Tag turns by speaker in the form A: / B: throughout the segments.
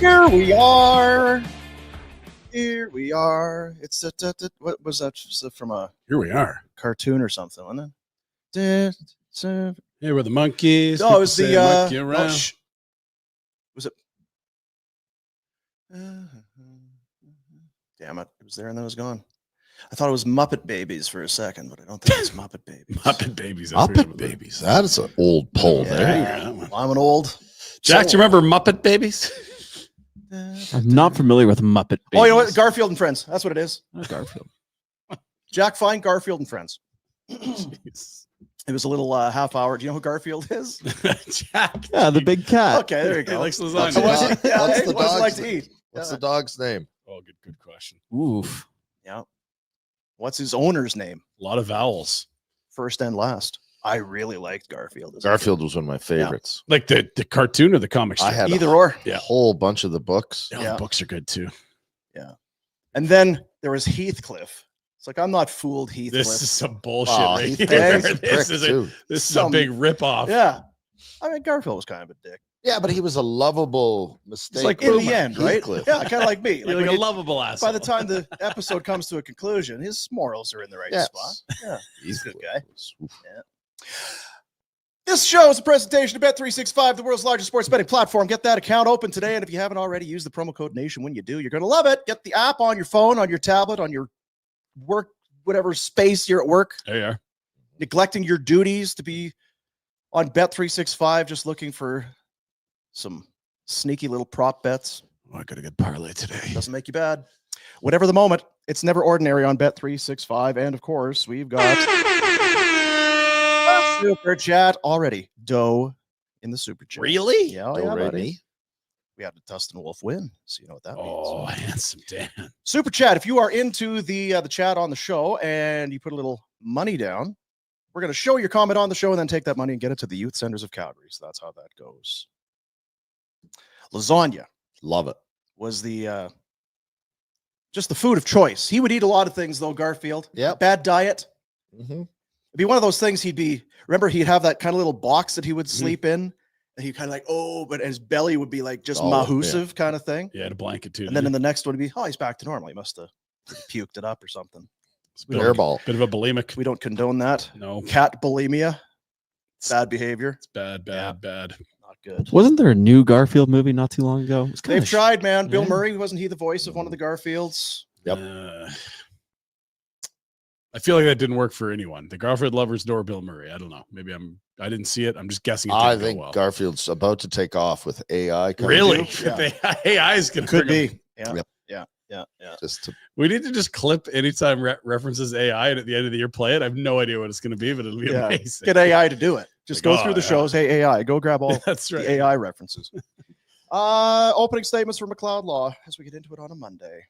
A: Here we are. Here we are. It's what was that from a
B: Here we are.
A: cartoon or something, wasn't it?
B: Hey, we're the monkeys.
A: No, it was
B: People
A: the
B: say monkey around.
A: was it? Damn it! It was there and then it was gone. I thought it was Muppet Babies for a second, but I don't think it's Muppet Babies.
B: Muppet Babies.
C: Muppet Babies. That is an old poll there.
B: Yeah.
A: Well, I'm an old.
B: Jack, do you remember Muppet Babies?
D: I'm not familiar with Muppet Babies.
A: Oh, you know what? Garfield and Friends. That's what it is.
D: Garfield.
A: Jack Fine, Garfield and Friends.
B: Jeez.
A: It was a little half hour. Do you know who Garfield is?
B: Jack.
D: Yeah, the big cat.
A: Okay, there you
B: He
A: go.
B: likes
C: What's
B: lasagna.
C: the dog- what's the
A: What does he like
C: dog's
A: to eat?
C: What's the dog's name?
B: Oh, good question.
D: Oof.
A: Yeah. What's his owner's name?
B: A lot of vowels.
A: First and last. I really liked Garfield. as a
C: Garfield was one of my favorites.
B: Like the cartoon or the comic strip?
C: I had
A: kid. Either or.
C: a whole bunch of the books.
B: Oh,
A: Yeah.
B: the books are good too.
A: And then there was Heathcliff. It's like, I'm not fooled, Heathcliff.
B: This is some bullshit
C: Oh,
B: right
C: Heathcliff
B: here.
C: is a prick,
B: This is
C: too.
B: a
A: Some-
B: big ripoff.
A: Yeah. I mean, Garfield was kind of a dick.
C: Yeah, but he was a lovable mistake.
A: It's like in the end, right?
C: Heathcliff.
A: Yeah, kind of like me.
B: You're
A: Like
B: like
A: when
B: a
A: you-
B: lovable asshole.
A: by the time the episode comes to a conclusion, his morals are in the right
C: Yes.
A: spot. Yeah.
C: He's
A: a good guy.
C: Oof.
A: This show is a presentation of Bet365, the world's largest sports betting platform. Get that account open today. And if you haven't already, use the promo code NATION. When you do, you're going to love it. Get the app on your phone, on your tablet, on your work, whatever space you're at work,
B: There you are.
A: neglecting your duties to be on Bet365, just looking for some sneaky little prop bets.
B: Oh, I got a good parlay today.
A: Doesn't make you bad. Whatever the moment, it's never ordinary on Bet365. And of course, we've got a super chat already. Doe in the super chat.
B: Really?
A: Yeah,
C: Don't
A: yeah,
C: rate
A: buddy.
C: me.
A: We had a Dustin Wolf win, so you know what that
B: Oh,
A: means.
B: handsome Dan.
A: Super chat. If you are into the chat on the show and you put a little money down, we're going to show your comment on the show and then take that money and get it to the Youth Centers of Calgary. So that's how that goes. Lasagna
C: Love it.
A: was the just the food of choice. He would eat a lot of things though, Garfield.
C: Yep.
A: Bad diet.
C: Mm-hmm.
A: It'd be one of those things remember he'd have that kind of little box that he would sleep in and he'd kind of like, but his belly would be like just
C: Oh,
A: mahusive kind of thing.
B: Yeah, a blanket too.
A: And then in the next one would be, he's back to normal. He must have puked it up or something. We don't,
C: Airball.
B: bit of a bulimic.
A: we don't condone that.
B: No,
A: Cat bulimia, bad behavior,
B: it's bad.
A: not good.
D: Wasn't there a new Garfield movie not too long ago? It was kinda
A: They've tried, man. Bill
D: Yeah.
A: Murray, wasn't he the voice of one of the Garfields?
C: Yep.
B: I feel like that didn't work for anyone. The Garfield lovers nor Bill Murray. I don't know. Maybe I didn't see it. I'm just guessing. It
C: I
B: didn't go
C: think
B: well.
C: Garfield's about to take off with AI. coming
B: Really?
C: through.
A: Yeah.
B: AI is going to
A: Could be. Yeah.
C: Yep.
A: Yeah.
C: Just to,
B: We need to just clip anytime references AI and at the end of the year play it. I have no idea what it's going to be, but it'll be
A: Yeah.
B: amazing.
A: Get AI to do it. Just
B: Like,
A: go through the
B: yeah.
A: shows. Hey, AI, go grab all
B: That's right.
A: the AI references. Opening statements from McLeod Law as we get into it on a Monday.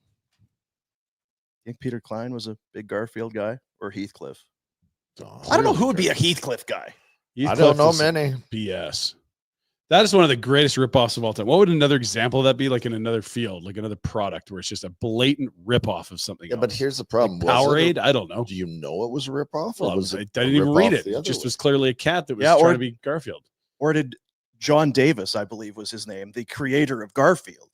A: You think Peter Klein was a big Garfield guy or Heathcliff? I don't know who would be a Heathcliff guy.
C: I don't know
B: is
C: many.
B: BS. That is one of the greatest ripoffs of all time. What would another example of that be, like in another field, like another product where it's just a blatant ripoff of something
C: Yeah,
B: else?
C: but here's the problem.
B: Like
C: Was it
B: Powerade? I don't know.
C: do you know it was a ripoff?
B: Well,
C: Or was
B: I
C: it
B: didn't
C: a
B: even read
C: ripoff
B: it.
C: the
B: It
C: other
B: just
C: way?
B: was clearly a cat that was
A: Yeah,
B: trying
A: or-
B: to be Garfield.
A: Or did John Davis, I believe was his name, the creator of Garfield,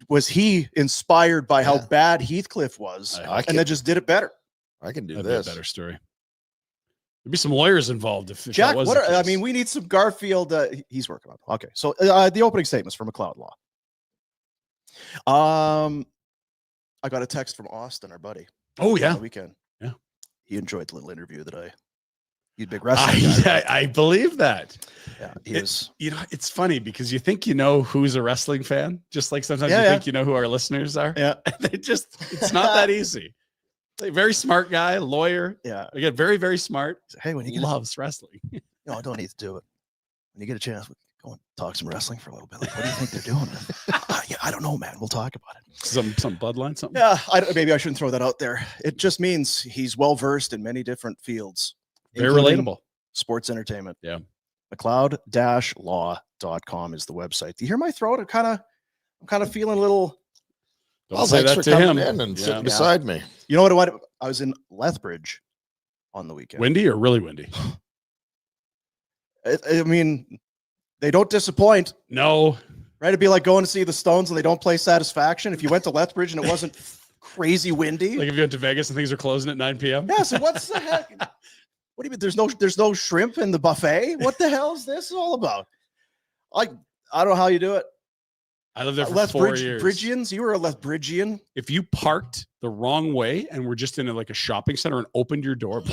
A: was he inspired by how
C: Yeah.
A: bad Heathcliff was
C: I
A: and
C: can,
A: then just did it better?
C: I can do
B: That'd be a
C: this.
B: better story. There'd be some lawyers involved if
A: Jack,
B: that was
A: what
B: the
A: are,
B: case.
A: we need some Garfield. He's working on it. Okay. So the opening statements from McLeod Law. I got a text from Austin, our buddy.
B: Oh
A: on
B: yeah,
A: the weekend.
B: Yeah.
A: He enjoyed the little interview that he's a big wrestling guy, right?
B: I believe that.
A: Yeah, he is.
B: You know, it's funny because you think you know who's a wrestling fan, just like sometimes
A: Yeah,
B: you
A: yeah.
B: think you know who our listeners are.
A: Yeah.
B: It's not that easy. Like, very smart guy, lawyer.
A: Yeah.
B: Again, very, very smart.
A: Hey, when you get
B: Loves wrestling.
A: no, I don't need to do it. When you get a chance, we go and talk some wrestling for a little bit. Like, what do you think they're doing? Yeah, I don't know, man. We'll talk about it.
B: Some bloodline, something.
A: Yeah, maybe I shouldn't throw that out there. It just means he's well versed in many different fields.
B: Very
A: including
B: relatable.
A: Sports entertainment.
B: Yeah.
A: McLeod-law.com is the website. Do you hear my throat? I'm kind of feeling a little.
B: Don't
C: Well,
B: say
C: thanks
B: that
C: for
B: to
C: coming
B: him.
C: in and
B: Yeah.
C: sitting beside me.
A: You know what? I was in Lethbridge on the weekend.
B: Windy or really windy?
A: I mean, they don't disappoint.
B: No.
A: Right? It'd be like going to see the Stones and they don't play Satisfaction. If you went to Lethbridge and it wasn't crazy windy.
B: Like if you went to Vegas and things are closing at 9 p.m.
A: Yeah, so what's the heck? What do you mean? There's no shrimp in the buffet? What the hell is this all about? I don't know how you do it.
B: I lived there for 4 years.
A: Lethbridgians? You were a Lethbridgian?
B: If you parked the wrong way and were just in like a shopping center and opened your door,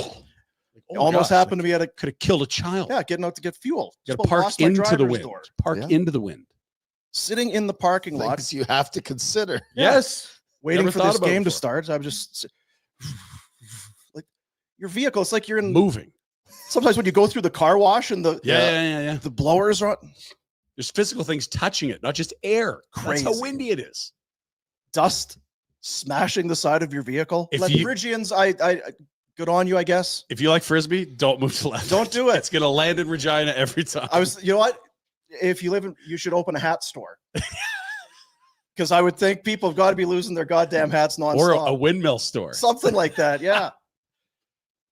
A: Almost happened to me at a
B: could have killed a child.
A: Yeah, getting out to get fuel.
B: You got to park into the wind. Park into the wind.
A: Sitting in the parking lot.
C: Things you have to consider.
A: Yes. Waiting
B: Never
A: for
B: thought
A: this
B: about it
A: game to
B: before.
A: start. I'm just like your vehicle. It's like you're in
B: Moving.
A: Sometimes when you go through the car wash and
B: Yeah.
A: the blowers are on,
B: There's physical things touching it, not just air.
A: Crazy.
B: That's how windy it is.
A: dust smashing the side of your vehicle.
B: If you-
A: Lethbridgians, I good on you, I guess.
B: If you like Frisbee, don't move to left.
A: Don't do it.
B: It's going to land in Regina every time.
A: You know what? If you live in, you should open a hat store. Because I would think people have got to be losing their goddamn hats nonstop.
B: Or a windmill store.
A: Something like that, yeah.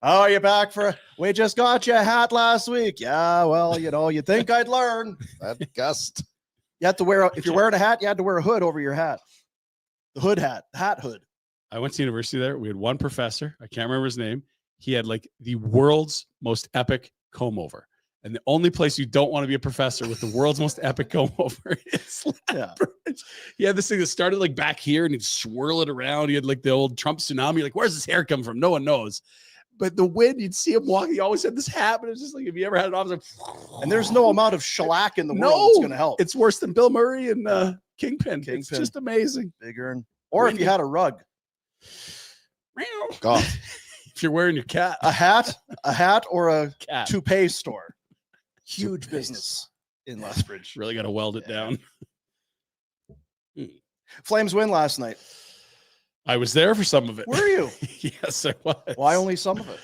A: Oh, are you back we just got you a hat last week. Yeah, well, you'd think I'd learn.
C: That gust.
A: You have to if you're wearing a hat, you had to wear a hood over your hat. The hat hood.
B: I went to university there. We had one professor. I can't remember his name. He had like the world's most epic comb over. And the only place you don't want to be a professor with the world's most epic comb over is Lethbridge. He had this thing that started like back here and he'd swirl it around. He had like the old Trump tsunami. Like, where's his hair come from? No one knows. But the wind, you'd see him walking. He always had this hat, but it's just like, if you ever had an office,
A: and there's no amount of shellac in the world that's going to help.
B: It's worse than Bill Murray and Kingpin. It's just amazing.
A: Bigger. Or if you had a rug.
C: God.
B: If you're wearing your cat.
A: A hat or a
B: cat.
A: toupee store. Huge business in Lethbridge.
B: Really got to weld it down.
A: Flames win last night.
B: I was there for some of it.
A: Were you?
B: Yes, I was.
A: Why only some of it?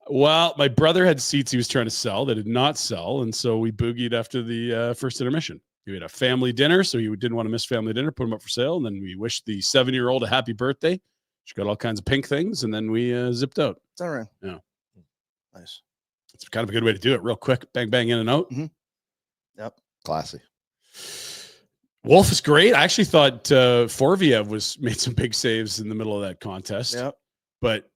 B: Well, my brother had seats he was trying to sell that did not sell, and so we boogied after the first intermission. We had a family dinner, so he didn't want to miss family dinner, put him up for sale, and then we wished the 7-year-old a happy birthday. She got all kinds of pink things, and then we zipped out.
A: Is that right?
B: Yeah.
A: Nice.
B: It's kind of a good way to do it. Real quick. Bang, bang, in and out.
A: Mm-hmm. Yep.
C: Classy.
B: Wolf is great. I actually thought Forviev made some big saves in the middle of that contest.
A: Yep.
B: But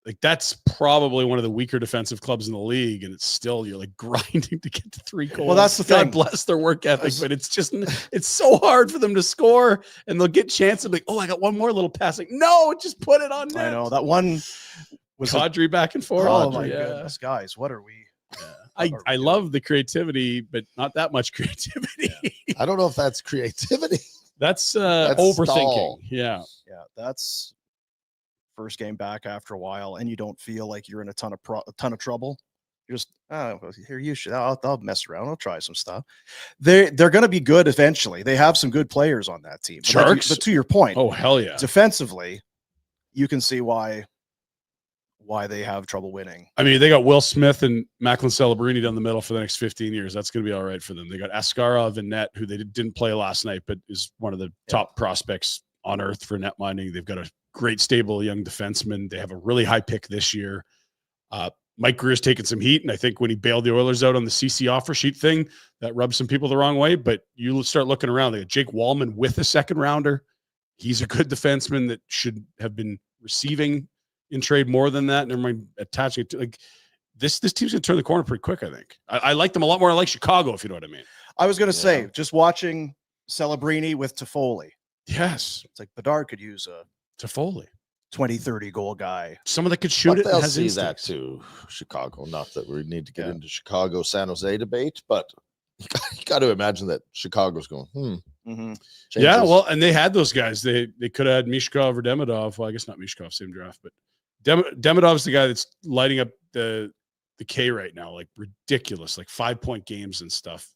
B: like that's probably one of the weaker defensive clubs in the league, and it's still you're like grinding to get to 3 goals.
A: Well, that's the
B: God
A: thing.
B: bless their work ethic, but it's so hard for them to score, and they'll get chances like, oh, I got one more little passing. No, just put it on net.
A: I know that one was
B: Kadri back and forth.
A: Oh my goodness, guys, what are we?
B: I love the creativity, but not that much creativity.
C: Yeah. I don't know if that's creativity.
B: That's overthinking.
C: Stall.
B: Yeah.
A: That's first game back after a while, and you don't feel like you're in a ton of trouble. You're just I'll mess around. I'll try some stuff. They're going to be good eventually. They have some good players on that team.
B: Sharks.
A: But to your point,
B: oh hell yeah,
A: defensively, you can see why they have trouble winning.
B: I mean, they got Will Smith and Macklin Celebrini down the middle for the next 15 years. That's going to be all right for them. They got Askarov and Net, who they didn't play last night, but is one of the top prospects on earth for net mining. They've got a great, stable young defenseman. They have a really high pick this year. Mike Greer's taken some heat, and I think when he bailed the Oilers out on the CC offer sheet thing, that rubbed some people the wrong way. But you start looking around. They got Jake Wallman with a second rounder. He's a good defenseman that should have been receiving in trade more than that. Never mind attaching it to like this team's gonna turn the corner pretty quick. I think I like them a lot more. I like Chicago, if you know what I mean.
A: I was gonna say, just watching Celebrini with Toffoli.
B: Yes,
A: it's like Bedard could use a
B: Toffoli
A: 20-30 goal guy.
B: Someone that could shoot it.
C: They'll
B: has
C: see
B: instincts.
C: that too. Chicago. Not that we need to get into Chicago San Jose debate, but you got to imagine that Chicago's going.
A: Mm-hmm.
B: Yeah, well, and they had those guys. They could have had Mishkov or Demidov. Well, I guess not Mishkov, same draft, but Demidov's the guy that's lighting up the K right now, like ridiculous, like 5-point games and stuff.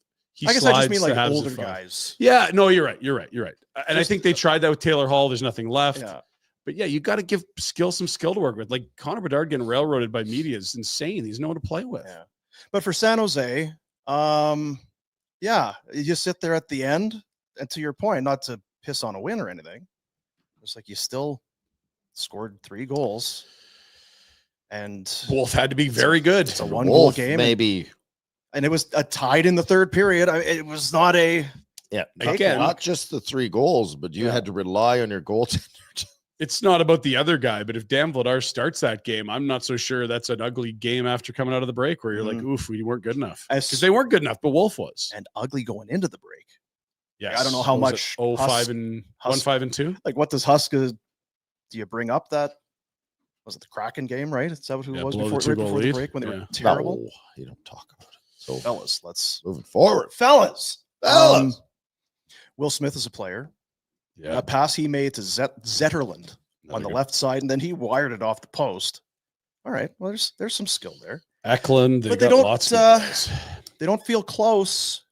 A: I guess I just mean like older guys.
B: Yeah, no, you're right. And I think they tried that with Taylor Hall. There's nothing left.
A: Yeah.
B: But yeah, you got to give some skill to work with. Like Connor Bedard getting railroaded by media is insane. He's no one to play with.
A: Yeah. But for San Jose, you just sit there at the end, and to your point, not to piss on a win or anything, it's like you still scored 3 goals. And
B: Wolf had to be very good.
A: It's a 1-goal game.
C: Maybe.
A: And it was tied in the third period. It was not a
C: Yeah,
B: Again,
C: not just the 3 goals, but you had to rely on your goaltender.
B: It's not about the other guy, but if Dan Vladar starts that game, I'm not so sure that's an ugly game after coming out of the break where you're like, oof, we weren't good enough. Because they weren't good enough, but Wolf was.
A: And ugly going into the break.
B: Yes.
A: I don't know how much.
B: 1-5-2.
A: Like, what does Huska? Do you bring up that? Was it the Kraken game, right? Is that what it was before the break when they were terrible?
C: No, you don't talk about it. So,
A: fellas, let's
C: moving forward.
A: Fellas. Will Smith is a player.
B: Yeah.
A: That pass he made to Zetterlund on the left side, and then he wired it off the post. All right. Well, there's some skill there.
B: Eklund,
A: but they don't feel close.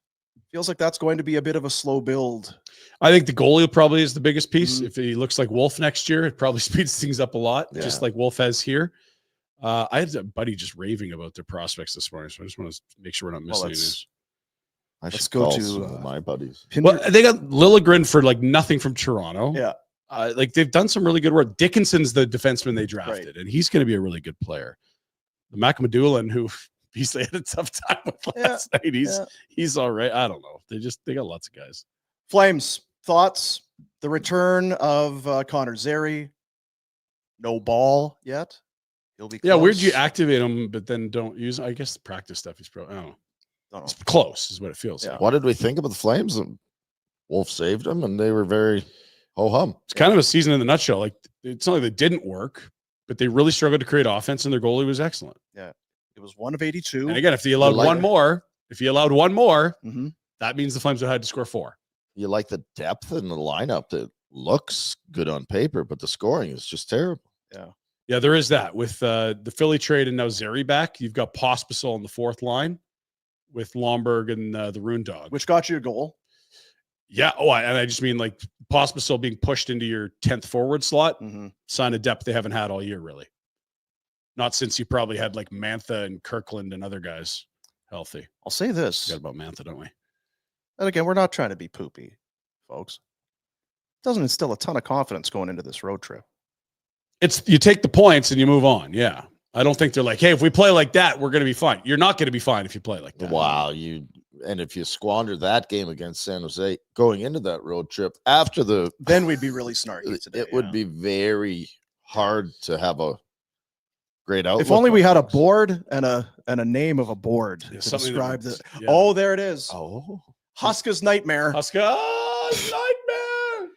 A: Feels like that's going to be a bit of a slow build.
B: I think the goalie probably is the biggest piece. If he looks like Wolf next year, it probably speeds things up a lot, just like Wolf has here. I had a buddy just raving about their prospects this morning, so I just want to make sure we're not missing anything.
C: Let's go to my buddies.
B: Well, they got Liljegren for like nothing from Toronto.
A: Yeah.
B: Like they've done some really good work. Dickinson's the defenseman they drafted, and he's going to be a really good player. The McAmadulin, who he's had a tough time with last night. He's all right. I don't know. They got lots of guys.
A: Flames, thoughts? The return of Connor Zary. No ball yet. He'll be close.
B: Yeah, weird you activate him, but then don't use him. I guess the practice stuff he's probably, I don't know. It's close is what it feels like.
C: What did we think about the Flames? Wolf saved them, and they were very ho-hum.
B: It's kind of a season in the nutshell. Like, it's not like they didn't work, but they really struggled to create offense, and their goalie was excellent.
A: Yeah. It was 1 of 82.
B: And again, if you allowed one more, that means the Flames would have had to score 4.
C: You like the depth in the lineup that looks good on paper, but the scoring is just terrible.
A: Yeah.
B: Yeah, there is that. With the Philly trade and now Zary back, you've got Pospisil on the 4th line with Lomberg and the Rune Dog.
A: Which got you a goal.
B: Yeah. And I just mean like Pospisil being pushed into your 10th forward slot, sign of depth they haven't had all year, really. Not since you probably had like Mantha and Kirkland and other guys healthy.
A: I'll say this.
B: Forgot about Mantha, don't we?
A: And again, we're not trying to be poopy, folks. It doesn't instill a ton of confidence going into this road trip.
B: It's you take the points and you move on. Yeah. I don't think they're like, hey, if we play like that, we're going to be fine. You're not going to be fine if you play like that.
C: Wow. And if you squander that game against San Jose going into that road trip after
A: then we'd be really snarky today.
C: It would be very hard to have a great outlook.
A: If only we had a board and a name of a board to describe the. Yeah. Oh, there it is.
C: Oh,
A: Huska's Nightmare.
B: Huska's Nightmare.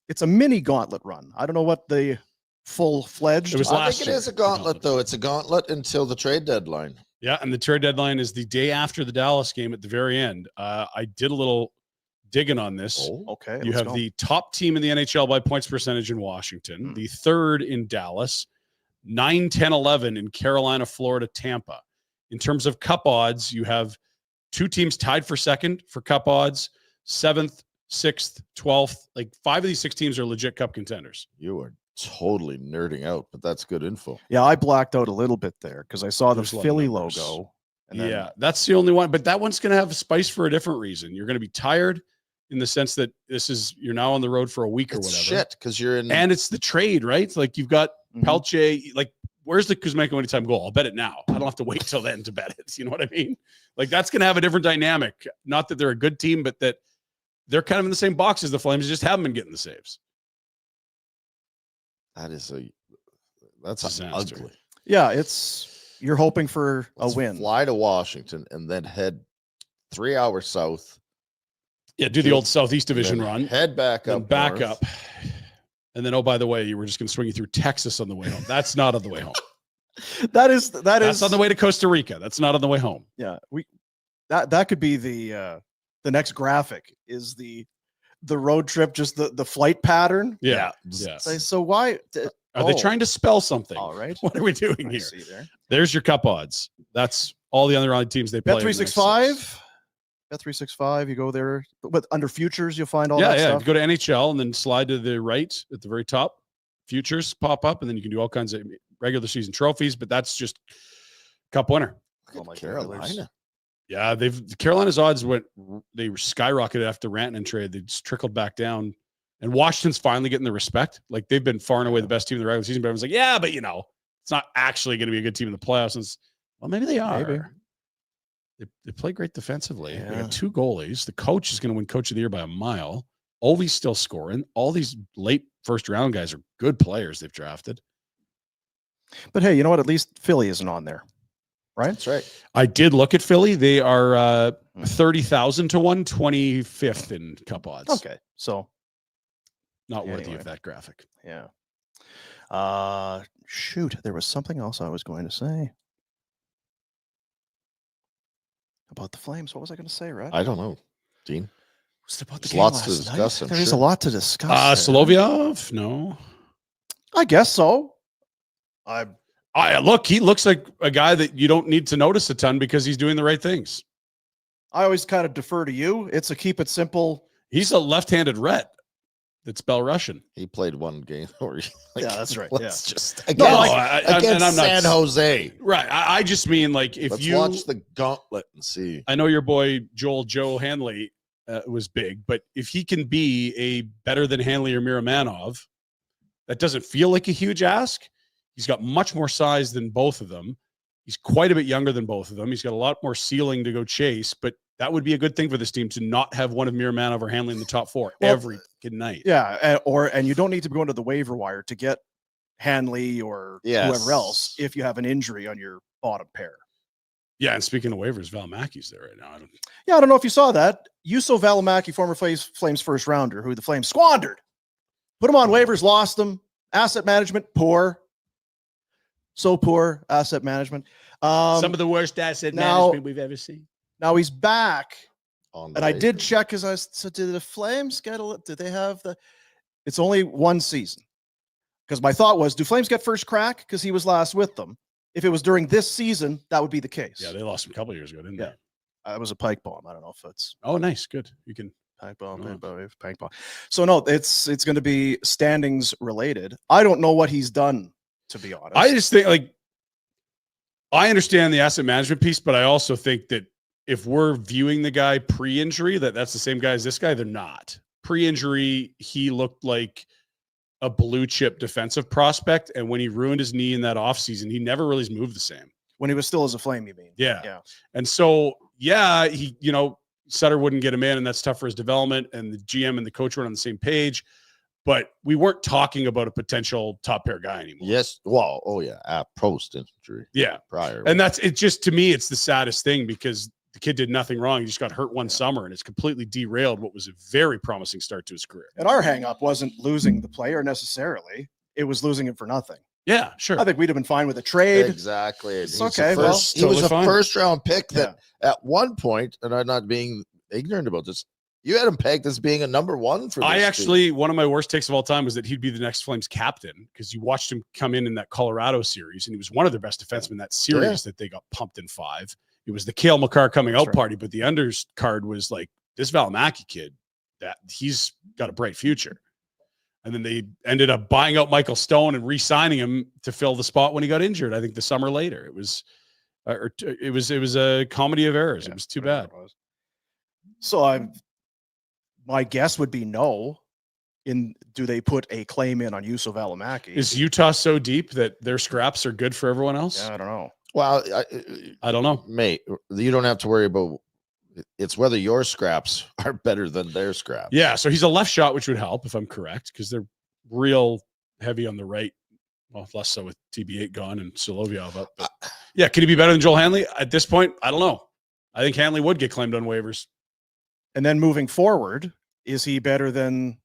A: It's a mini gauntlet run. I don't know what the full-fledged.
C: I think it is a gauntlet, though. It's a gauntlet until the trade deadline.
B: Yeah, and the trade deadline is the day after the Dallas game at the very end. I did a little digging on this.
A: Oh, okay.
B: You have the top team in the NHL by points percentage in Washington, the 3rd in Dallas, 9, 10, 11 in Carolina, Florida, Tampa. In terms of cup odds, you have 2 teams tied for 2nd for cup odds, 7th, 6th, 12th. Like 5 of these 6 teams are legit cup contenders.
C: You are totally nerding out, but that's good info.
A: Yeah, I blacked out a little bit there because I saw the Philly logo.
B: And then, that's the only one. But that one's going to have a spice for a different reason. You're going to be tired in the sense that you're now on the road for a week or whatever.
C: Shit, because you're in.
B: And it's the trade, right? Like you've got Pelche. Like, where's the Kuzmenko anytime goal? I'll bet it now. I don't have to wait till then to bet it. You know what I mean? Like that's going to have a different dynamic. Not that they're a good team, but that they're kind of in the same box as the Flames. Just haven't been getting the saves.
C: That's ugly.
A: Yeah, you're hoping for a win.
C: Fly to Washington and then head 3 hours south.
B: Yeah, do the old Southeast Division run.
C: Head back up.
B: And then, oh, by the way, you were just going to swing you through Texas on the way home. That's not on the way home.
A: That's
B: on the way to Costa Rica. That's not on the way home.
A: Yeah, that could be the next graphic is the road trip, just the flight pattern.
B: Yeah.
A: So why
B: are they trying to spell something?
A: All right.
B: What are we doing here? There's your cup odds. That's all the other teams they play.
A: Bet365. Bet365. You go there, but under futures, you'll find all that stuff.
B: You go to NHL and then slide to the right at the very top. Futures pop up, and then you can do all kinds of regular season trophies. But that's just cup winner.
C: Carolina.
B: Yeah, Carolina's odds they were skyrocketed after Rantanen trade. They just trickled back down, and Washington's finally getting the respect. Like they've been far and away the best team in the regular season, but everyone's like, yeah, but it's not actually going to be a good team in the playoffs. Well, maybe they are.
A: Maybe.
B: They play great defensively. They
A: Yeah.
B: got 2 goalies. The coach is going to win Coach of the Year by a mile. Ovi's still scoring. All these late first round guys are good players they've drafted.
A: But hey, you know what? At least Philly isn't on there, right?
C: That's right.
B: I did look at Philly. They are 30,000 to 125th in cup odds.
A: Okay, so
B: Not worthy
A: anyway.
B: of that graphic.
A: yeah. Shoot, there was something else I was going to say about the Flames. What was I going to say, Red?
C: I don't know, Dean.
A: Was it about the
C: There's
A: game
C: lots to
A: last
C: discuss,
A: night?
C: I'm
A: There is a
C: sure.
A: lot to discuss. there.
B: Solovyov? No.
A: I guess so.
B: Look, he looks like a guy that you don't need to notice a ton because he's doing the right things.
A: I always kind of defer to you. It's a keep it simple.
B: He's a left-handed Rhett that's Belarusian.
C: He played one game. Or
A: Yeah, that's right,
C: Let's just
A: No,
C: against,
A: like-
B: and
C: against
B: I'm not
C: San Jose.
B: right. I just mean like if
C: Let's
B: you
C: watch the gauntlet and see.
B: I know your boy Joe Hanley was big, but if he can be a better than Hanley or Miramanov, that doesn't feel like a huge ask. He's got much more size than both of them. He's quite a bit younger than both of them. He's got a lot more ceiling to go chase, but that would be a good thing for this team to not have one of Miramanov or Hanley in the top 4 every night.
A: Yeah, and you don't need to go into the waiver wire to get Hanley or whoever else if you have an injury on your bottom pair.
B: Yeah, and speaking of waivers, Val Mackey's there right now.
A: I don't know if you saw that. Jusso Waivers, former Flames first rounder, who the Flames squandered. Put him on waivers, lost him. Asset management, poor. So poor asset management.
B: Some of the worst asset management we've ever seen.
A: Now he's back.
C: On
A: And I did check because I said, did the Flames get did they have the? It's only one season. Because my thought was, do Flames get first crack? Because he was last with them. If it was during this season, that would be the case.
B: Yeah, they lost him a couple of years ago, didn't they?
A: It was a pike bomb. I don't know if it's
B: Oh, nice. Good. You can.
A: pike
B: Oh.
A: bomb. So no, it's going to be standings related. I don't know what he's done, to be honest.
B: I just think I understand the asset management piece, but I also think that if we're viewing the guy pre-injury, that's the same guy as this guy, they're not. Pre-injury, he looked like a blue chip defensive prospect. And when he ruined his knee in that offseason, he never really moved the same.
A: When he was still as a Flame, you mean?
B: Yeah. And so, he, Sutter wouldn't get him in, and that's tough for his development. And the GM and the coach weren't on the same page. But we weren't talking about a potential top pair guy anymore.
C: Yes. Well, post injury.
B: Yeah.
C: Prior.
B: And to me, it's the saddest thing because the kid did nothing wrong. He just got hurt one summer, and it's completely derailed what was a very promising start to his career.
A: And our hang up wasn't losing the player necessarily. It was losing him for nothing.
B: Yeah, sure.
A: I think we'd have been fine with a trade.
C: Exactly.
A: It's okay.
C: He was
B: totally
C: a
B: fine.
C: first round pick that at one point, and I'm not being ignorant about this, you had him pegged as being a number 1 for this team.
B: One of my worst takes of all time was that he'd be the next Flames captain because you watched him come in that Colorado series, and he was one of their best defensemen that series that they got pumped in 5. It was the Cale Makar coming out party, but the undercard was like this Valimaki kid that he's got a bright future. And then they ended up buying out Michael Stone and re-signing him to fill the spot when he got injured. I think the summer later. It was a comedy of errors. It was too bad.
A: So my guess would be no. Do they put a claim in on Jusso Waivers?
B: Is Utah so deep that their scraps are good for everyone else?
A: Yeah, I don't know.
C: Well,
B: I don't know.
C: Mate, you don't have to worry about it's whether your scraps are better than their scraps.
B: Yeah, so he's a left shot, which would help if I'm correct, because they're real heavy on the right. Well, less so with TB8 gone and Solovyov up. But yeah, can he be better than Joel Hanley? At this point, I don't know. I think Hanley would get claimed on waivers.
A: And then moving forward, is he better than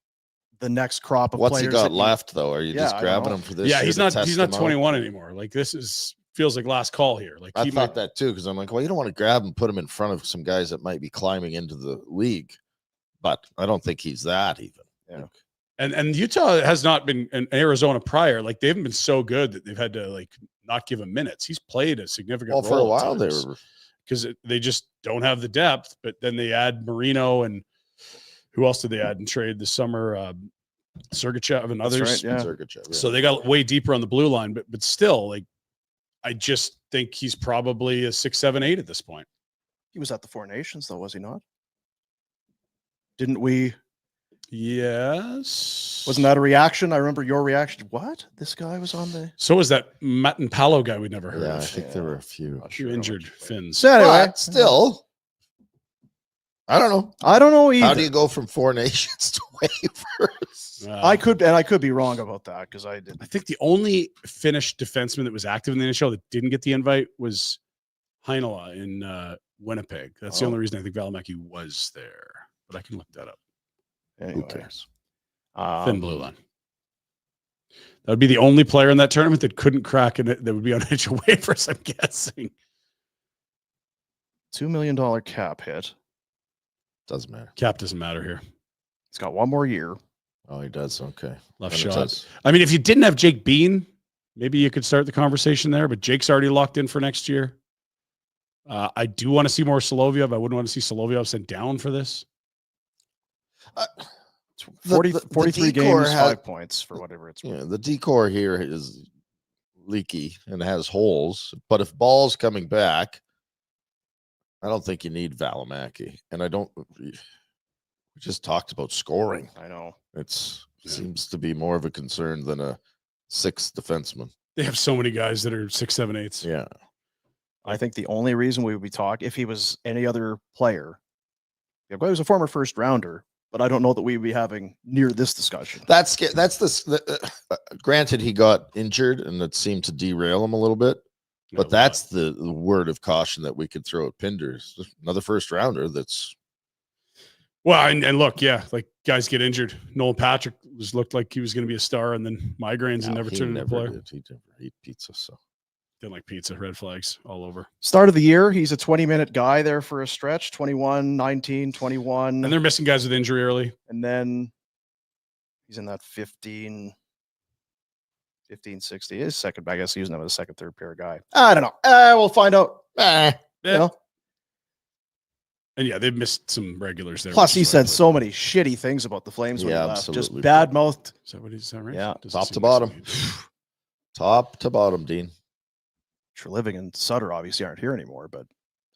A: the next crop of
C: What's
A: players?
C: he got left, though? Are you just grabbing him for this?
B: Yeah,
C: year
B: he's
C: to
B: not.
C: test
B: He's not
C: him out?
B: 21 anymore. Like feels like last call here. Like
C: I thought that too, because I'm like, well, you don't want to grab and put him in front of some guys that might be climbing into the league, but I don't think he's that even.
A: Yeah.
B: And Utah has not been in Arizona prior. Like they haven't been so good that they've had to not give him minutes. He's played a significant role
C: for a while they were,
B: because they just don't have the depth. But then they add Marino, and who else did they add in trade this summer? Sergachev and others.
A: Right, yeah.
C: Sergachev, yeah.
B: So they got way deeper on the blue line, but still, I just think he's probably a 6, 7, 8 at this point.
A: He was at the Four Nations, though, was he not? Didn't we?
B: Yes.
A: Wasn't that a reaction? I remember your reaction. What? This guy was on the.
B: So was that Matt and Palo guy we'd never heard
C: Yeah, I
B: of.
C: think there were a few.
A: Not
B: Few
A: sure how
B: injured
A: much-
B: Finns.
A: So anyway,
C: But still, I don't know.
A: I don't know either.
C: How do you go from 4 nations to waivers?
A: I could be wrong about that because I didn't.
B: I think the only Finnish defenseman that was active in the NHL that didn't get the invite was Heinola in Winnipeg. That's the
A: Oh.
B: only reason I think Välimäki was there. But I can look that up.
A: Anyways,
C: cares?
B: Thin blue line. That would be the only player in that tournament that couldn't crack in it. That would be on NHL waivers, I'm guessing.
A: $2 million cap hit.
C: Doesn't matter.
B: Cap doesn't matter here.
A: He's got one more year.
C: Oh, he does. Okay.
B: Left
C: Then it
B: shot.
C: does.
B: I mean, if you didn't have Jake Bean, maybe you could start the conversation there, but Jake's already locked in for next year. I do want to see more Solovyov. I wouldn't want to see Solovyov sent down for this.
A: 43
C: decor
A: games, 5 points for whatever it's worth.
C: Yeah, the decor here is leaky and has holes. But if Ball's coming back, I don't think you need Välimäki. And I don't. We just talked about scoring.
A: I know.
C: Seems to be more of a concern than a 6th defenseman.
B: They have so many guys that are 6, 7, 8s.
C: Yeah.
A: I think the only reason we would be talking, if he was any other player, he was a former first rounder, but I don't know that we would be having near this discussion.
C: Granted, he got injured and it seemed to derail him a little bit. But that's the word of caution that we could throw at Pinder's. Another first rounder that's.
B: Well, and look, yeah, like guys get injured. Nolan Patrick looked like he was going to be a star, and then migraines and never
C: he
B: turned into a player.
C: did. He never ate pizza, so.
B: Didn't like pizza, red flags all over.
A: Start of the year, he's a 20-minute guy there for a stretch, 21, 19, 21.
B: And they're missing guys with injury early.
A: And then he's in that 15, 60. His second, I guess, using him as a second, third pair guy. I don't know. We'll find out.
B: Yeah.
A: You know?
B: And yeah, they've missed some regulars there.
A: Plus,
B: which
A: he
B: is
A: said
B: likely.
A: so many shitty things about the Flames when he
C: Yeah,
A: left. Just
C: absolutely.
A: bad mouthed.
B: Is that what he's saying, right?
A: Yeah.
B: Doesn't
C: Top
B: seem
C: to
B: like
C: bottom.
B: something-
C: Top to bottom, Dean.
A: Treliving and Sutter obviously aren't here anymore, but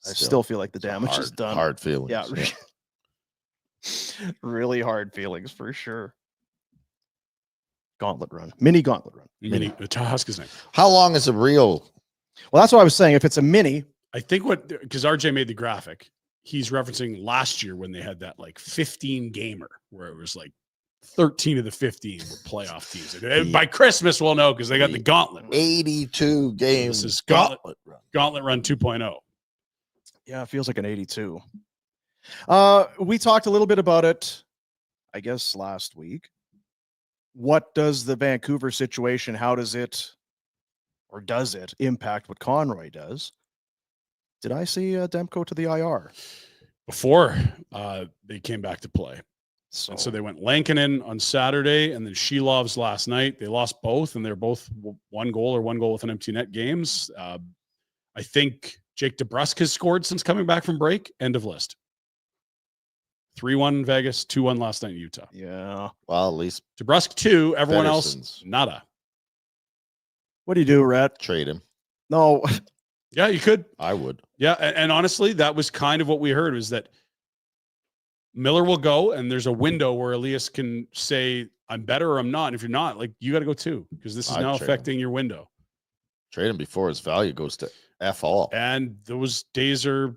A: I
C: Still,
A: still feel like the
C: it's a
A: damage is
C: hard-
A: done.
C: Hard feelings.
A: Yeah. Really hard feelings for sure. Gauntlet run. Mini gauntlet run.
B: Mini, Husk's name.
C: How long is a real?
A: Well, that's what I was saying. If it's a mini,
B: I think because RJ made the graphic, he's referencing last year when they had that like 15 gamer where it was like 13 of the 15 were playoff teams. And by Christmas, we'll know because they got the gauntlet.
C: 82 games.
B: This is gauntlet
C: run.
B: Gauntlet run 2.0.
A: yeah, it feels like an 82. We talked a little bit about it, I guess, last week. What does the Vancouver situation, how does it, or does it impact what Conroy does? Did I see Demko to the IR?
B: Before they came back to play.
A: So,
B: And so they went Lankinen on Saturday and then Shilov's last night. They lost both, and they're both one goal with an empty net games. I think Jake DeBrusk has scored since coming back from break. End of list. 3-1 Vegas, 2-1 last night in Utah.
A: yeah.
C: Well, at least
B: DeBrusk 2, everyone else,
C: Pettersson's.
B: nada.
A: What do you do, Rhett?
C: trade him.
A: No.
B: Yeah, you could.
C: I would.
B: Yeah, and honestly, that was kind of what we heard was that Miller will go, and there's a window where Elias can say, I'm better or I'm not. And if you're not, like, you got to go too, because this is
C: I'd
B: now
C: trade him.
B: affecting your window.
C: Trade him before his value goes to F all.
B: And those days are,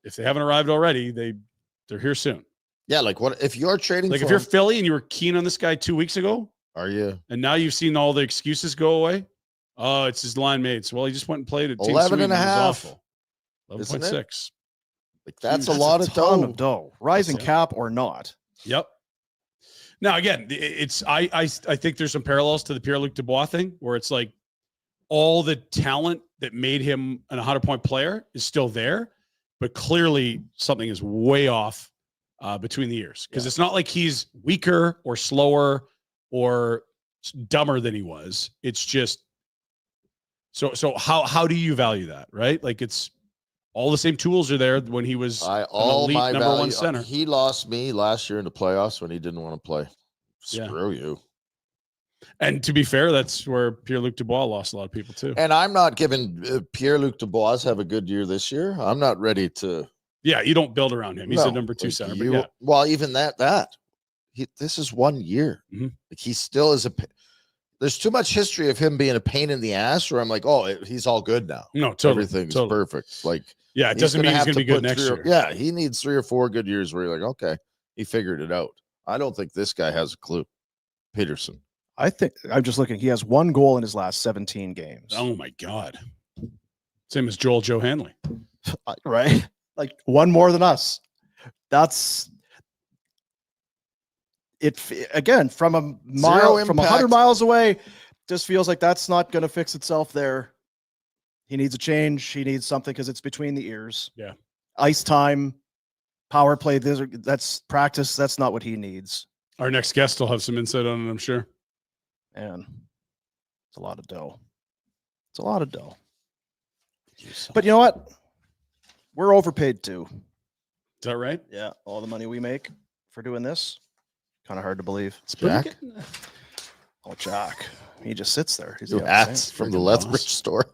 B: if they haven't arrived already, they're here soon.
C: Yeah, like what if you're trading?
B: Like
C: for
B: if you're
C: him,
B: Philly and you were keen on this guy 2 weeks ago,
C: are you
B: and now you've seen all the excuses go away. Oh, it's his line mates. Well, he just went and played at Team
C: 11
B: Sweden.
C: and a
B: It was
C: half.
B: awful.
C: Isn't it?
B: 11.6.
C: like that's a
A: That's
C: lot of
A: ton
C: dough.
A: dough. Rising
B: That's it.
A: cap or not.
B: Yep. Now again, it's I think there's some parallels to the Pierre-Luc Dubois thing, where it's like all the talent that made him an 100-point player is still there, but clearly something is way off between the years, because it's not like he's weaker or slower or dumber than he was. It's just so how do you value that, right? Like it's all the same tools are there when he was
C: All
B: elite
C: my
B: number
C: value,
B: one center.
C: He lost me last year in the playoffs when he didn't want to play.
B: Yeah.
C: Screw you.
B: And to be fair, that's where Pierre-Luc Dubois lost a lot of people too.
C: And I'm not giving Pierre-Luc Dubois have a good year this year. I'm not ready to.
B: Yeah, you don't build around him. He's
C: No,
B: a number 2
C: like
B: center.
C: you-
B: But yeah,
C: Well, even that this is 1 year.
B: Mhm.
C: Like he still is there's too much history of him being a pain in the ass where I'm like, oh, he's all good now.
B: No, totally.
C: Everything's
B: totally.
C: perfect. Like,
B: Yeah, it doesn't mean he's going to be good
C: put
B: next year.
C: Yeah, he needs 3 or 4 good years where you're like, okay, he figured it out. I don't think this guy has a clue. Pettersson.
A: I think I'm just looking. He has 1 goal in his last 17 games.
B: Oh my God. Same as Joe Hanley.
A: Right? Like 1 more than us. That's it. Again, from a mile, from 100 miles away, just feels like that's not going to fix itself there. He needs a change. He needs something because it's between the ears.
B: Yeah.
A: Ice time, power play. That's practice. That's not what he needs.
B: Our next guest will have some insight on it, I'm sure.
A: And it's a lot of dough. It's a lot of dough. But you know what? We're overpaid too.
B: Is that right?
A: Yeah. All the money we make for doing this. Kind of hard to believe.
C: It's Jack.
A: Oh, Jack. He just sits there. He's
C: hats from the Lethbridge store.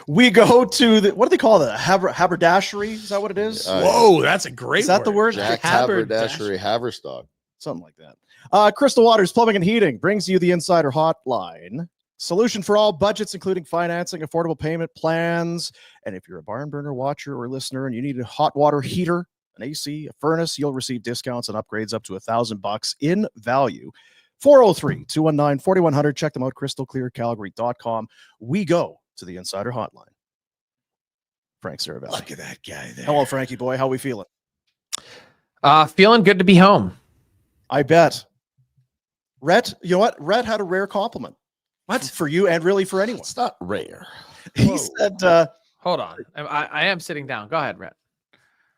A: We go to the, what do they call that? Haberdashery? Is that what it is?
B: Whoa, that's a great
A: Is that the word?
C: Jack's Haberdashery Haverstock.
A: Something like that. Crystal Waters Plumbing and Heating brings you the Insider Hotline. Solution for all budgets, including financing, affordable payment plans. And if you're a barn burner watcher or listener and you need a hot water heater, an AC, a furnace, you'll receive discounts and upgrades up to $1,000 in value. 403-219-4100. Check them out, crystalclearcalgary.com. We go to the Insider Hotline. Frank Seravalli.
B: Look at that guy there.
A: Hello, Frankie boy. How we feeling?
E: Feeling good to be home.
A: I bet. Rhett, you know what? Rhett had a rare compliment.
E: What?
A: For you and really for anyone.
C: It's not rare.
A: He said,
E: Hold on. I am sitting down. Go ahead, Rhett.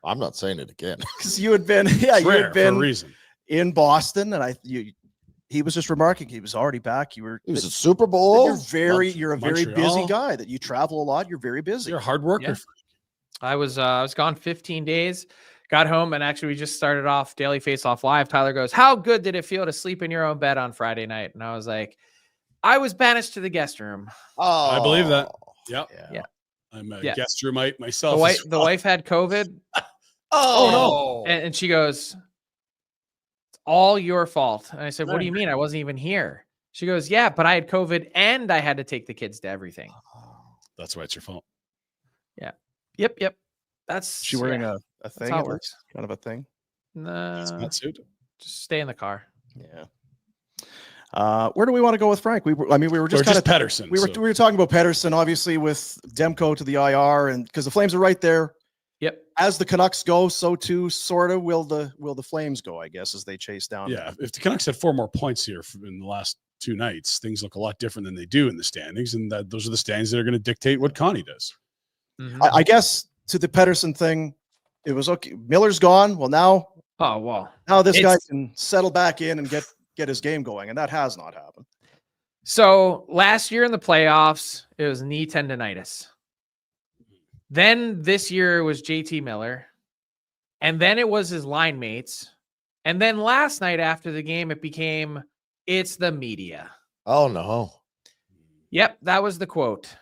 C: I'm not saying it again.
A: because you had been, you
B: Rare
A: had
B: for a
A: been
B: reason.
A: in Boston, and he was just remarking he was already back. You were.
C: It was a Super Bowl.
A: You're a very busy
B: Montreal.
A: guy. That you travel a lot. You're very busy.
B: You're a hard worker.
E: Yeah. I was gone 15 days. Got home, and actually we just started off Daily Faceoff Live. Tyler goes, "How good did it feel to sleep in your own bed on Friday night?" And I was like, "I was banished to the guest room."
C: Oh,
B: I believe that. Yep.
E: Yeah.
B: I'm a
E: Yeah.
B: guest roomite
E: The
B: myself.
E: wife, the wife had COVID,
B: Oh, no.
E: and she goes, "It's all your fault." And I said, "What do you mean? I wasn't even here." She goes, "Yeah, but I had COVID and I had to take the kids to everything."
B: That's why it's your fault.
E: Yep. That's
A: She wearing a thing.
E: how it
A: at
E: works.
A: least? Kind of a thing.
B: It's
E: No,
B: not suit.
E: just stay in the car.
A: Yeah. Where do we want to go with Frank? We were just
B: Or
A: kind
B: just
A: of
B: Pettersson.
A: we were talking about Pettersson, obviously with Demko to the IR, and because the Flames are right there.
E: Yep.
A: As the Canucks go, so too sort of will the Flames go, I guess, as they chase down.
B: Yeah, if the Canucks had 4 more points here in the last 2 nights, things look a lot different than they do in the standings, and those are the standings that are going to dictate what Connie does.
E: Mhm.
A: I guess to the Pettersson thing, it was okay. Miller's gone. Well, now this guy can settle back in and get his game going, and that has not happened.
E: So last year in the playoffs, it was knee tendonitis. Then this year it was JT Miller. And then it was his line mates. And then last night after the game, it's the media.
C: Oh no.
E: Yep, that was the quote.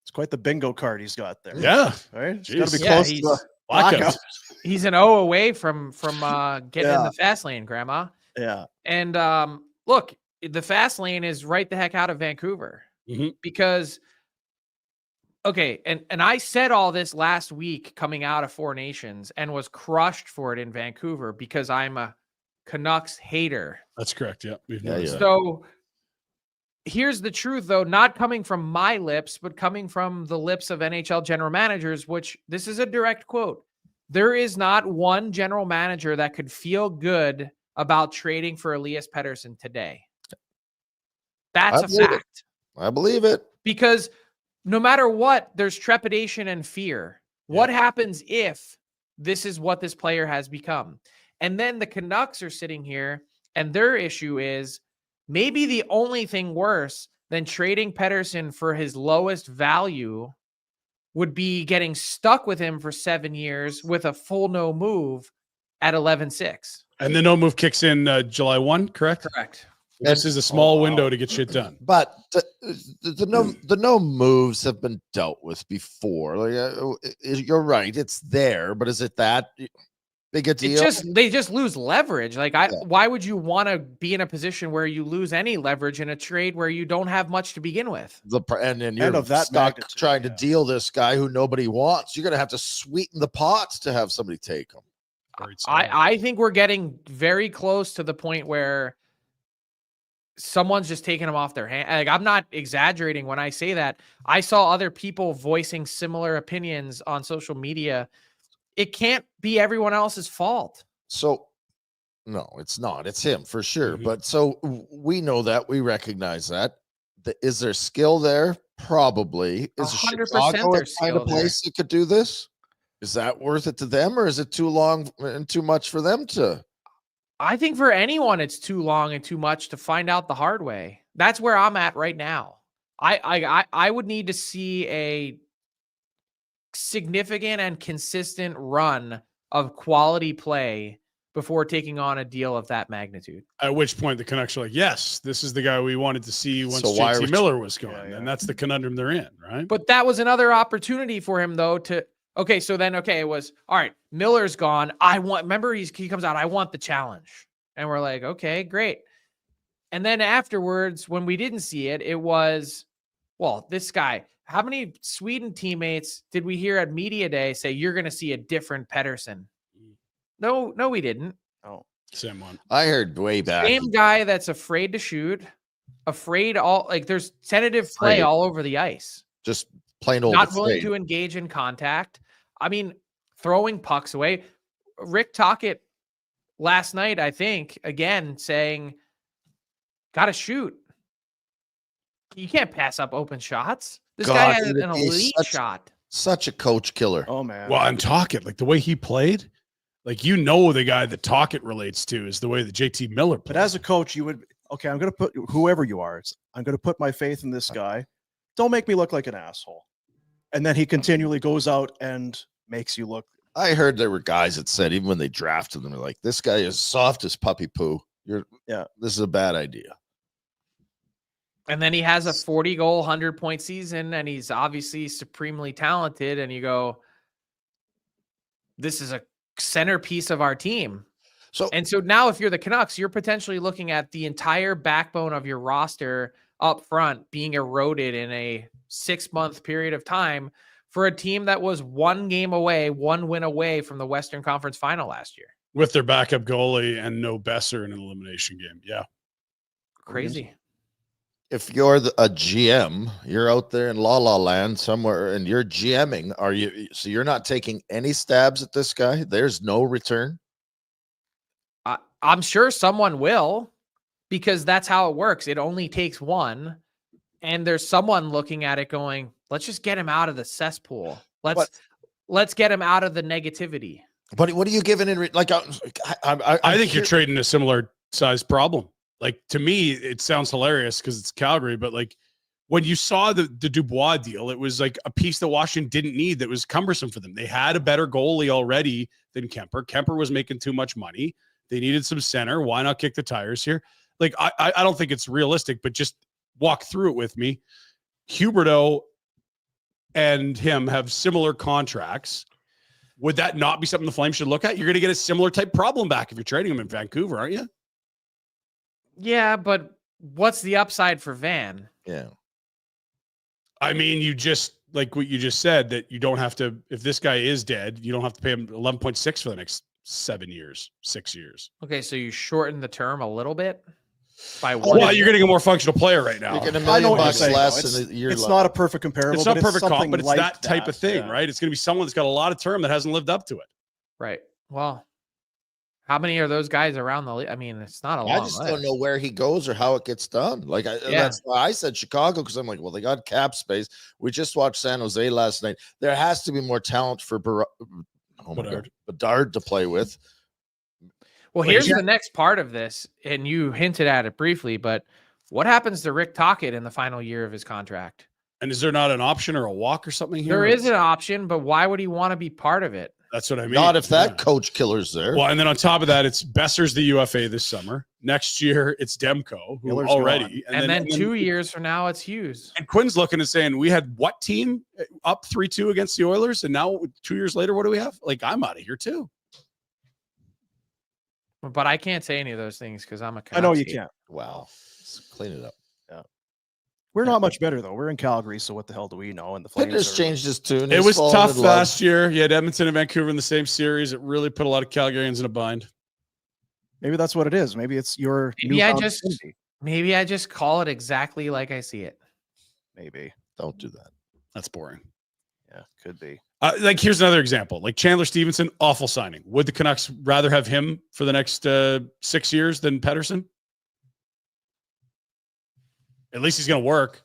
A: It's quite the bingo card he's got there.
B: Yeah.
A: Right? It's
B: Jeez.
A: got to be
E: Yeah,
A: close to the blackout.
E: He's an O away from getting in
A: Yeah.
E: the fast lane, Grandma.
A: Yeah.
E: And look, the fast lane is right the heck out of Vancouver
B: Mhm.
E: because, okay, and I said all this last week coming out of Four Nations and was crushed for it in Vancouver because I'm a Canucks hater.
B: That's correct. Yeah. We've
C: Yeah,
B: noticed
C: yeah.
B: that.
E: So here's the truth, though, not coming from my lips, but coming from the lips of NHL general managers, which this is a direct quote. There is not one general manager that could feel good about trading for Elias Pettersson today. That's
C: I
E: a
C: believe it.
E: fact.
C: I believe it.
E: Because no matter what, there's trepidation and fear. What happens if this is what this player has become? And then the Canucks are sitting here, and their issue is maybe the only thing worse than trading Pettersson for his lowest value would be getting stuck with him for 7 years with a full no move at 11-6.
B: And the no move kicks in July 1, correct?
E: Correct.
B: This is a small window to get shit done.
C: But the no moves have been dealt with before. Like, you're right, it's there, but is it that? big a deal.
E: They just lose leverage. Like why would you want to be in a position where you lose any leverage in a trade where you don't have much to begin with?
C: And then you're
A: of that
C: stuck
A: magnitude,
C: trying to deal this guy who nobody wants. You're going to have to sweeten the pots to have somebody take him.
E: I think we're getting very close to the point where someone's just taking them off their hand. Like, I'm not exaggerating when I say that. I saw other people voicing similar opinions on social media. It can't be everyone else's fault.
C: So, no, it's not. It's him for sure.
B: Mhm.
C: But so we know that. We recognize that. Is there skill there? Probably. Is
E: 100%
C: Chicago a
E: there's
C: kind of
E: skill there.
C: place that could do this? Is that worth it to them, or is it too long and too much for them to?
E: I think for anyone, it's too long and too much to find out the hard way. That's where I'm at right now. I would need to see a significant and consistent run of quality play before taking on a deal of that magnitude.
B: At which point the Canucks are like, yes, this is the guy we wanted to see once
C: So why
B: JT
C: are-
B: Miller was gone.
A: Yeah.
B: And that's the conundrum they're in, right?
E: But that was another opportunity for him, though, to it was all right. Miller's gone. Remember he comes out. I want the challenge, and we're like, okay, great. And then afterwards, when we didn't see it, it was, well, this guy. How many Sweden teammates did we hear at media day say you're going to see a different Pettersson? No, we didn't.
A: Oh,
B: Same one.
C: I heard way back.
E: Same guy that's afraid to shoot, there's tentative play
C: Afraid.
E: all over the ice.
C: Just plain old.
E: Not willing
C: afraid.
E: to engage in contact. I mean, throwing pucks away. Rick Tocchet last night, I think, again, saying, got to shoot. You can't pass up open shots. This guy
C: God,
E: had
C: dude,
E: an
C: he's
E: elite
C: such-
E: shot.
C: Such a coach killer.
A: oh man.
B: Well, and Tocchet, like the way he played, like the guy that Tocchet relates to is the way that JT Miller played.
A: But as a coach, you would I'm going to put whoever you are. I'm going to put my faith in this guy. Don't make me look like an asshole. And then he continually goes out and makes you look.
C: I heard there were guys that said even when they drafted them, they're like, "This guy is soft as puppy poo. This is a bad idea."
E: And then he has a 40-goal, 100-point season, and he's obviously supremely talented. And you go, this is a centerpiece of our team.
C: So
E: now if you're the Canucks, you're potentially looking at the entire backbone of your roster up front being eroded in a 6-month period of time for a team that was one win away from the Western Conference Final last year.
B: with their backup goalie and no Besser in an elimination game. Yeah.
E: Crazy.
C: if you're a GM, you're out there in La La Land somewhere and you're GMing, so you're not taking any stabs at this guy? There's no return?
E: I'm sure someone will, because that's how it works. It only takes one. And there's someone looking at it going, let's just get him out of the cesspool. Let's get him out of the negativity.
C: But what are you giving in?
B: I think you're trading a similar size problem. Like, to me, it sounds hilarious because it's Calgary, but like when you saw the Dubois deal, it was like a piece that Washington didn't need that was cumbersome for them. They had a better goalie already than Kemper. Kemper was making too much money. They needed some center. Why not kick the tires here? Like, I don't think it's realistic, but just walk through it with me. Huberdeau and him have similar contracts. Would that not be something the Flames should look at? You're going to get a similar type problem back if you're trading him in Vancouver, aren't you?
E: Yeah, but what's the upside for Van?
C: Yeah.
B: I mean, you just, like what you just said, that you don't have to, if this guy is dead, you don't have to pay him 11.6 for the next 6 years.
E: Okay, so you shorten the term a little bit by one.
B: Well, you're getting a more functional player right now.
C: You're getting $1
A: I know
C: million
A: what you're
C: bucks
A: saying,
C: less
A: though.
C: in a year.
A: It's not a perfect comparable.
B: It's not
A: but
B: perfect comp,
A: something
B: but it's
A: like
B: that type of thing,
A: yeah.
B: right? It's going to be someone that's got a lot of term that hasn't lived up to it.
E: Right. Well, how many are those guys around the league? I mean, it's not a
C: I
E: long
C: just
E: list.
C: don't know where he goes or how it gets done. Like, that's why I said Chicago, because I'm like, well, they got cap space. We just watched San Jose last night. There has to be more talent for Bedard to play with.
E: Well, here's the next part of this, and you hinted at it briefly, but what happens to Rick Tocchet in the final year of his contract?
B: And is there not an option or a walk or something here?
E: There is an option, but why would he want to be part of it?
B: That's what I mean.
C: Not if that coach killer's there.
B: Well, and then on top of that, it's Besser's the UFA this summer. Next year, it's Demko, who
A: Miller's
B: already.
E: And then 2 years from now, it's Hughes.
B: And Quinn's looking and saying, we had what team up 3-2 against the Oilers? And now 2 years later, what do we have? Like, I'm out of here too.
E: But I can't say any of those things because I'm a
A: I know
E: Canucks
A: you
E: hater.
A: can't.
C: Wow. Let's clean it up.
A: We're not much better though. We're in Calgary, so what the hell do we know? And the Flames
C: Pinder's
A: are-
C: changed his tune.
B: It
C: He's
B: was
C: fallen
B: tough
C: in love.
B: last year. You had Edmonton and Vancouver in the same series. It really put a lot of Calgarians in a bind.
A: Maybe that's what it is. Maybe it's your
E: Maybe I
A: newfound
E: just-
A: affinity.
E: Maybe I just call it exactly like I see it.
A: Maybe.
C: Don't do that.
B: That's boring.
A: Yeah, could be.
B: Like, here's another example. Like Chandler Stevenson, awful signing. Would the Canucks rather have him for the next 6 years than Pettersson? At least he's going to work.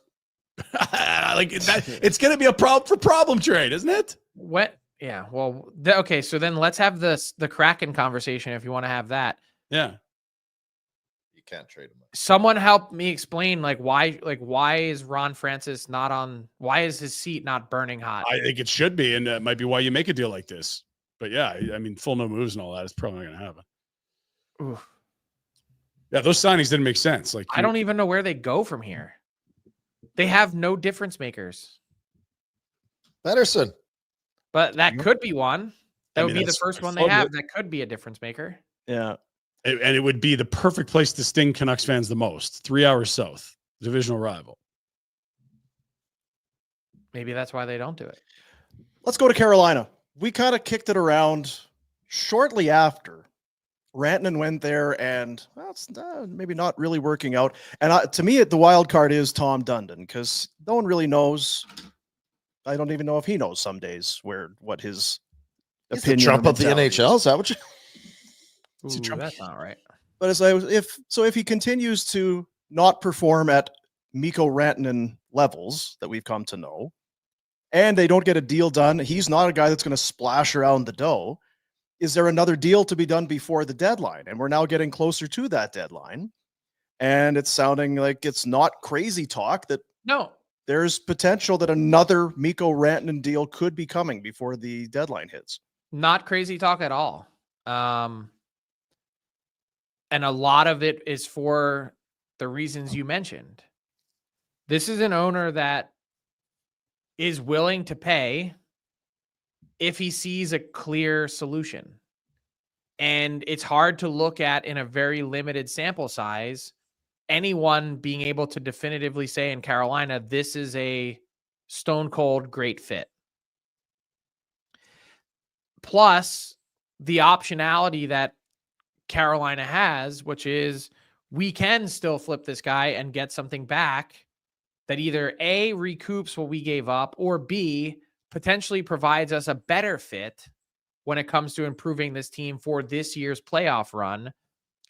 B: Like that, it's going to be a problem trade, isn't it?
E: What? Yeah. Well, okay. So then let's have the Kraken conversation if you want to have that.
B: Yeah.
C: You can't trade him.
E: Someone help me explain why is Ron Francis not on? Why is his seat not burning hot?
B: I think it should be, and that might be why you make a deal like this. But yeah, I mean, full no moves and all that is probably not going to happen.
E: Oof.
B: Yeah, those signings didn't make sense. Like,
E: I don't even know where they go from here. They have no difference makers,
C: Pettersson.
E: but that could be one. That
B: I
E: would
B: mean,
E: be the
B: that's
E: first one they
B: fun,
E: have.
B: but-
E: That could be a difference maker.
A: Yeah.
B: And it would be the perfect place to sting Canucks fans the most. 3 hours south, divisional rival.
E: Maybe that's why they don't do it.
A: Let's go to Carolina. We kind of kicked it around shortly after Rantanen went there, and well, it's maybe not really working out. And to me, the wild card is Tom Dundon because no one really knows. I don't even know if he knows some days what his
C: He's the
A: opinion.
C: Trump
A: or
C: of the
A: mentality
C: NHL.
A: is.
C: Is that what you?
E: Ooh, that's not right.
A: But if he continues to not perform at Mikko Rantanen levels that we've come to know, and they don't get a deal done, he's not a guy that's going to splash around the dough. Is there another deal to be done before the deadline? And we're now getting closer to that deadline. And it's sounding like it's not crazy talk that
E: No,
A: there's potential that another Mikko Rantanen deal could be coming before the deadline hits.
E: not crazy talk at all. And a lot of it is for the reasons you mentioned. This is an owner that is willing to pay if he sees a clear solution. And it's hard to look at in a very limited sample size, anyone being able to definitively say in Carolina, this is a stone cold great fit. Plus the optionality that Carolina has, which is we can still flip this guy and get something back that either A, recoups what we gave up, or B, potentially provides us a better fit when it comes to improving this team for this year's playoff run,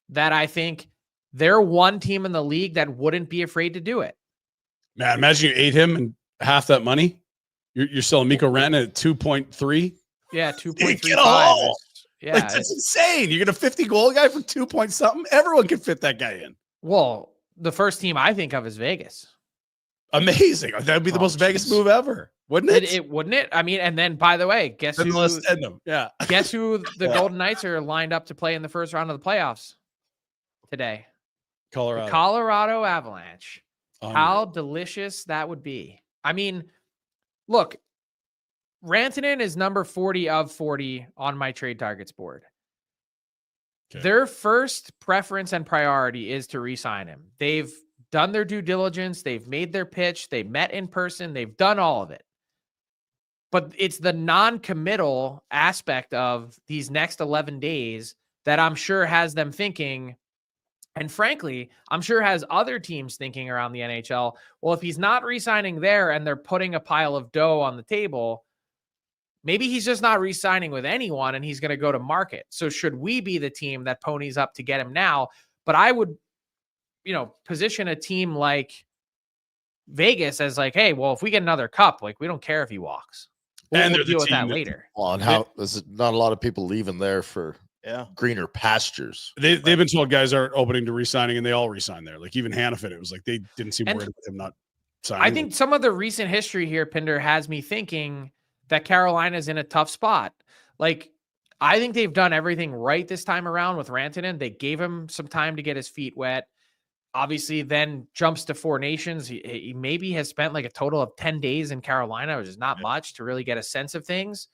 E: that I think they're one team in the league that wouldn't be afraid to do it.
B: Man, imagine you ate him and half that money. You're selling Mikko Rantanen at 2.3.
E: Yeah,
B: Get a
E: 2.35.
B: haul.
E: Yeah,
B: Like, that's insane. You get a 50 goal guy for 2 point something. Everyone can fit that guy in.
E: well, the first team I think of is Vegas.
B: Amazing. That'd be the
A: Oh,
B: most Vegas
A: geez.
B: move ever, wouldn't it?
E: It wouldn't it? I mean, and then by the way, guess
B: Then
E: who?
B: let's end them. Yeah.
E: Guess who the
A: Yeah.
E: Golden Knights are lined up to play in the first round of the playoffs today? The
B: Colorado.
E: Colorado Avalanche.
B: Unreal.
E: How delicious that would be. I mean, look, Rantanen is number 40 of 40 on my trade targets board.
B: Okay.
E: Their first preference and priority is to re-sign him. They've done their due diligence. They've made their pitch. They met in person. They've done all of it. But it's the non-committal aspect of these next 11 days that I'm sure has them thinking, and frankly, I'm sure has other teams thinking around the NHL, well, if he's not re-signing there and they're putting a pile of dough on the table, maybe he's just not re-signing with anyone and he's going to go to market. So should we be the team that ponies up to get him now? But I would, position a team like Vegas as like, hey, well, if we get another cup, like we don't care if he walks. We'll
B: And they're the
E: deal with that
B: team that-
E: later.
C: Well, and how there's not a lot of people leaving there for
A: Yeah.
C: greener pastures.
B: They've been told guys aren't opening to re-signing, and they all re-signed there. Like even Hannafin, it was like they didn't seem
E: And
B: worried about him not signing.
E: I think some of the recent history here, Pinder, has me thinking that Carolina's in a tough spot. Like, I think they've done everything right this time around with Rantanen. They gave him some time to get his feet wet. Obviously, then jumps to Four Nations. He maybe has spent like a total of 10 days in Carolina, which is not much to really get a sense of things.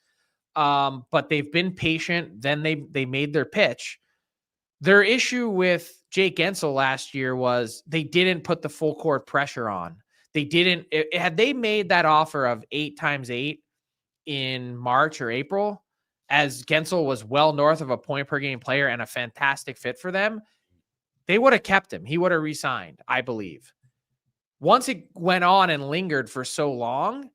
E: But they've been patient. Then they made their pitch. Their issue with Jake Gensel last year was they didn't put the full court pressure on. They didn't. Had they made that offer of 8x8 in March or April, as Gensel was well north of a point per game player and a fantastic fit for them, they would have kept him. He would have re-signed, I believe. Once it went on and lingered for so long,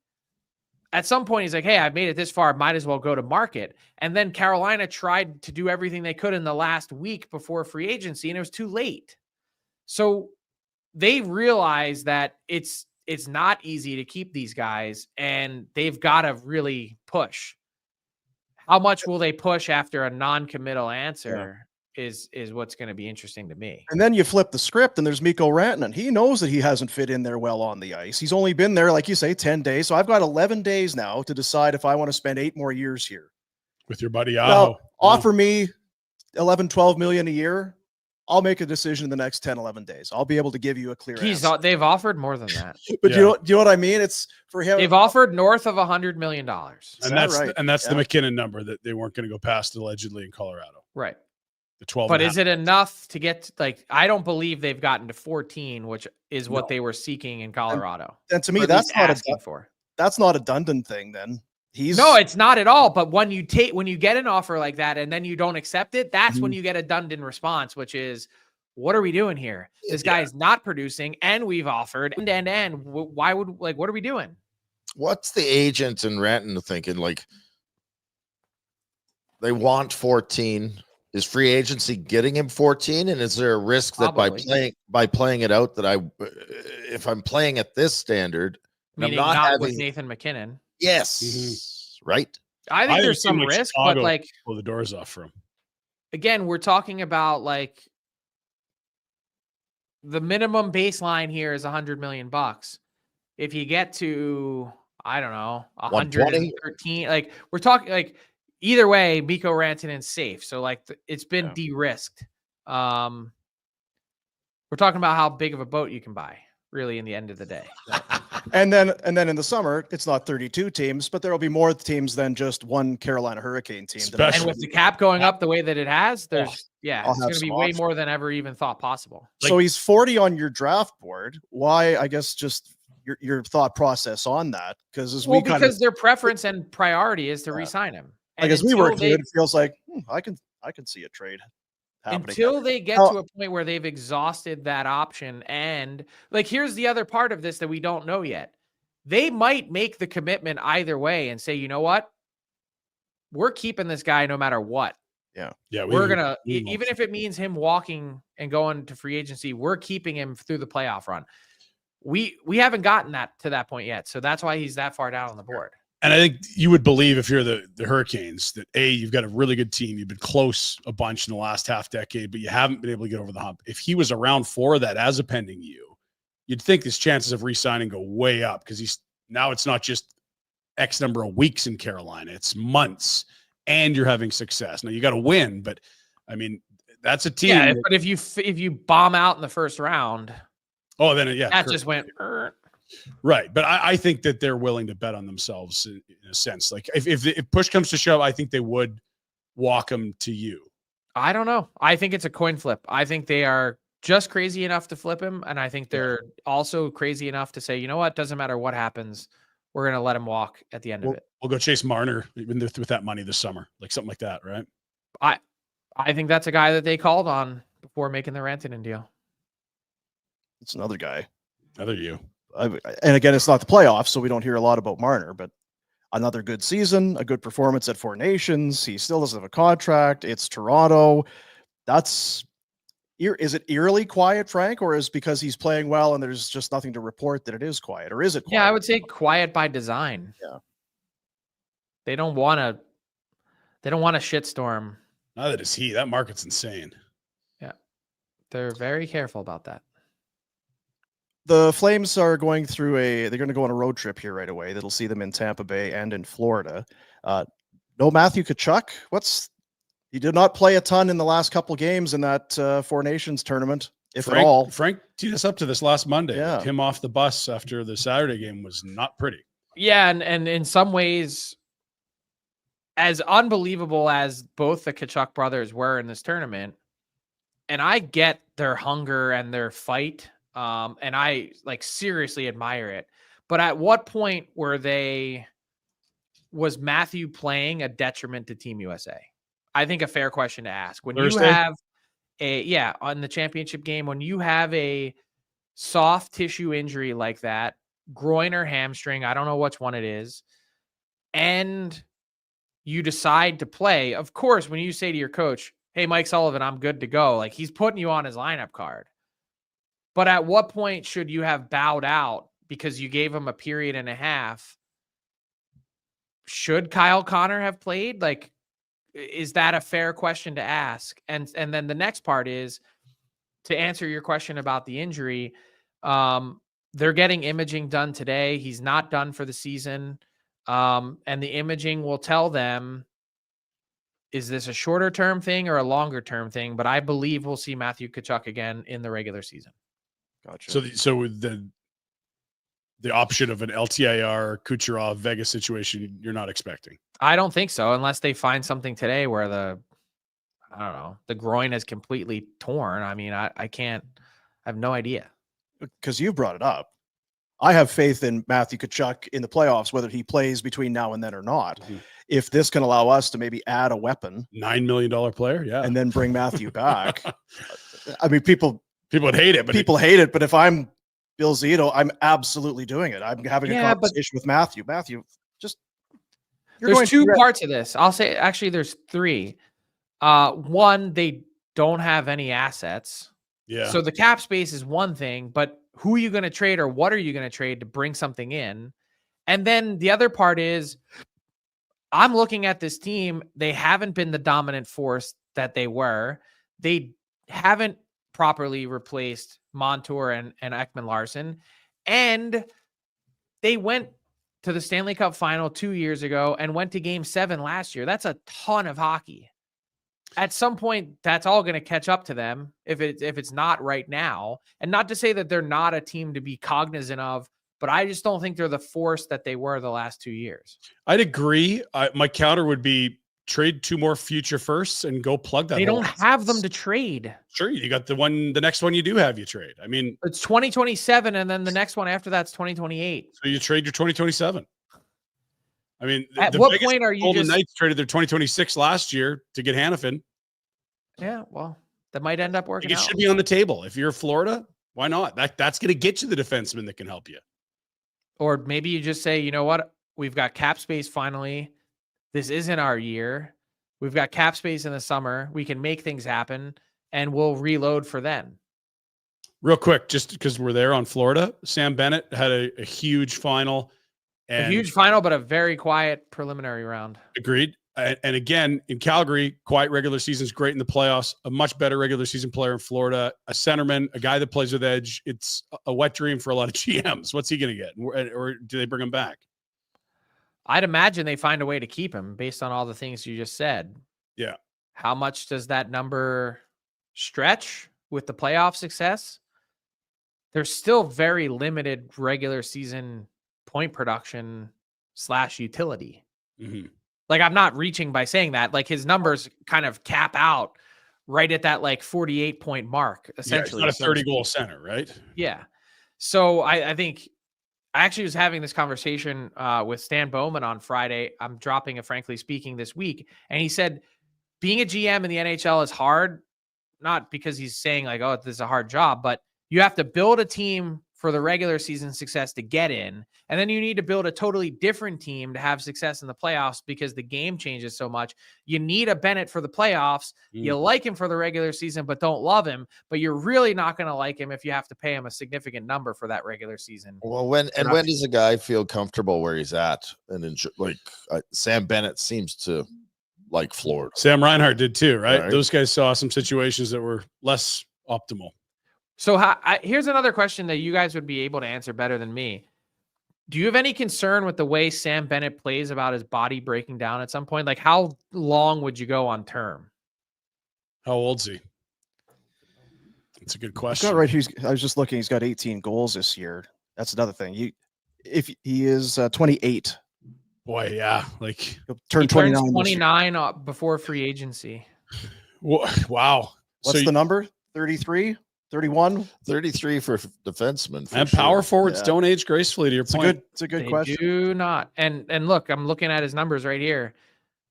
E: at some point he's like, hey, I've made it this far. Might as well go to market. And then Carolina tried to do everything they could in the last week before free agency, and it was too late. So they realized that it's not easy to keep these guys, and they've got to really push. How much will they push after a non-committal answer is what's going to be interesting to me.
A: And then you flip the script, and there's Mikko Rantanen. He knows that he hasn't fit in there well on the ice. He's only been there, like you say, 10 days. So I've got 11 days now to decide if I want to spend 8 more years here.
B: With your buddy Aho.
A: Well, offer me 11, 12 million a year. I'll make a decision in the next 10, 11 days. I'll be able to give you a clear answer.
E: They've offered more than that.
A: But you know what I mean? It's for him.
E: They've offered north of $100 million.
B: And that's the McKinnon number that they weren't going to go past allegedly in Colorado.
E: Right.
B: The 12.
E: But is it enough to get I don't believe they've gotten to 14, which is what they were seeking in Colorado.
A: And to me, that's not
E: that's
A: not a Dundon thing then.
E: No, it's not at all. But when you get an offer like that and then you don't accept it, that's when you get a Dundon response, which is, what are we doing here? This guy is not producing, and we've offered, and why would what are we doing?
C: What's the agent in Rantanen thinking? Like, they want 14. Is free agency getting him 14? And is there a risk that by playing it out that if I'm playing at this standard,
E: meaning I'm not with Nathan McKinnon?
C: Yes, right.
E: I think there's some risk, but
B: pull the doors off from.
E: Again, we're talking about the minimum baseline here is $100 million. If you get to, I don't know, 113, we're talking either way, Mikko Rantanen's safe. So it's been de-risked. We're talking about how big of a boat you can buy, really, in the end of the day.
A: And then in the summer, it's not 32 teams, but there will be more teams than just one Carolina Hurricane team.
E: And with the cap going up the way that it has, it's going to be way more than ever even thought possible.
A: So he's 40 on your draft board. Why? I guess just your thought process on that, because
E: their preference and priority is to re-sign him. And
A: as we work here, it feels like I can see a trade happening.
E: Until they get to a point where they've exhausted that option. And here's the other part of this that we don't know yet. They might make the commitment either way and say, you know what? We're keeping this guy no matter what.
A: Yeah.
B: Yeah.
E: We're going to, even if it means him walking and going to free agency, we're keeping him through the playoff run. We haven't gotten to that point yet. So that's why he's that far down on the board.
B: And I think you would believe, if you're the Hurricanes, that you've got a really good team. You've been close a bunch in the last half decade, but you haven't been able to get over the hump. If he was around for that as a pending you'd think his chances of re-signing go way up, because now it's not just X number of weeks in Carolina, it's months, and you're having success. Now you got to win, but I mean, that's a team.
E: Yeah, but if you bomb out in the first round,
B: then
E: that just went.
B: Right. But I think that they're willing to bet on themselves in a sense. If push comes to shove, I think they would walk them to you.
E: I don't know. I think it's a coin flip. I think they are just crazy enough to flip him. And I think they're also crazy enough to say, you know what? Doesn't matter what happens. We're going to let him walk at the end of it.
B: We'll go chase Marner with that money this summer, something like that. Right.
E: I think that's a guy that they called on before making the Rantanen deal.
A: It's another guy.
B: Another you.
A: And again, it's not the playoffs, so we don't hear a lot about Marner, but another good season, a good performance at Four Nations. He still doesn't have a contract. It's Toronto. Is it eerily quiet, Frank, or is because he's playing well and there's just nothing to report that it is quiet, or is it quiet?
E: Yeah, I would say quiet by design.
A: Yeah.
E: They don't want a shitstorm.
B: Neither does he. That market's insane.
E: Yeah. They're very careful about that.
A: The Flames are going through they're going to go on a road trip here right away. That'll see them in Tampa Bay and in Florida. No Matthew Tkachuk. He did not play a ton in the last couple games in that Four Nations tournament, at all.
B: Frank teed us up to this last Monday.
A: Yeah.
B: Him off the bus after the Saturday game was not pretty.
E: Yeah, and in some ways, as unbelievable as both the Tkachuk brothers were in this tournament, and I get their hunger and their fight. And I like seriously admire it. But at what point was Matthew playing a detriment to Team USA? I think a fair question to ask. When
B: Thursday?
E: you have on the championship game, when you have a soft tissue injury like that, groin or hamstring, I don't know which one it is, and you decide to play, of course, when you say to your coach, hey, Mike Sullivan, I'm good to go, like he's putting you on his lineup card. But at what point should you have bowed out because you gave him a period and a half? Should Kyle Connor have played? Like, is that a fair question to ask? And then the next part is to answer your question about the injury. They're getting imaging done today. He's not done for the season. And the imaging will tell them, is this a shorter term thing or a longer term thing? But I believe we'll see Matthew Tkachuk again in the regular season.
A: Gotcha.
B: So with the option of an LTIR Kucherov Vegas situation, you're not expecting.
E: I don't think so, unless they find something today where the groin is completely torn. I mean, I have no idea.
A: Because you brought it up. I have faith in Matthew Tkachuk in the playoffs, whether he plays between now and then or not.
B: Mm-hmm.
A: If this can allow us to maybe add a weapon,
B: $9 million player, yeah,
A: and then bring Matthew back. I mean, people
B: would hate it, but
A: people hate it. But if I'm Bill Zito, I'm absolutely doing it. I'm having a conversation with Matthew. Matthew, just
E: there's two parts of this. I'll say actually there's three. One, they don't have any assets.
B: Yeah.
E: So the cap space is one thing, but who are you going to trade or what are you going to trade to bring something in? And then the other part is I'm looking at this team. They haven't been the dominant force that they were. They haven't properly replaced Montour and Ekman Larson. And they went to the Stanley Cup final 2 years ago and went to Game 7 last year. That's a ton of hockey. At some point, that's all going to catch up to them if it's not right now. And not to say that they're not a team to be cognizant of, but I just don't think they're the force that they were the last 2 years.
B: I'd agree. My counter would be trade 2 more future firsts and go plug that.
E: They don't have them to trade.
B: Sure, you got the next one you do have, you trade. I mean,
E: it's 2027, and then the next one after that's 2028.
B: So you trade your 2027. I mean,
E: at what point are you
B: Golden Knights traded their 2026 last year to get Hanifin?
E: Yeah, well, that might end up working.
B: It should be on the table. If you're Florida, why not? That's going to get you the defenseman that can help you.
E: Or maybe you just say, you know what? We've got cap space finally. This isn't our year. We've got cap space in the summer. We can make things happen, and we'll reload for then.
B: Real quick, just because we're there on Florida, Sam Bennett had a huge final.
E: A huge final, but a very quiet preliminary round. Agreed.
B: And again, in Calgary, quiet regular season is great in the playoffs. A much better regular season player in Florida, a centerman, a guy that plays with edge. It's a wet dream for a lot of GMs. What's he going to get? Or do they bring him back?
E: I'd imagine they find a way to keep him based on all the things you just said.
B: Yeah.
E: How much does that number stretch with the playoff success? There's still very limited regular season point production / utility.
B: Mm-hmm.
E: Like, I'm not reaching by saying that. Like, his numbers kind of cap out right at that like 48 point mark, essentially.
B: Yeah, it's not a 30 goal center, right?
E: Yeah. So I think I actually was having this conversation with Stan Bowman on Friday. I'm dropping a Frankly Speaking this week. And he said, being a GM in the NHL is hard, not because he's saying like, oh, this is a hard job, but you have to build a team for the regular season success to get in. And then you need to build a totally different team to have success in the playoffs because the game changes so much. You need a Bennett for the playoffs. You like him for the regular season, but don't love him. But you're really not going to like him if you have to pay him a significant number for that regular season.
C: Well, when does a guy feel comfortable where he's at? And enjoy, Sam Bennett seems to like Florida.
B: Sam Reinhart did too, right? Those guys saw some situations that were less optimal.
E: So here's another question that you guys would be able to answer better than me. Do you have any concern with the way Sam Bennett plays about his body breaking down at some point? Like, how long would you go on term?
B: How old's he? That's a good question.
A: Got right. I was just looking. He's got 18 goals this year. That's another thing. If he is 28.
B: Boy, yeah. Like,
A: he'll turn 29.
E: 29 before free agency.
B: Wow.
A: What's the number? 33, 31.
C: 33 for defensemen. For
B: And
C: sure.
B: power forwards
A: Yeah.
B: don't age gracefully, to your point.
A: It's a good
E: They
A: question.
E: do not. And look, I'm looking at his numbers right here.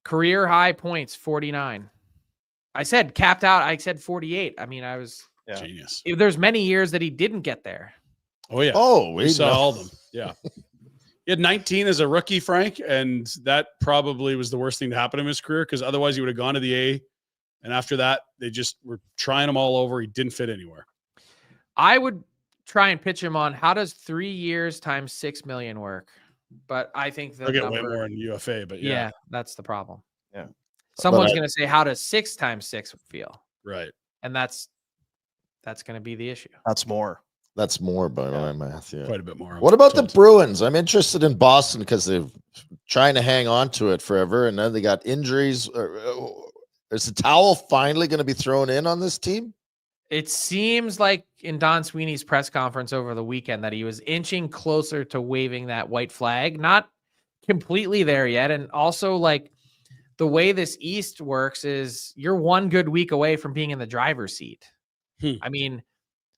E: Career high points, 49. I said capped out. I said 48. I mean, I was.
A: Yeah.
B: Genius.
E: There's many years that he didn't get there.
B: Oh, yeah.
C: Oh,
B: We
C: we
B: saw
C: know.
B: all of them. Yeah. He had 19 as a rookie, Frank, and that probably was the worst thing to happen in his career because otherwise he would have gone to the A. And after that, they just were trying him all over. He didn't fit anywhere.
E: I would try and pitch him on how does 3 years times $6 million work? But I think the
B: They'll get way
E: number,
B: more in UFA, but
E: yeah, that's the problem.
A: Yeah.
E: Someone's
C: But
E: going to say, how does 6 times 6 feel?
B: right.
E: And that's going to be the issue.
A: That's more.
C: That's more by my math. Yeah.
B: Quite a bit more.
C: What about the
B: Told.
C: Bruins? I'm interested in Boston because they're trying to hang on to it forever, and then they got injuries. Is the towel finally going to be thrown in on this team?
E: It seems like in Don Sweeney's press conference over the weekend that he was inching closer to waving that white flag, not completely there yet. And also, like, the way this East works is you're one good week away from being in the driver's seat. I mean,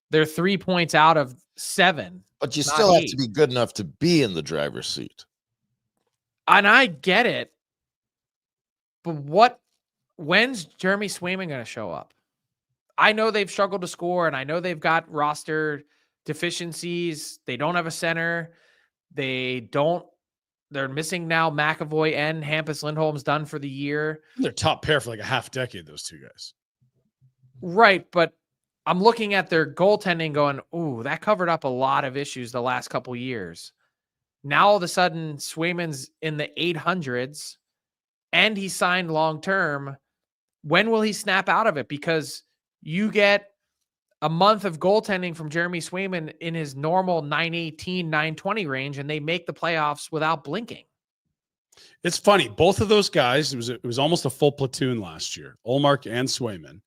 E: they're 3 points out of 7.
C: But you
E: Not
C: still have
E: 8.
C: to be good enough to be in the driver's seat.
E: And I get it. But when's Jeremy Swayman going to show up? I know they've struggled to score, and I know they've got roster deficiencies. They don't have a center. They're missing now McAvoy and Hampus Lindholm's done for the year.
B: They're top pair for like a half decade, those two guys.
E: Right, but I'm looking at their goaltending going, ooh, that covered up a lot of issues the last couple years. Now all of a sudden, Swayman's in the 800s, and he signed long-term. When will he snap out of it? Because you get a month of goaltending from Jeremy Swayman in his normal 918, 920 range, and they make the playoffs without blinking.
B: It's funny. Both of those guys, it was almost a full platoon last year, Ullmark and Swayman.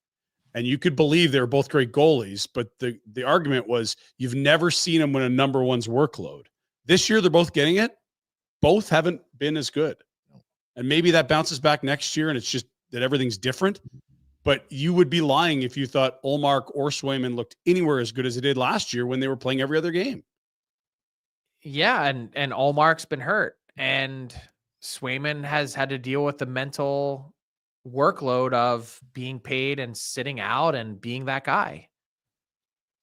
B: And you could believe they were both great goalies, but the argument was you've never seen them win a number one's workload. This year, they're both getting it. Both haven't been as good. And maybe that bounces back next year, and it's just that everything's different. But you would be lying if you thought Ullmark or Swayman looked anywhere as good as it did last year when they were playing every other game.
E: Yeah, and Ullmark's been hurt, and Swayman has had to deal with the mental workload of being paid and sitting out and being that guy.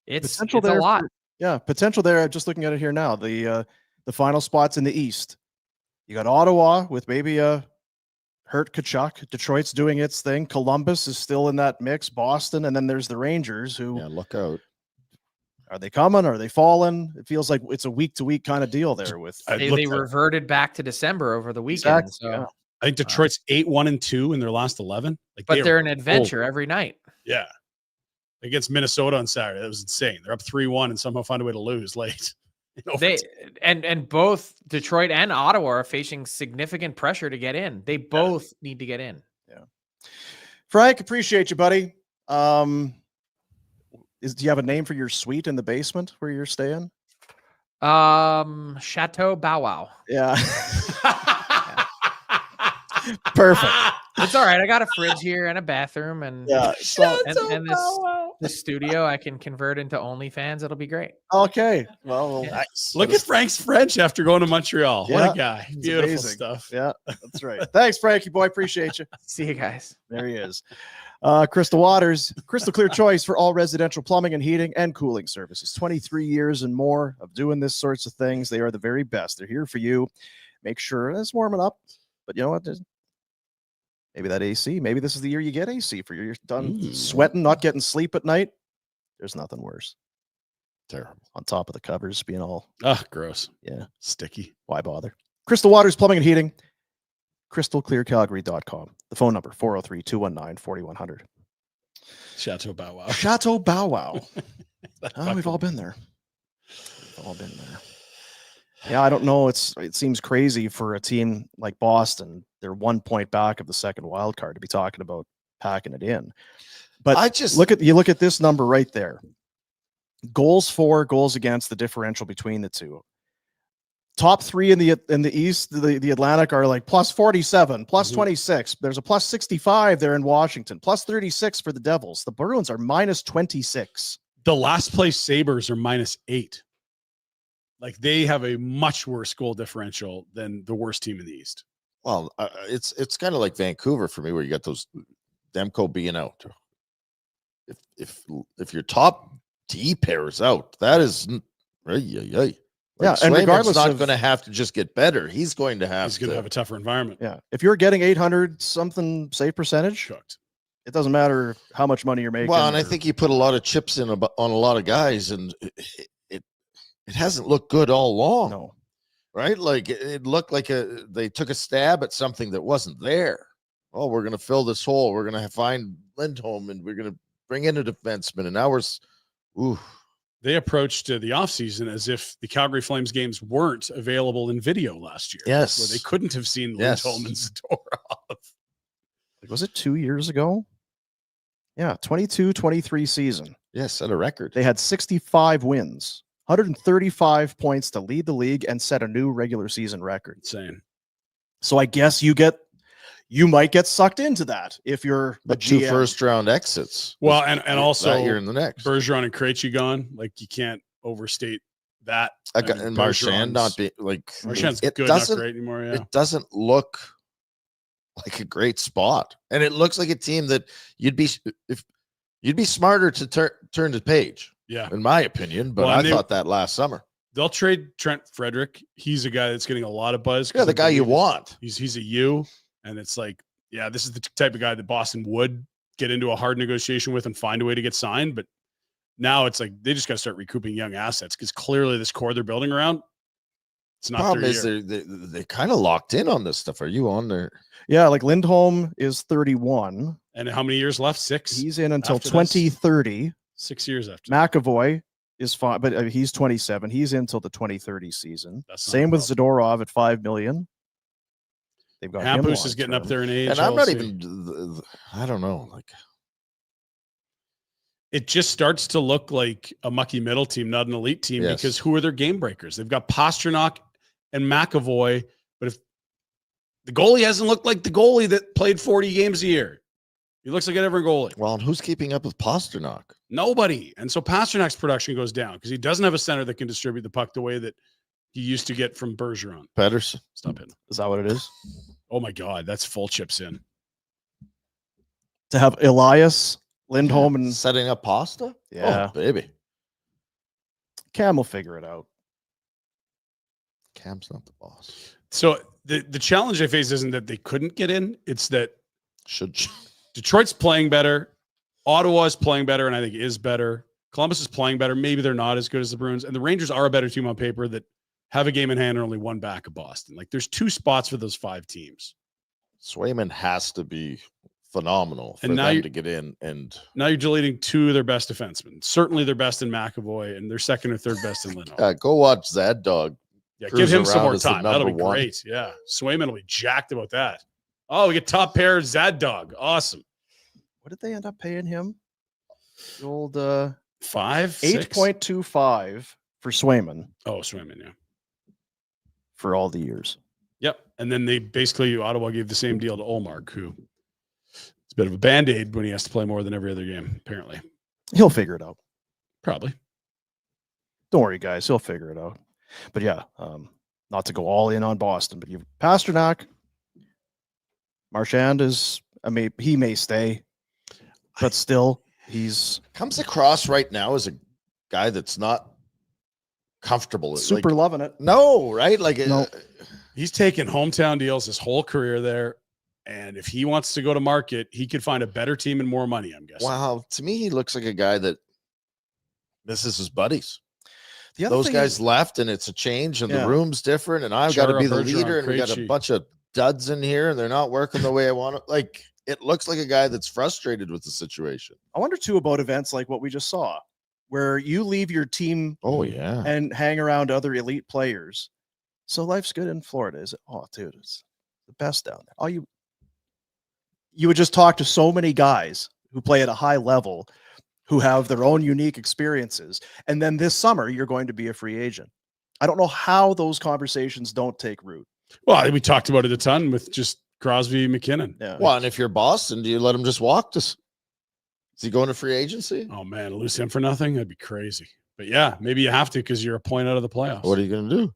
E: It's a lot.
A: Potential there. Just looking at it here now, the final spots in the East. You got Ottawa with maybe a hurt Tkachuk. Detroit's doing its thing. Columbus is still in that mix. Boston, and then there's the Rangers. Who
C: look out?
A: Are they coming? Are they falling? It feels like it's a week-to-week kind of deal there. With
E: They reverted back to December over the weekend.
A: Exactly,
E: So.
A: yeah.
B: I think Detroit's 8-1-2 in their last 11.
E: But they're an adventure every night.
B: Yeah. Against Minnesota on Saturday. That was insane. They're up 3-1 and somehow find a way to lose late.
E: And both Detroit and Ottawa are facing significant pressure to get in. They both need to get in.
A: Yeah. Frank, appreciate you, buddy. Do you have a name for your suite in the basement where you're staying?
E: Chateau Bow Wow.
A: Yeah. Perfect.
E: It's all right. I got a fridge here and a bathroom, and and this studio I can convert into OnlyFans. It'll be great.
A: Okay. Well,
B: nice. Look at Frank's French after going to Montreal.
A: Yeah,
B: what a guy.
A: it's
B: Beautiful
A: amazing
B: stuff.
A: Yeah, that's right. Thanks, Frankie boy. Appreciate you.
E: See you guys.
A: There he is. Crystal Waters, crystal clear choice for all residential plumbing and heating and cooling services. 23 years and more of doing this sorts of things. They are the very best. They're here for you. Make sure it's warming up. But you know what? Maybe that AC. Maybe this is the year you get AC for you're done sweating, not getting sleep at night. There's nothing worse.
C: Terrible.
A: On top of the covers being all
B: gross.
A: Yeah.
B: Sticky.
A: Why bother? Crystal Waters Plumbing and Heating. crystalclearcalgary.com. The phone number 403-219-4100.
B: Chateau Bow Wow.
A: Chateau Bow Wow. We've all been there. We've all been there. Yeah, I don't know. It seems crazy for a team like Boston. They're 1 point back of the second wild card to be talking about packing it in. But
C: I just
A: look at this number right there. Goals for, goals against, the differential between the two. top three in the East, the Atlantic are like plus 47, plus 26. There's a plus 65 there in Washington, plus 36 for the Devils. The Bruins are minus 26.
B: The last place Sabres are -8. Like they have a much worse goal differential than the worst team in the East.
C: Well, it's kind of like Vancouver for me, where you got those Demko being out. If your top D pair is out, that is Like,
A: yeah, and regardless
C: not
A: of
C: going to have to just get better. He's going to have
B: a tougher environment.
A: Yeah. If you're getting 800 something save percentage,
B: Cooked.
A: it doesn't matter how much money you're making.
C: Well, and I think you put a lot of chips in on a lot of guys, and it hasn't looked good all along.
A: No.
C: Right? Like it looked like they took a stab at something that wasn't there. Oh, we're going to fill this hole. We're going to find Lindholm, and we're going to bring in a defenseman. And now
B: they approached the offseason as if the Calgary Flames games weren't available in video last year.
C: Yes.
B: Where they couldn't have seen Lindholm and Zadorov.
A: Was it 2 years ago? Yeah, 22-23 season.
C: Yes, set a record.
A: They had 65 wins, 135 points to lead the league and set a new regular season record.
B: Insane.
A: So I guess you might get sucked into that if you're
C: the
A: a
C: 2
A: GM.
C: first-round exits.
B: Well, and also
C: that year and the next.
B: Bergeron and Krejci gone. Like you can't overstate that.
C: And Marchand not be like
B: Marchand's
C: it
B: good, not
C: doesn't
B: great anymore. Yeah.
C: It doesn't look like a great spot, and it looks like a team that you'd be smarter to turn the page.
B: Yeah,
C: in my opinion. But I thought that last summer.
B: They'll trade Trent Frederick. He's a guy that's getting a lot of buzz.
C: Yeah, the guy you want.
B: He's a U. And it's like, yeah, this is the type of guy that Boston would get into a hard negotiation with and find a way to get signed. But now it's like they just got to start recouping young assets because clearly this core they're building around, it's not
C: problem
B: their
C: is
B: year.
C: they kind of locked in on this stuff. Are you on there?
A: Yeah, like Lindholm is 31.
B: And how many years left? 6?
A: He's in until
B: after
A: 2030.
B: this? 6 years after.
A: McAvoy is fine, but he's 27. He's in until the 2030 season.
B: That's not
A: Same with
B: a
A: Zadorov at $5 million. They've got him
B: Hampus is getting up there in age.
C: And I'm not even, I don't know. Like,
B: it just starts to look like a mucky middle team, not an elite team,
C: Yes.
B: because who are their game breakers? They've got Pasternak and McAvoy, but if the goalie hasn't looked like the goalie that played 40 games a year, he looks like a different goalie.
C: Well, and who's keeping up with Pasternak?
B: Nobody. And so Pasternak's production goes down because he doesn't have a center that can distribute the puck the way that he used to get from Bergeron.
C: Pettersson.
B: Stop hitting.
A: Is that what it is?
B: Oh my God, that's full chips in.
A: To have Elias, Lindholm, and
C: setting up Pasta?
A: Yeah.
C: Oh, baby.
A: Cam will figure it out.
C: Cam's not the boss.
B: So the challenge I face isn't that they couldn't get in. It's that
C: Should
B: Detroit's playing better. Ottawa's playing better, and I think is better. Columbus is playing better. Maybe they're not as good as the Bruins. And the Rangers are a better team on paper that have a game in hand and only one back of Boston. Like there's 2 spots for those 5 teams.
C: Swayman has to be phenomenal for
B: And now
C: them to get in. And
B: Now you're deleting 2 of their best defensemen. Certainly their best in McAvoy and their second or third best in Lindholm.
C: go watch Zad Dog.
B: Yeah,
C: cruise
B: give him some
C: around
B: more
C: as the
B: time. That'll be
C: number 1.
B: great. Yeah. Swayman will be jacked about that. Oh, we get top pair Zad Dog. Awesome.
A: What did they end up paying him? The old
B: 5, 6?
A: 8.25 for Swayman
B: Oh, Swayman, yeah.
A: for all the years.
B: Yep. And then they basically, Ottawa gave the same deal to Olmark, who it's a bit of a Band-Aid when he has to play more than every other game, apparently.
A: He'll figure it out.
B: Probably.
A: Don't worry, guys. He'll figure it out. But yeah, not to go all in on Boston, but you Pasternak, Marchand is, I mean, he may stay, but still he's
C: Comes across right now as a guy that's not comfortable.
A: super
C: Like,
A: loving it.
C: no, right? Like,
A: No.
B: He's taken hometown deals his whole career there. And if he wants to go to market, he could find a better team and more money, I'm guessing.
C: wow. To me, he looks like a guy that misses his buddies.
A: The other
C: Those
A: thing
C: guys
A: is,
C: left, and it's a change, and
A: Yeah.
C: the room's different, and I've got to
B: Chara,
C: be the
B: Bergeron,
C: leader, and we got a
B: Krejci.
C: bunch of duds in here, and they're not working the way I want it. Like, it looks like a guy that's frustrated with the situation.
A: I wonder too about events like what we just saw, where you leave your team
C: Oh, yeah.
A: and hang around other elite players. So life's good in Florida, is it? Oh, dude, it's the best down there. You would just talk to so many guys who play at a high level, who have their own unique experiences, and then this summer you're going to be a free agent. I don't know how those conversations don't take root.
B: Well, we talked about it a ton with just Crosby, McKinnon.
A: Yeah.
C: Well, and if you're Boston, do you let him just walk? Is he going to free agency?
B: Oh man, lose him for nothing? That'd be crazy. But yeah, maybe you have to because you're a point out of the playoffs.
C: What are you going to do?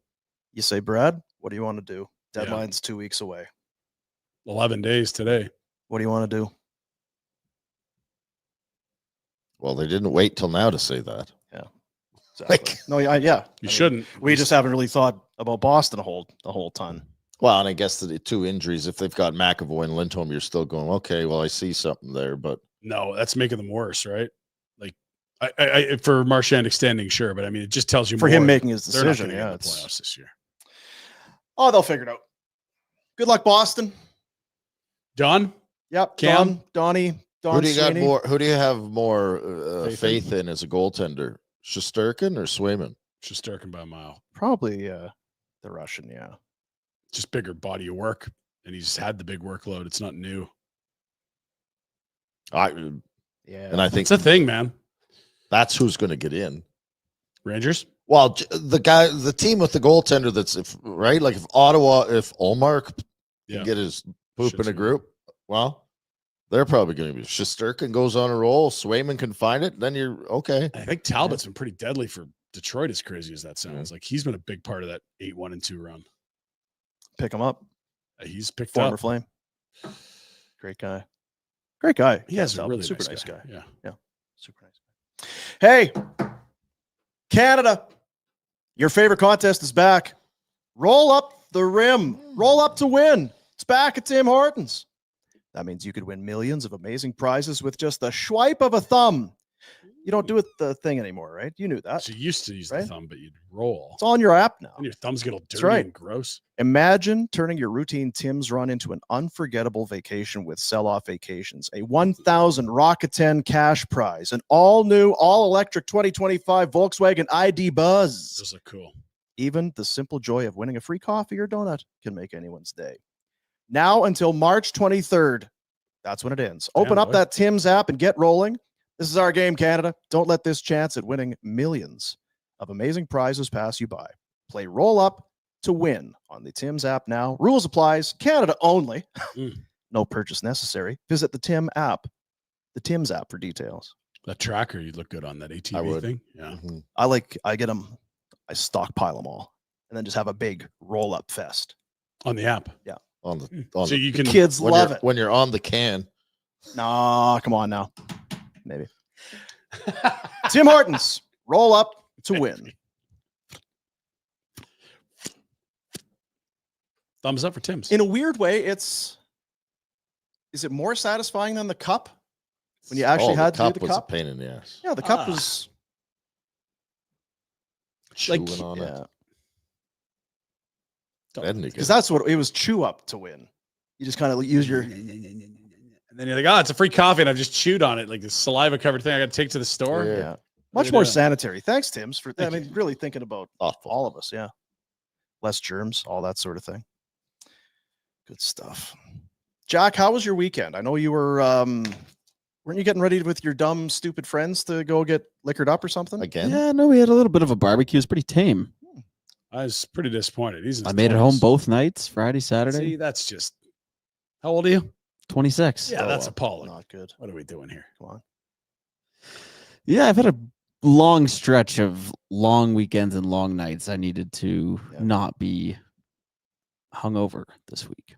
A: You say, Brad, what do you want to do?
B: Yeah.
A: Deadline's 2 weeks away.
B: 11 days today.
A: What do you want to do?
C: Well, they didn't wait till now to say that.
A: Exactly. No, yeah.
B: You shouldn't.
A: We just haven't really thought about Boston a whole ton.
C: Well, and I guess the 2 injuries, if they've got McAvoy and Lindholm, you're still going, okay, well, I see something there, but
B: No, that's making them worse, right? Like, I for Marchand extending, sure, but I mean, it just tells you
A: For
B: more
A: him making his
B: they're not
A: decision,
B: gonna get in
A: yeah.
B: the playoffs this year.
A: Oh, they'll figure it out. Good luck, Boston.
B: Don,
A: Yep.
B: Cam?
A: Donnie,
C: who do you got
A: Sweeney.
C: more? Who do you have more
B: Faith
C: faith in as a goaltender, Shesterkin or Swayman?
B: Shesterkin by a mile.
A: Probably the Russian, yeah.
B: Just bigger body of work, and he's had the big workload. It's not new.
A: Yeah.
C: And I think
B: It's a thing, man.
C: that's who's going to get in.
B: Rangers.
C: Well, the team with the goaltender that's right, like if Ullmark
B: Yeah.
C: can get his poop in a
B: Shit's-
C: group, well, they're probably going to be. Shesterkin goes on a roll, Swayman can find it, then you're okay.
B: I think Talbot's been pretty deadly for Detroit, as crazy as that sounds. Like he's been a big part of that 8-1-2 run.
A: Pick him up.
B: He's picked
A: Former
B: up.
A: Flame. Great guy. Great guy.
B: He has a
A: Cam
B: really
A: Talbot.
B: nice guy. Yeah.
A: Super nice. Hey, Canada, your favorite contest is back. Roll up the rim. Roll up to win. It's back at Tim Hortons. That means you could win millions of amazing prizes with just the swipe of a thumb. You don't do it the thing anymore, right? You knew that.
B: So you used to use
A: right?
B: the thumb, but you'd roll.
A: It's on your app now.
B: And your thumbs get all dirty
A: right.
B: and gross.
A: Imagine turning your routine Tim's run into an unforgettable vacation with Sell-Off Vacations, a 1,000 Rocket 10 cash prize, an all-new, all-electric 2025 Volkswagen ID Buzz.
B: Those look cool.
A: Even the simple joy of winning a free coffee or donut can make anyone's day. Now until March 23rd. That's when it ends. Open up
B: boy.
A: that Tim's app and get rolling. This is our game, Canada. Don't let this chance at winning millions of amazing prizes pass you by. Play Roll Up to win on the Tim's app now. Rules applies. Canada only. No purchase necessary. Visit the Tim's app for details.
B: That tracker, you'd look good on that
C: I
B: ATV
C: would.
B: thing. Yeah.
C: Mhm.
A: I get them. I stockpile them all and then just have a big roll up fest.
B: On the app.
C: On the
B: So
C: the,
B: you can
A: Kids
C: when
A: love
C: you're,
A: it.
C: when you're on the can.
A: No, come on now. Maybe. Tim Hortons, roll up to win.
B: thumbs up for Tim's.
A: In a weird way, is it more satisfying than the cup? When you actually
C: the
A: had to do
C: cup
A: the
C: was
A: cup?
C: a pain in the ass.
A: Yeah, the cup
B: Ah.
A: was
C: Chewing
A: like,
C: on
A: yeah.
C: it.
A: Because that's what it was, chew up to win. You just kind of use your
B: And then you're like, oh, it's a free coffee, and I've just chewed on it, like this saliva covered thing I got to take to the store.
C: Yeah.
A: yeah. Much
B: at
A: more
B: that.
A: sanitary. Thanks, Tim's, for
B: Thank
A: I mean, really thinking about
C: Thoughtful.
A: all of us. Yeah. Less germs, all that sort of thing. Good stuff. Jack, how was your weekend? I know you were weren't you getting ready with your dumb, stupid friends to go get liquored up or something?
C: Again?
D: Yeah, no, we had a little bit of a barbecue. It's pretty tame.
B: I was pretty disappointed. He's in
D: I
B: his
D: made it home
B: 20s.
D: both nights, Friday,
B: See,
D: Saturday.
B: that's just. How old are you?
D: 26.
B: Yeah,
A: Oh,
B: that's
A: well,
B: appalling.
A: Not good.
B: What are we doing here?
A: Come on.
D: Yeah, I've had a long stretch of long weekends and long nights. I needed to
A: Yeah.
D: not be hungover this week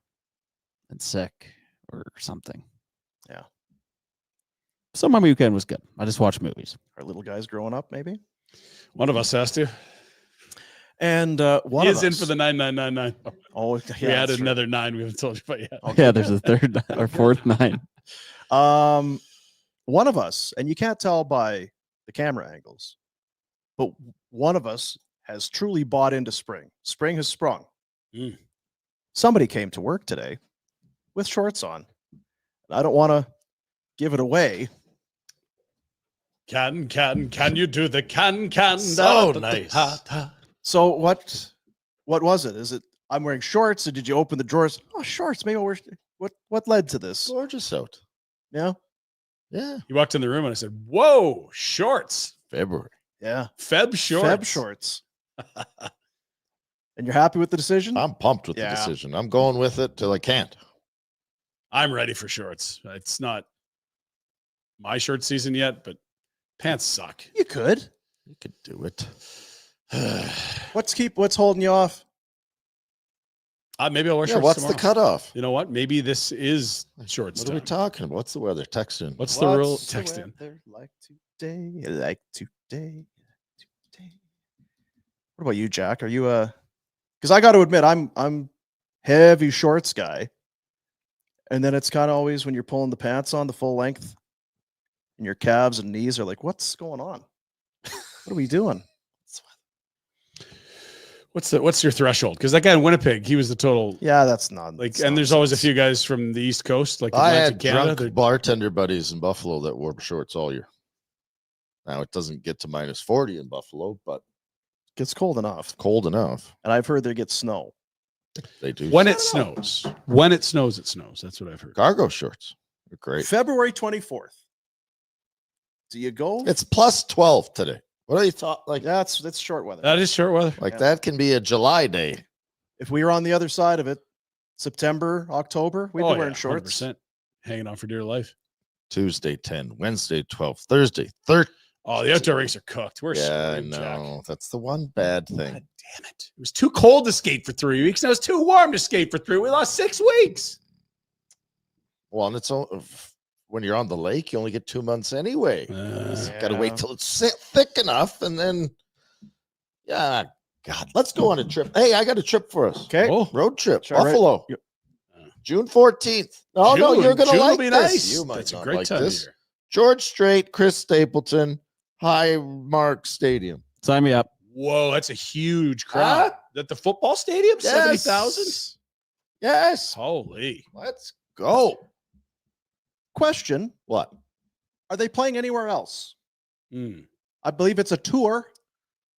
D: and sick or something.
A: Yeah.
D: So my weekend was good. I just watched movies.
A: Our little guys growing up, maybe.
B: One of us has to.
A: And one
B: He
A: of
B: is in
A: us-
B: for the 999.
A: Oh,
B: We
A: yeah,
B: added
A: that's right.
B: another 9. We haven't told you about yet.
D: Yeah, there's a third or fourth night.
A: One of us, and you can't tell by the camera angles, but one of us has truly bought into spring. Spring has sprung.
B: Mm.
A: Somebody came to work today with shorts on. I don't want to give it away.
B: Can you do the can?
C: So nice.
A: So what was it? Is it I'm wearing shorts, or did you open the drawers? Oh, shorts. Maybe I'll wear. What led to this?
C: Gorgeous out.
A: Yeah,
C: Yeah.
B: He walked in the room and I said, "Whoa, shorts,
C: February.
A: yeah.
B: Feb shorts,
A: Feb shorts. And you're happy with the decision?
C: I'm pumped with the decision. I'm going with it till I can't.
B: I'm ready for shorts. It's not my short season yet, but pants suck.
A: You could.
C: You could do it.
A: What's holding you off?
B: Maybe I'll wear shorts
C: What's
B: tomorrow.
C: the cutoff?
B: You know what? Maybe this is shorts.
C: What are we talking about? What's the weather? Text in.
B: What's the real text in?
A: Like today. What about you, Jack? Are you because I got to admit, I'm heavy shorts guy. And then it's kind of always when you're pulling the pants on the full length and your calves and knees are like, what's going on? What are we doing?
B: What's your threshold? Because that guy in Winnipeg, he was the total.
A: Yeah, that's not
B: like. And there's always a few guys from the East Coast, like
C: I
B: Atlantic
C: had
B: Canada.
C: drunk bartender buddies in Buffalo that wore shorts all year. Now it doesn't get to -40 in Buffalo, but
A: it gets cold enough.
C: Cold enough.
A: And I've heard they get snow.
C: They do.
B: When it snows. When it snows, it snows. That's what I've heard.
C: Cargo shorts. They're great.
A: February 24th. Do you go?
C: It's +12 today. What are you talking? Like
A: that's short weather.
B: That is short weather.
C: Like that can be a July day.
A: If we were on the other side of it, September, October, we'd be wearing shorts.
B: 100%. Hanging on for dear life.
C: Tuesday 10, Wednesday 12, Thursday 13.
B: Oh, the outdoor rinks are cooked. We're
C: screwed,
B: Jack.
C: No, that's the one bad thing.
B: God damn it. It was too cold to skate for 3 weeks. And it was too warm to skate for 3. We lost 6 weeks.
C: Well, and it's when you're on the lake, you only get 2 months anyway. Got to wait till it's thick enough, and then, God, let's go on a trip. Hey, I got a trip for us.
A: Okay,
C: road trip,
A: All
C: Buffalo,
A: right.
C: June 14th. No, you're gonna
B: June
C: like
B: will be
C: this.
B: nice.
C: You might
B: That's a
C: not
B: great
C: like
B: time
C: this.
B: of year.
C: George Strait, Chris Stapleton, Highmark Stadium.
D: Sign me up.
B: Whoa, that's a huge crowd. At the football stadium, 70,000.
C: Yes.
B: Holy.
C: Let's go.
A: Question.
C: What?
A: Are they playing anywhere else?
B: Mm.
A: I believe it's a tour.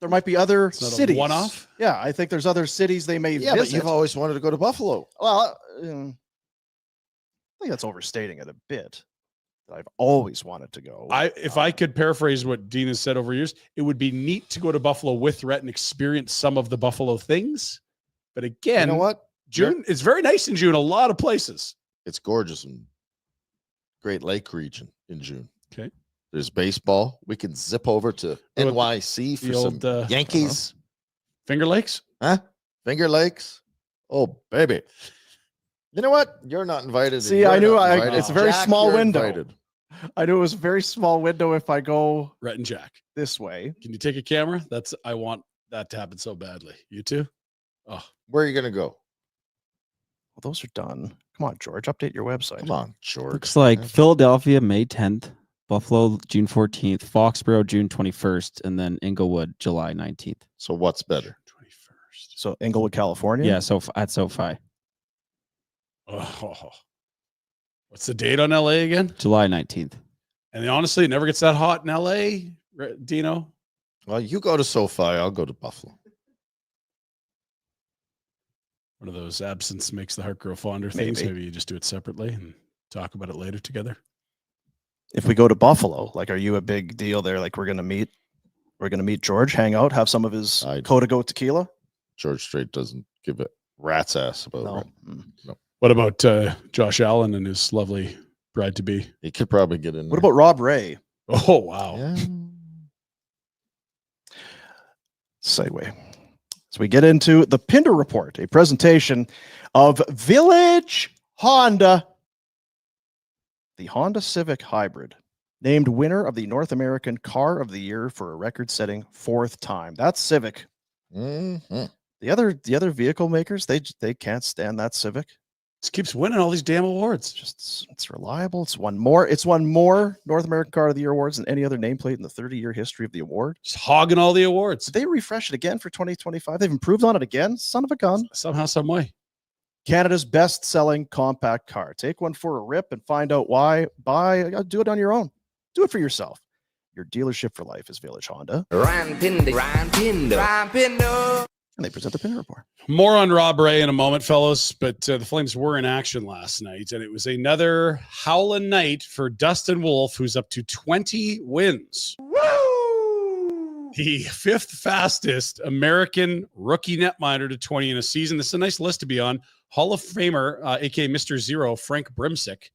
A: There might be other
B: It's not
A: cities.
B: a one-off?
A: Yeah, I think there's other cities they may
C: Yeah,
A: visit.
C: but you've always wanted to go to Buffalo.
A: Well, I think that's overstating it a bit. I've always wanted to go.
B: If I could paraphrase what Dean has said over years, it would be neat to go to Buffalo with Rhett and experience some of the Buffalo things. But again,
C: You know what?
B: June, it's very nice in June, a lot of places.
C: It's gorgeous in Great Lake region in June.
B: Okay.
C: There's baseball. We can zip over to
B: What about
C: NYC for
B: the
C: some
B: old,
C: Yankees.
B: Finger Lakes?
C: Huh? Finger Lakes. Oh, baby. You know what? You're not invited. and
A: See,
C: you're
A: I knew
C: not invited.
A: it's a very
C: Jack,
A: small
C: you're
A: window.
C: invited.
A: I knew it was a very small window if I go
B: Rhett and Jack.
A: this way.
B: Can you take a camera? I want that to happen so badly. You too? Oh,
C: Where are you going to go?
A: Well, those are done. Come on, George. Update your website.
C: Come on, George.
D: Looks like
C: Yeah.
D: Philadelphia, May 10th, Buffalo, June 14th, Foxborough, June 21st, and then Inglewood, July 19th.
C: So what's better?
B: 21st.
A: So Inglewood, California.
D: Yeah, so at SoFi,
B: Oh. What's the date on LA again?
D: July 19th.
B: And honestly, it never gets that hot in LA, Dino.
C: Well, you go to SoFi. I'll go to Buffalo.
B: One of those absence makes the heart grow fonder things.
A: Maybe.
B: Maybe you just do it separately and talk about it later together.
A: If we go to Buffalo, like, are you a big deal there? Like, we're gonna meet George, hang out, have some of his Código tequila.
C: George Strait doesn't give a rat's ass about
A: No.
C: it. No.
B: What about Josh Allen and his lovely bride to be?
C: He could probably get in there.
A: What about Rob Ray?
B: Oh, wow.
C: Yeah.
A: Segue. So we get into the Pinder Report, a presentation of Village Honda. The Honda Civic Hybrid, named winner of the North American Car of the Year for a record-setting 4th time. That's Civic.
C: Mm-hmm.
A: The other vehicle makers, they can't stand that Civic.
B: Just keeps winning all these damn awards.
A: It's reliable. It's won more North American Car of the Year awards than any other nameplate in the 30-year history of the award.
B: Just hogging all the awards.
A: Did they refresh it again for 2025? They've improved on it again. Son of a gun.
B: Somehow, some way.
A: Canada's best-selling compact car. Take one for a rip and find out why. Do it on your own. Do it for yourself. Your dealership for life is Village Honda.
F: Pinder.
A: And they present the Pinder Report.
B: More on Rob Ray in a moment, fellows, but the Flames were in action last night, and it was another howling night for Dustin Wolf, who's up to 20 wins. Woo! the 5th fastest American rookie netminder to 20 in a season. This is a nice list to be on. Hall of Famer, aka Mr. Zero, Frank Brimsick,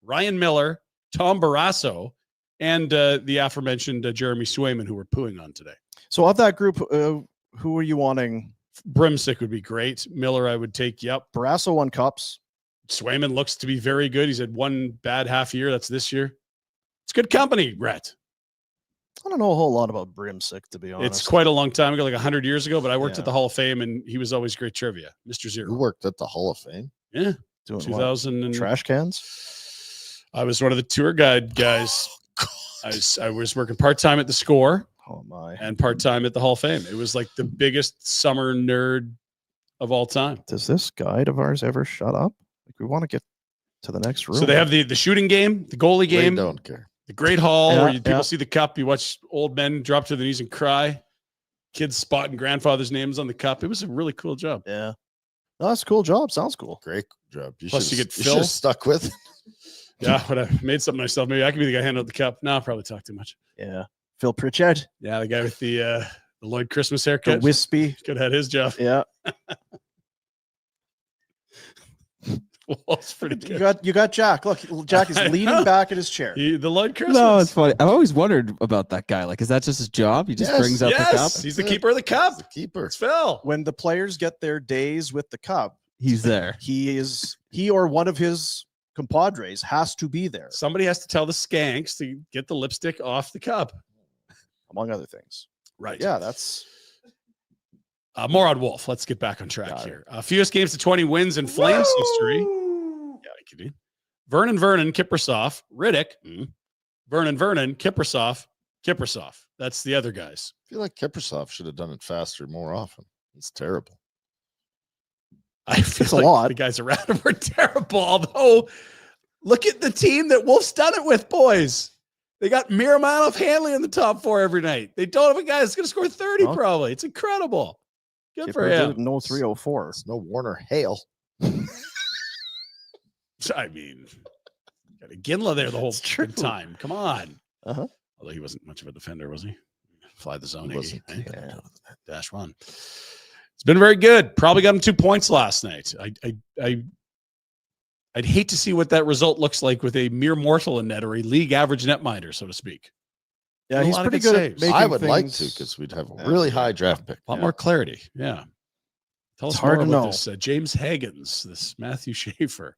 B: Ryan Miller, Tom Barrasso, and the aforementioned Jeremy Swayman, who we're pooing on today.
A: So of that group, who are you wanting?
B: Brimsick would be great. Miller, I would take. Yep.
A: Barrasso won cups.
B: Swayman looks to be very good. He's had one bad half year. That's this year. It's good company, Rhett.
A: I don't know a whole lot about Brimsick, to be honest.
B: It's quite a long time ago, like 100 years ago, but I worked at the Hall of Fame, and he was always great trivia. Mr. Zero.
C: You worked at the Hall of Fame?
B: Yeah.
A: Doing
B: 2000
A: what?
B: and
A: Trash cans?
B: I was one of the tour guide guys. I was working part-time at the Score.
A: Oh, my.
B: And part-time at the Hall of Fame. It was like the biggest summer nerd of all time.
A: Does this guide of ours ever shut up? Like, we want to get to the next room.
B: So they have the shooting game, the goalie game,
C: They don't care.
B: the Great Hall,
A: Yeah,
B: where people see the cup. You watch old men drop to their knees and cry. Kids spotting grandfather's names on the cup. It was a really cool job.
A: Yeah. No, that's a cool job. Sounds cool.
C: Great job.
B: Plus you get
C: should
B: Phil.
C: have stuck with it.
B: Yeah, but I made something myself. Maybe I could be the guy handling the cup. No, I'll probably talk too much.
A: Yeah. Phil Pritchard,
B: Yeah, the guy with the Lloyd Christmas
A: the
B: haircut.
A: wispy.
B: Could have had his job.
A: Yeah.
B: Well, it's pretty
A: You
B: good.
A: got Jack. Look, Jack is
B: I
A: leaning
B: know.
A: back in his chair.
B: The Lloyd Christmas.
D: No, it's funny. I've always wondered about that guy. Like, is that just his job? He just
C: Yes,
D: brings out the cup.
B: Yes, he's the keeper of the cup.
C: The keeper.
B: It's Phil.
A: When the players get their days with the cup,
D: He's there.
A: he or one of his compadres has to be there,
B: Somebody has to tell the skanks to get the lipstick off the cup.
A: among other things.
B: Right.
A: Yeah, that's
B: More on Wolf. Let's get back on track
A: Got it.
B: here. Fewest games to 20 wins in Flames history. Yeah, I could do. Vernon, Kiprasov, Riddick. Vernon, Kiprasov. That's the other guys.
C: I feel like Kiprasov should have done it faster more often. It's terrible.
B: I feel
A: It's a
B: like
A: lot.
B: the guys around him were terrible. Although, look at the team that Wolf's done it with, boys. They got Miromanov, Hanley in the top 4 every night. They don't have a guy that's going to score 30
A: Well,
B: probably. It's incredible. Good for
A: Kipper did it
B: him.
A: in 0304.
C: It's no Warner Hale.
B: I mean, got a Ginla there the whole
A: true.
B: time. Come on.
A: Uh-huh.
B: Although he wasn't much of a defender, was he? Fly the zone,
C: He wasn't.
B: Iggy, eh?
A: Yeah.
B: Dash one. It's been very good. Probably got him 2 points last night. I'd hate to see what that result looks like with a mere mortal in net or a league average netminder, so to speak.
A: Yeah,
B: A
A: he's
B: lot of
A: pretty
B: good
A: good
B: saves.
A: at making
C: I would like to
A: things-
C: because we'd have a really high draft pick.
B: A lot more clarity. Yeah. Tell
A: It's
B: us
A: hard
B: more
A: to
B: about
A: know.
B: this. James Haggins, this Matthew Schaefer.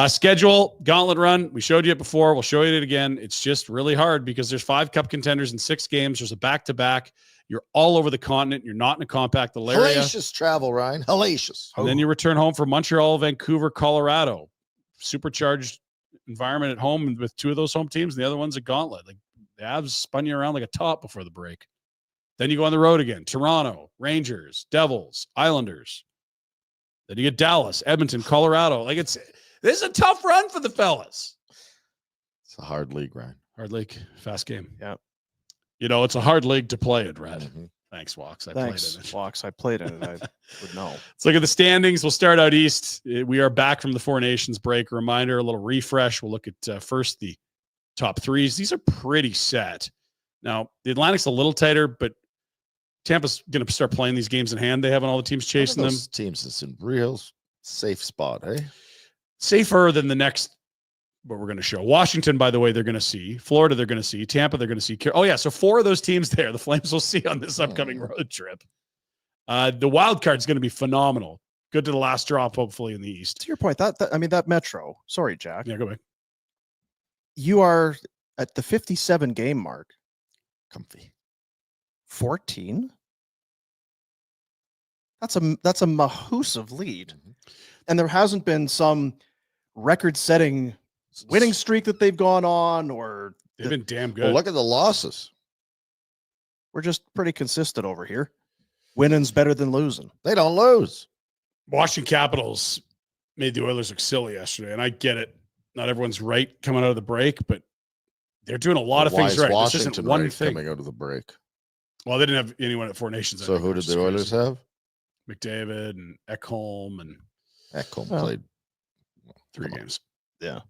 B: Schedule, gauntlet run. We showed you it before. We'll show you it again. It's just really hard because there's 5 cup contenders in 6 games. There's a back-to-back. You're all over the continent. You're not in a compact area.
C: Hellacious travel, Ryan. Hellacious.
B: And then you return home for Montreal, Vancouver, Colorado. Supercharged environment at home with 2 of those home teams. And the other one's a gauntlet. Like the Avs spun you around like a top before the break. Then you go on the road again. Toronto, Rangers, Devils, Islanders. Then you get Dallas, Edmonton, Colorado. Like this is a tough run for the fellas.
C: It's a hard league, Ryan.
B: Hard league, fast game.
A: Yeah.
B: You know, it's a hard league to play it, Red.
C: Mhm.
B: Thanks, Walks. I
A: Thanks,
B: played in it.
A: Walks. I played in it. I would know.
B: Let's look at the standings. We'll start out east. We are back from the 4 Nations break. A reminder, a little refresh. We'll look at first the top 3s. These are pretty set. Now, the Atlantic's a little tighter, but Tampa's going to start playing these games in hand. They have all the teams chasing them.
C: Teams that's in real safe spot, eh?
B: Safer than the next, what we're going to show. Washington, by the way, they're going to see. Florida, they're going to see. Tampa, they're going to see. Oh, yeah. So 4 of those teams there, the Flames will see on this upcoming road trip. The wild card's going to be phenomenal. Good to the last drop, hopefully, in the East.
A: To your point, that Metro. Sorry, Jack.
B: Yeah, go back.
A: You are at the 57 game mark.
C: Comfy.
A: 14. That's a mahoosive lead, and there hasn't been some record-setting winning streak that they've gone on, or
B: They've been damn good.
C: Well, look at the losses.
A: we're just pretty consistent over here. Winning's better than losing.
C: They don't lose.
B: Washington Capitals made the Oilers look silly yesterday, and I get it. Not everyone's right coming out of the break, but they're doing a lot of
C: Why
B: things
C: is
B: right.
C: Washington
B: This isn't one
C: right
B: thing.
C: coming out of the break.
B: Well, they didn't have anyone at 4 Nations. I
C: So
B: think,
C: who
B: which
C: did
B: is
C: the Oilers
B: crazy.
C: have?
B: McDavid and Ekholm and
C: Ekholm
A: Well,
C: played
B: 3
C: Come on.
B: games.
A: Yeah.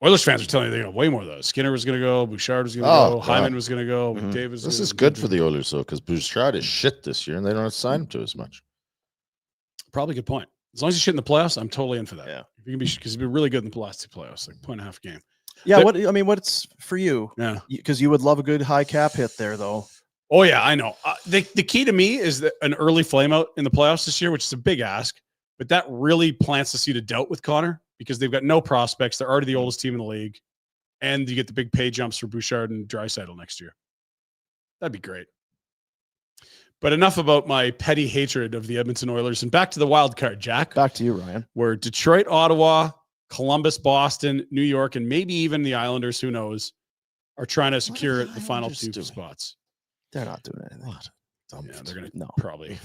B: Oilers fans are telling you they're going to way more of those. Skinner was going to go. Bouchard was going to go.
C: God.
B: Hyman was going to go.
A: Mhm.
B: McDavid.
C: This is good for the Oilers, though, because Bouchard is shit this year, and they don't have to sign him to as much.
B: Probably a good point. As long as he's shit in the playoffs, I'm totally in for that.
A: Yeah.
B: If you can be, because he's been really good in the last 2 playoffs, like 1.5 game.
A: Yeah.
B: But-
A: What's for you?
B: Yeah.
A: Because you would love a good high cap hit there, though.
B: Oh yeah, I know. The key to me is that an early flame out in the playoffs this year, which is a big ask, but that really plants the seed of doubt with Connor because they've got no prospects. They're already the oldest team in the league, and you get the big pay jumps for Bouchard and Draisaitl next year. That'd be great. But enough about my petty hatred of the Edmonton Oilers, and back to the wild card, Jack.
A: Back to you, Ryan.
B: Where Detroit, Ottawa, Columbus, Boston, New York, and maybe even the Islanders, who knows, are trying to secure the final
C: Islanders
B: 2
C: doing?
B: spots.
A: They're not doing anything.
C: What?
B: Yeah, they're going to
A: No,
B: probably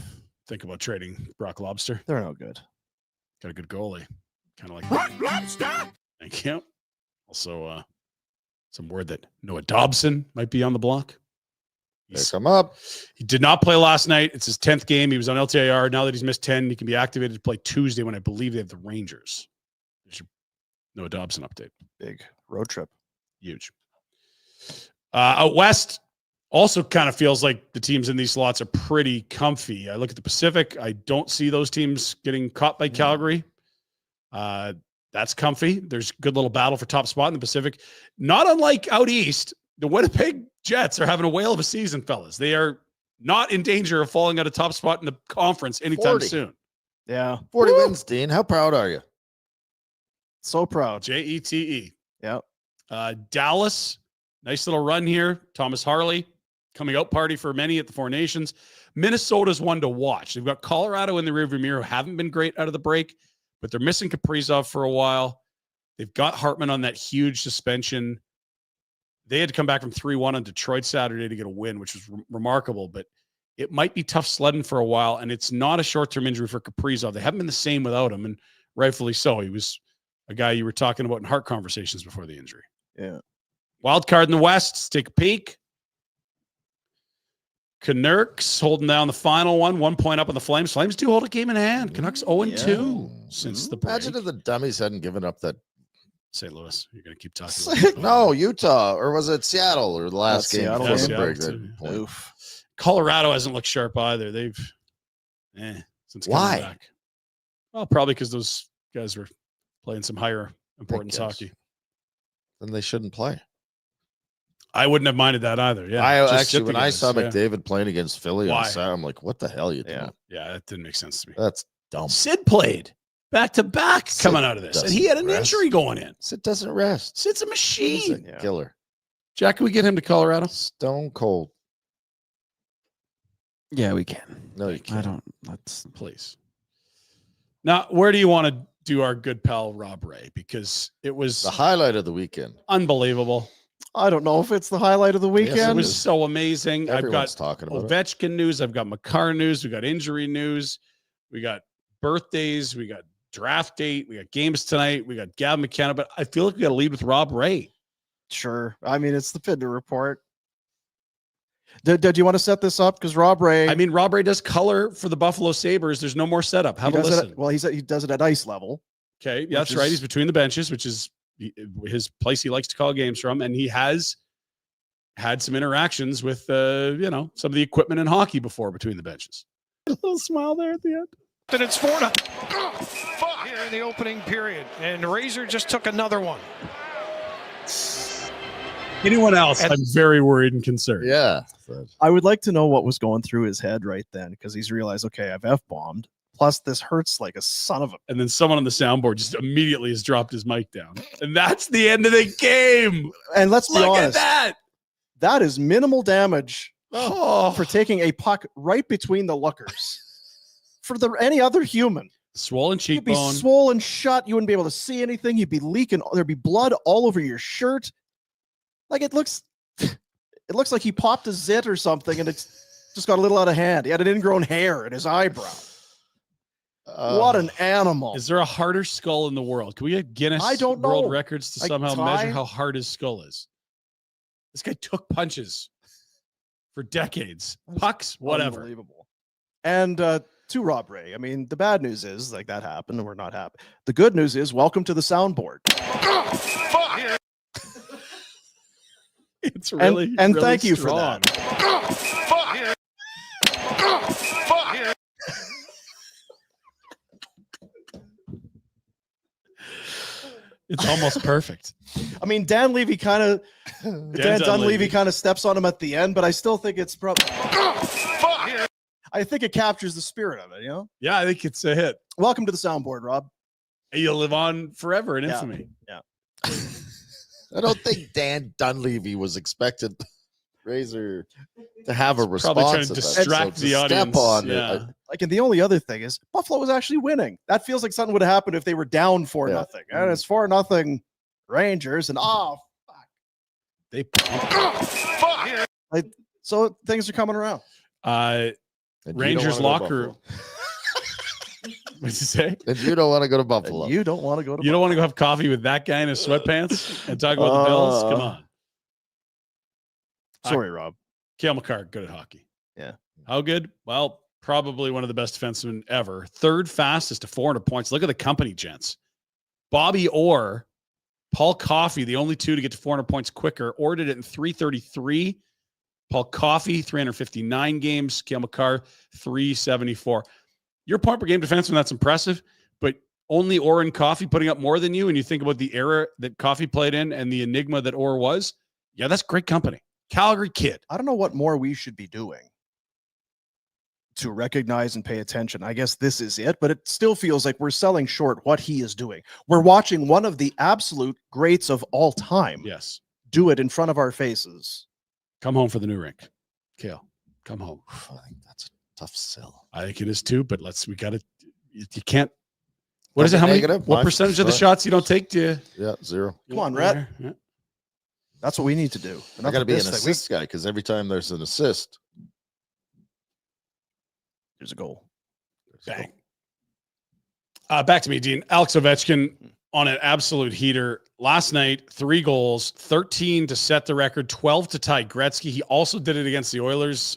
B: think about trading Brock Lobster.
A: they're no good.
B: Got a good goalie. Kind of like Brock Lobster. Thank you. Also, some word that Noah Dobson might be on the block.
C: Pick him up.
B: He did not play last night. It's his 10th game. He was on LTIR. Now that he's missed 10, he can be activated to play Tuesday when I believe they have the Rangers. There's your Noah Dobson update.
A: Big road trip.
B: Huge. Out west, also kind of feels like the teams in these slots are pretty comfy. I look at the Pacific. I don't see those teams getting caught by Calgary. That's comfy. There's a good little battle for top spot in the Pacific. Not unlike out east, the Winnipeg Jets are having a whale of a season, fellas. They are not in danger of falling out of top spot in the conference anytime
C: 40.
B: soon.
A: Yeah.
C: 40 wins, Dean. How proud are you?
A: So proud.
B: Jete.
A: Yeah.
B: Dallas, nice little run here. Thomas Harley, coming out party for many at the Four Nations. Minnesota's one to watch. They've got Colorado in the rearview mirror, who haven't been great out of the break, but they're missing Kaprizov for a while. They've got Hartman on that huge suspension. They had to come back from 3-1 on Detroit Saturday to get a win, which was remarkable, but it might be tough sledding for a while, and it's not a short-term injury for Kaprizov. They haven't been the same without him, and rightfully so. He was a guy you were talking about in heart conversations before the injury.
A: Yeah.
B: Wild card in the West. Let's take a peek. Canucks holding down the final one. 1 point up on the Flames. Flames do hold a game in hand. Canucks 0-2 since the break.
C: Imagine if the dummies hadn't given up that.
B: St. Louis. You're going to keep talking about
C: No, Utah, or was it Seattle, or the last game
A: Seattle.
C: before
B: Yeah,
C: the break?
B: Seattle,
C: That
B: too.
C: point.
A: Oof.
B: Colorado hasn't looked sharp either. They've since coming
C: Why?
B: back. Well, probably because those guys were playing some higher importance
C: guess.
B: hockey.
C: Then they shouldn't play.
B: I wouldn't have minded that either. Yeah.
C: I
B: Just
C: actually,
B: sit
C: when
B: the
C: I
B: guys,
C: saw
B: yeah.
C: McDavid playing against Philly
B: Why?
C: on Saturday, I'm like, what the hell are you doing?
B: Yeah, that didn't make sense to me.
C: That's dumb.
B: Sid played back to back
C: Sid
B: coming out of this, and he had an
C: doesn't rest.
B: injury going in.
C: Sid doesn't rest.
B: Sid's a
C: He's a
B: machine.
A: Yeah.
C: killer.
B: Jack, can we get him to Colorado?
C: Stone cold.
D: Yeah, we can.
C: No, you
D: I
C: can't.
D: don't. That's
B: Please. Now, where do you want to do our good pal Rob Ray? Because it was
C: The highlight of the weekend.
B: unbelievable.
A: I don't know if it's the highlight of the
C: Yes,
A: weekend.
B: It was so amazing.
C: Everyone's
B: I've got
C: talking about it.
B: Ovechkin news. I've got Makar news. We got injury news. We got birthdays. We got draft date. We got games tonight. We got Gavin McKenna. But I feel like we got to lead with Rob Ray.
A: Sure. I mean, it's the Pinder Report. Did you want to set this up? Because Rob Ray,
B: I mean, Rob Ray does color for the Buffalo Sabres. There's no more setup. Have
A: he
B: a
A: does it
B: listen.
A: at- well, he does it at ice level.
B: Okay. Yeah, that's right.
A: is-
B: He's between the benches, which is his place he likes to call games from. And he has had some interactions with, some of the equipment in hockey before between the benches. A little smile there at the end.
F: And it's 4-0 here in the opening period. And Razor just took another one.
B: Anyone else? I'm very worried and concerned.
C: Yeah.
A: I would like to know what was going through his head right then, because he's realized, okay, I've F-bombed. Plus, this hurts like a son of a.
B: And then someone on the soundboard just immediately has dropped his mic down. And that's the end of the game.
A: And let's be
B: Look at
A: honest,
B: that.
A: that is minimal damage
B: Oh,
A: for taking a puck right between the lookers. For any other human,
B: swollen
A: you'd be
B: cheekbone.
A: swollen shut. You wouldn't be able to see anything. You'd be leaking. There'd be blood all over your shirt. Like it looks like he popped a zit or something, and it's just got a little out of hand. He had an ingrown hair in his eyebrow. What an animal!
B: Is there a harder skull in the world? Can we get Guinness
A: I don't
B: World
A: know.
B: Records to
A: Like
B: somehow
A: Ty?
B: measure how hard his skull is? This guy took punches for decades. Pucks, whatever.
A: Unbelievable. And to Rob Ray, I mean, the bad news is like that happened, and we're not happy. The good news is, welcome to the soundboard.
F: Here
B: It's really
A: and
B: really
A: thank you
B: strong.
A: for that.
B: It's almost perfect.
A: I mean, Dan Levy kind of Dan Dunleavy
B: Dunleavy.
A: kind of steps on him at the end, but I still think it's probably. I think it captures the spirit of it. You know.
B: Yeah, I think it's a hit.
A: Welcome to the soundboard, Rob.
B: You'll live on forever in
A: Yeah.
B: infamy.
C: I don't think Dan Dunleavy was expected Razor to have a response.
B: Probably trying to
C: to that.
B: distract
C: So
B: the
C: to
B: audience.
C: Step on
B: Yeah.
C: it.
A: Like, and the only other thing is Buffalo was actually winning. That feels like something would have happened if they were down 4-0. And it's 4-0 Rangers, and
B: They
A: so things are coming around.
C: And you don't
B: Rangers
C: wanna go to
B: locker.
C: Buffalo.
B: What'd you say?
C: And you don't want to go to
A: And
C: Buffalo.
A: you don't want to go to.
B: You don't want to go have coffee with that guy in his sweatpants and talk about the Bills? Come on.
A: Sorry, Rob.
B: Cale Makar, good at hockey.
A: Yeah.
B: How good? Well, probably one of the best defensemen ever. Third fastest to 400 points. Look at the company, gents. Bobby Orr, Paul Coffey, the only two to get to 400 points quicker. Orr did it in 333. Paul Coffey, 359 games. Cale Makar, 374. Your point per game defenseman, that's impressive, but only Orr and Coffey putting up more than you, and you think about the era that Coffey played in and the enigma that Orr was, yeah, that's great company. Calgary kid.
A: I don't know what more we should be doing to recognize and pay attention. I guess this is it, but it still feels like we're selling short what he is doing. We're watching one of the absolute greats of all time
B: Yes.
A: do it in front of our faces.
B: Come home for the new rink. Kale, come home.
C: I think that's a tough sell.
B: I think it is too, but we got to, you can't, what
C: Don't
B: is it?
C: be
B: How many,
C: negative.
B: what
C: My-
B: percentage of the
C: sorry.
B: shots you don't take do you?
C: Yeah, 0.
A: Come on, Rhett.
B: Yeah.
A: That's what we need to do.
C: I got to be an
A: This thing.
C: assist guy because every time there's an assist,
A: There's a goal.
B: Bang. Back to me, Dean. Alex Ovechkin on an absolute heater last night. 3 goals, 13 to set the record, 12 to tie Gretzky. He also did it against the Oilers.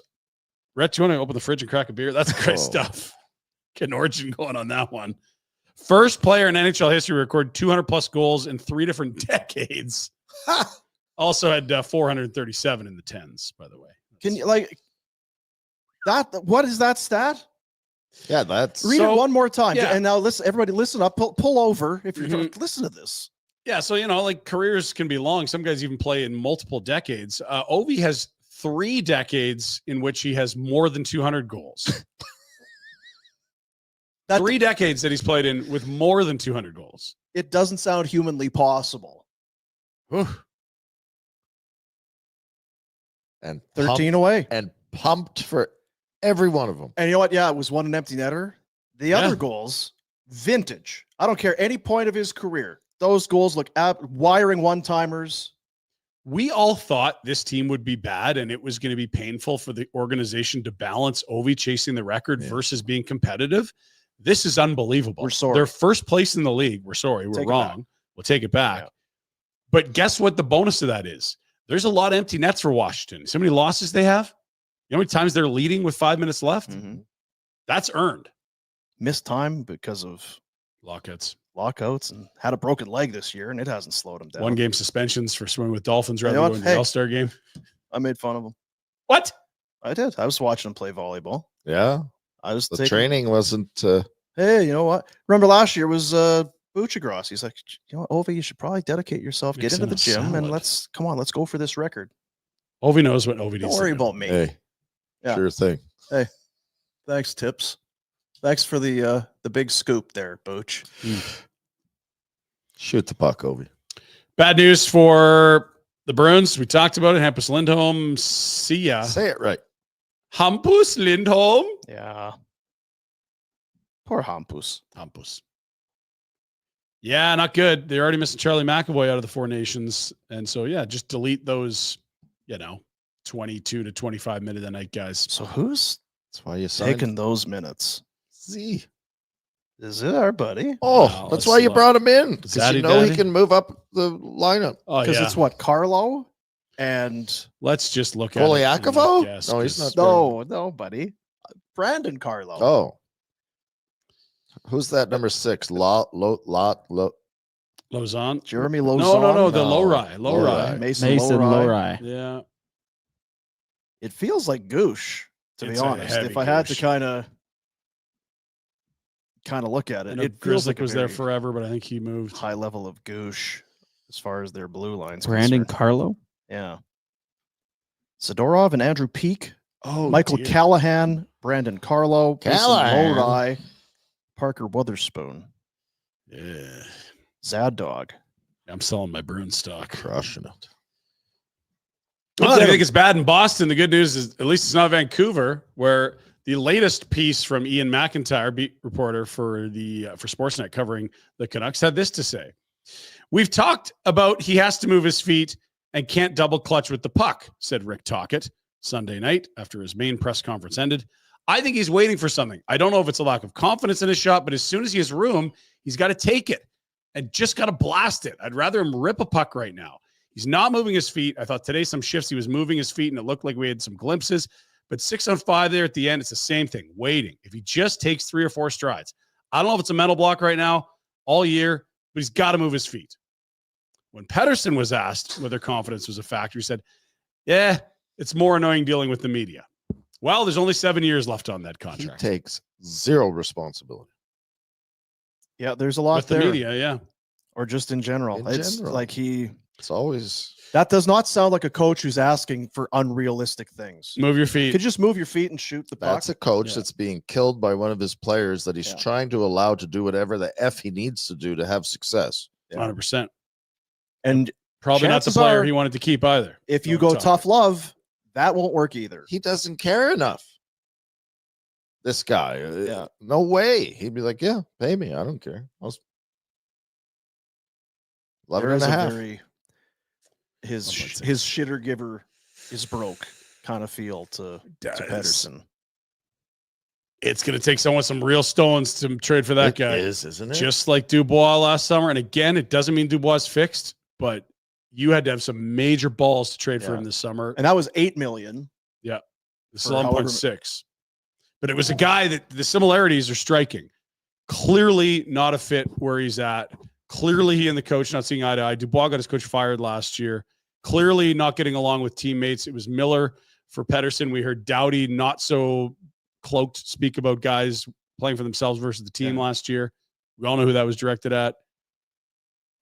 B: Rhett, do you want to open the fridge and crack a beer? That's great
C: Oh.
B: stuff. Get an origin going on that one. First player in NHL history to record 200 plus goals in 3 different decades. Also had 437 in the 10s, by the way.
A: Can you like that? What is that stat?
C: yeah, that's
A: Read
B: So-
A: it one more time.
B: yeah.
A: And now listen, everybody listen up. Pull over if you're
B: Mhm.
A: listen to this.
B: Yeah, so like careers can be long. Some guys even play in multiple decades. Ovi has 3 decades in which he has more than 200 goals.
A: That
B: 3 decades that he's played in with more than 200 goals.
A: it doesn't sound humanly possible.
C: and
A: 13 away.
C: and pumped for every one of them.
A: And you know what? Yeah, it was one an empty netter. The
B: Yeah.
A: other goals, vintage. I don't care any point of his career. Those goals look wiring one-timers.
B: We all thought this team would be bad and it was going to be painful for the organization to balance Ovi chasing the record
C: Yeah.
B: versus being competitive. This is unbelievable.
A: We're sorry.
B: They're first place in the league. We're sorry. We're
A: Take it back.
B: wrong. We'll take it back.
A: Yeah.
B: But guess what the bonus of that is? There's a lot of empty nets for Washington. So many losses they have. You know how many times they're leading with 5 minutes left? That's earned.
A: Missed time because of
B: Lockouts.
A: lockouts and had a broken leg this year, and it hasn't slowed him down.
B: 1 game suspensions for swimming with dolphins rather
A: You know
B: than
A: what?
B: going to the
A: Hey.
B: All-Star game.
A: I made fun of him.
B: What?
A: I did. I was watching him play volleyball.
C: Yeah,
A: I was
C: the
A: taking,
C: training wasn't.
A: Hey, you know what? Remember last year was Buchagros. He's like, you know what, Ovi, you should probably dedicate yourself,
B: Makes
A: get into
B: him
A: the
B: a
A: gym, and
B: salad.
A: come on, let's go for this record.
B: Ovi knows what Ovi needs
A: Don't
B: to
A: worry
B: do.
A: about me.
C: Hey,
A: Yeah.
C: sure thing.
A: Thanks, Tips. Thanks for the big scoop there, Booch.
C: Shoot the puck, Ovi.
B: Bad news for the Bruins. We talked about it. Hampus Lindholm. See ya.
C: Say it right.
B: Hampus Lindholm.
A: Yeah. Poor Hampus.
B: Hampus. Yeah, not good. They're already missing Charlie McAvoy out of the 4 nations. And so, yeah, just delete those, 22 to 25 minute a night guys.
A: So who's
C: That's why you signed
A: taking those minutes?
C: Z.
A: Is it our buddy?
C: Oh,
B: Wow,
C: that's
B: let's
C: why you
B: look.
C: brought him in because
B: Zaddy
C: you know he
B: Daddy?
C: can move up the lineup.
B: Oh,
A: Because
B: yeah.
A: it's what, Carlo and
B: Let's just look at
C: Kolyakovo?
B: it. Yes,
C: No, he's
B: 'cause-
C: not.
A: no, buddy. Brandon Carlo.
C: Oh, who's that number 6?
B: Lozon.
A: Jeremy Lozon.
B: No. The
C: No.
B: low rye.
A: Mason
D: Mason
A: Lowry.
D: Lowry.
B: Yeah.
A: It feels like Goosh, to
B: It's
A: be
B: a
A: honest.
B: heavy
A: If I had to
B: Goosh.
A: kind of look at
B: I
A: it,
B: know
A: it feels like
B: Grizzlick was there
A: very
B: forever, but I think he moved.
A: high level of Goosh as far as their blue lines.
D: Brandon
A: concerned.
D: Carlo.
A: Yeah. Zadorov and Andrew Peak.
B: Oh,
A: Michael
B: dear.
A: Callahan, Brandon Carlo, Mason
C: Callahan.
A: Lowry, Parker Witherspoon,
B: Yeah.
A: Zad Dog.
B: I'm selling my Bruin stock.
C: Crushing it.
B: Well, I think it's bad in Boston. The good news is at least it's not Vancouver, where the latest piece from Ian McIntyre, beat reporter for Sportsnet covering the Canucks, had this to say. We've talked about he has to move his feet and can't double clutch with the puck, said Rick Tocchet Sunday night after his main press conference ended. I think he's waiting for something. I don't know if it's a lack of confidence in his shot, but as soon as he has room, he's got to take it and just got to blast it. I'd rather him rip a puck right now. He's not moving his feet. I thought today some shifts he was moving his feet and it looked like we had some glimpses, but 6-on-5 there at the end, it's the same thing, waiting. If he just takes 3 or 4 strides, I don't know if it's a mental block right now all year, but he's got to move his feet. When Pettersson was asked whether confidence was a factor, he said, yeah, it's more annoying dealing with the media. Well, there's only 7 years left on that
C: He
B: contract.
C: takes zero responsibility.
A: Yeah, there's a lot
B: With the
A: there.
B: media, yeah.
A: Or just in general.
C: In
A: It's
C: general.
A: like
C: It's always
A: that does not sound like a coach who's asking for unrealistic things.
B: Move your
A: You
B: feet.
A: could just move your feet and shoot the puck.
C: that's a coach
B: Yeah.
C: that's being killed by one of his players that he's
A: Yeah.
C: trying to allow to do whatever the F he needs to do to have success.
B: 100%.
A: And
B: Probably not the
A: Chances
B: player
A: are-
B: he wanted to keep either.
A: if you
B: Don't
A: go
B: talk.
A: tough love, that won't work either.
C: He doesn't care enough. This guy.
A: Yeah.
C: No way. He'd be like, yeah, pay me. I don't care. I'll 11
A: There
C: and
A: is
C: a
A: a
C: half.
A: very his
B: I'm not saying-
A: his shitter giver is broke kind of feel to
B: Does.
A: Pettersson.
B: It's going to take someone some real stones to trade for that
C: It
B: guy.
C: is, isn't it?
B: Just like Dubois last summer. And again, it doesn't mean Dubois is fixed, but you had to have some major balls to trade for
A: Yeah.
B: him this summer.
A: And that was 8 million.
B: This is
A: for however-
B: 11.6. But it was a guy that the similarities are striking. Clearly not a fit where he's at. Clearly he and the coach not seeing eye to eye. Dubois got his coach fired last year. Clearly not getting along with teammates. It was Miller for Pettersson. We heard Doughty not so cloaked speak about guys playing for themselves versus the team
A: Yeah.
B: last year. We all know who that was directed at.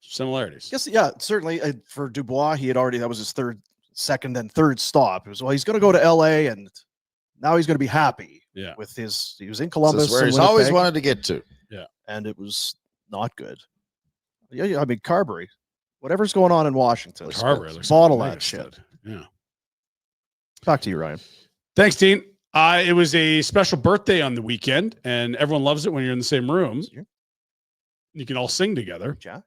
B: Similarities.
A: Yes, yeah, certainly for Dubois, that was his second and third stop. It was, well, he's going to go to LA and now he's going to be happy
B: Yeah.
A: with he was in
C: This
A: Columbus.
C: is where
A: and
C: he's always
A: Winnipeg,
C: wanted to get to.
A: and it was not good. Yeah, I mean, Carberry, whatever's going on in Washington,
B: Carver looks
A: bottle
B: like a
A: that shit.
B: stud. Yeah.
A: Talk to you, Ryan.
B: Thanks, Dean. It was a special birthday on the weekend, and everyone loves it when you're in the same room. You can all sing together.
A: Yeah.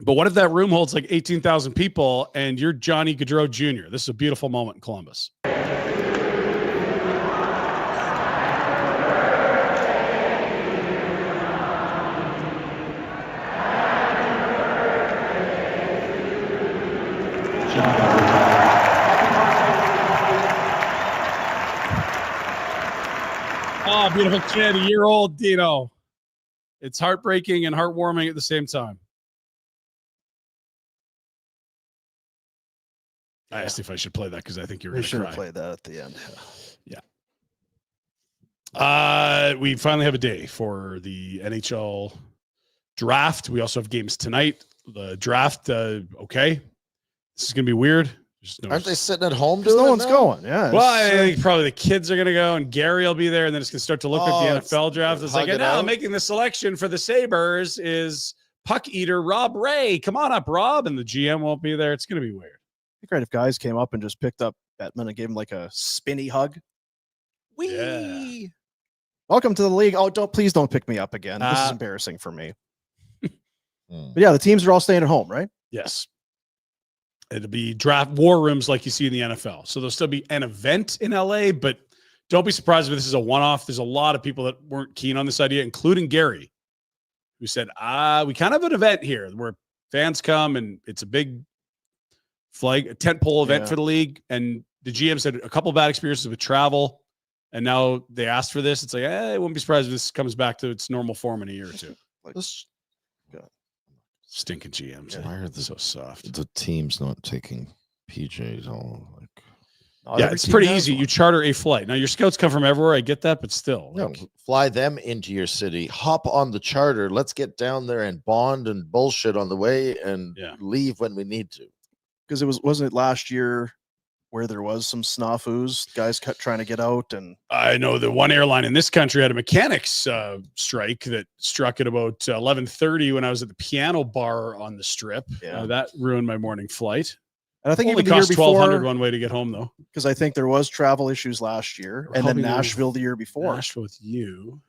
B: But what if that room holds like 18,000 people and you're Johnny Gaudreau Jr.? This is a beautiful moment in Columbus. Oh, beautiful kid, a year old Dino. It's heartbreaking and heartwarming at the same time. I asked if I should play that because I think you were
A: We
B: going to
A: should have
B: cry.
A: played that at the end.
B: We finally have a day for the NHL draft. We also have games tonight. The draft, okay. This is going to be weird. There's no,
C: Aren't they sitting at home
A: Because
C: doing
A: no
C: it
A: one's
C: now?
A: going. Yeah.
B: well, I
A: it's,
B: think probably the kids are going to go and Gary will be there, and then it's going to start to look like the
C: it's-
B: NFL draft. It's like,
C: hug
B: and
C: it
B: now
C: out.
B: making the selection for the Sabres is puck eater Rob Ray. Come on up, Rob. And the GM won't be there. It's going to be weird.
A: it'd be great if guys came up and just picked up Bettman and gave him like a spinny hug. Wee.
B: Yeah.
A: Welcome to the league. Oh, please don't pick me up again. This is
B: Uh,
A: embarrassing for me.
C: Hmm.
A: But yeah, the teams are all staying at home, right?
B: Yes. It'll be draft war rooms like you see in the NFL. So there'll still be an event in LA, but don't be surprised if this is a one-off. There's a lot of people that weren't keen on this idea, including Gary, who said, we kind of have an event here where fans come and it's a big flag, a tentpole event
A: Yeah.
B: for the league. And the GM said a couple of bad experiences with travel. And now they asked for this. It's like, I wouldn't be surprised if this comes back to its normal form in a year or two.
C: Let's
B: Stinking GMs.
C: Why are
B: So soft.
C: the teams not taking PJs all like?
A: Not
B: Yeah,
A: every
B: it's
A: team
B: pretty
A: has
B: easy.
A: one.
B: You charter a flight. Now your scouts come from everywhere. I get that, but still,
C: No,
B: like,
C: fly them into your city. Hop on the charter. Let's get down there and bond and bullshit on the way, and
B: Yeah.
C: leave when we need to.
A: Because wasn't it last year where there was some snafus, guys trying to get out, and
B: I know the one airline in this country had a mechanics strike that struck at about 11:30 when I was at the piano bar on the Strip.
A: Yeah.
B: That ruined my morning flight.
A: and I think
B: Only
A: even the year
B: cost $1,200
A: before,
B: one way to get home though.
A: because I think there was travel issues last year,
B: We're
A: and then
B: hoping to
A: Nashville the year before.
B: Nashville with you.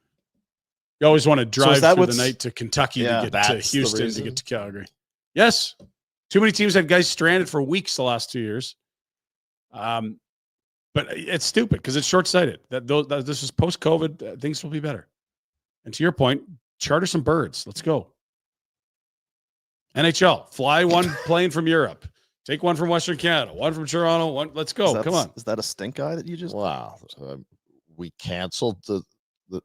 B: You always want to
A: is
B: drive
A: that
B: through the
A: what's-
B: night to Kentucky
A: Yeah,
B: to get to
C: that's the
B: Houston to
C: reason?
B: get to Calgary. Yes. Too many teams had guys stranded for weeks the last 2 years. But it's stupid because it's short-sighted. That this is post-COVID. Things will be better. And to your point, charter some birds. Let's go. NHL, fly one plane from Europe. Take one from Western Canada, one from Toronto. One. Let's go. Come on.
A: Is that a stink eye that you just?
C: Wow. We canceled the.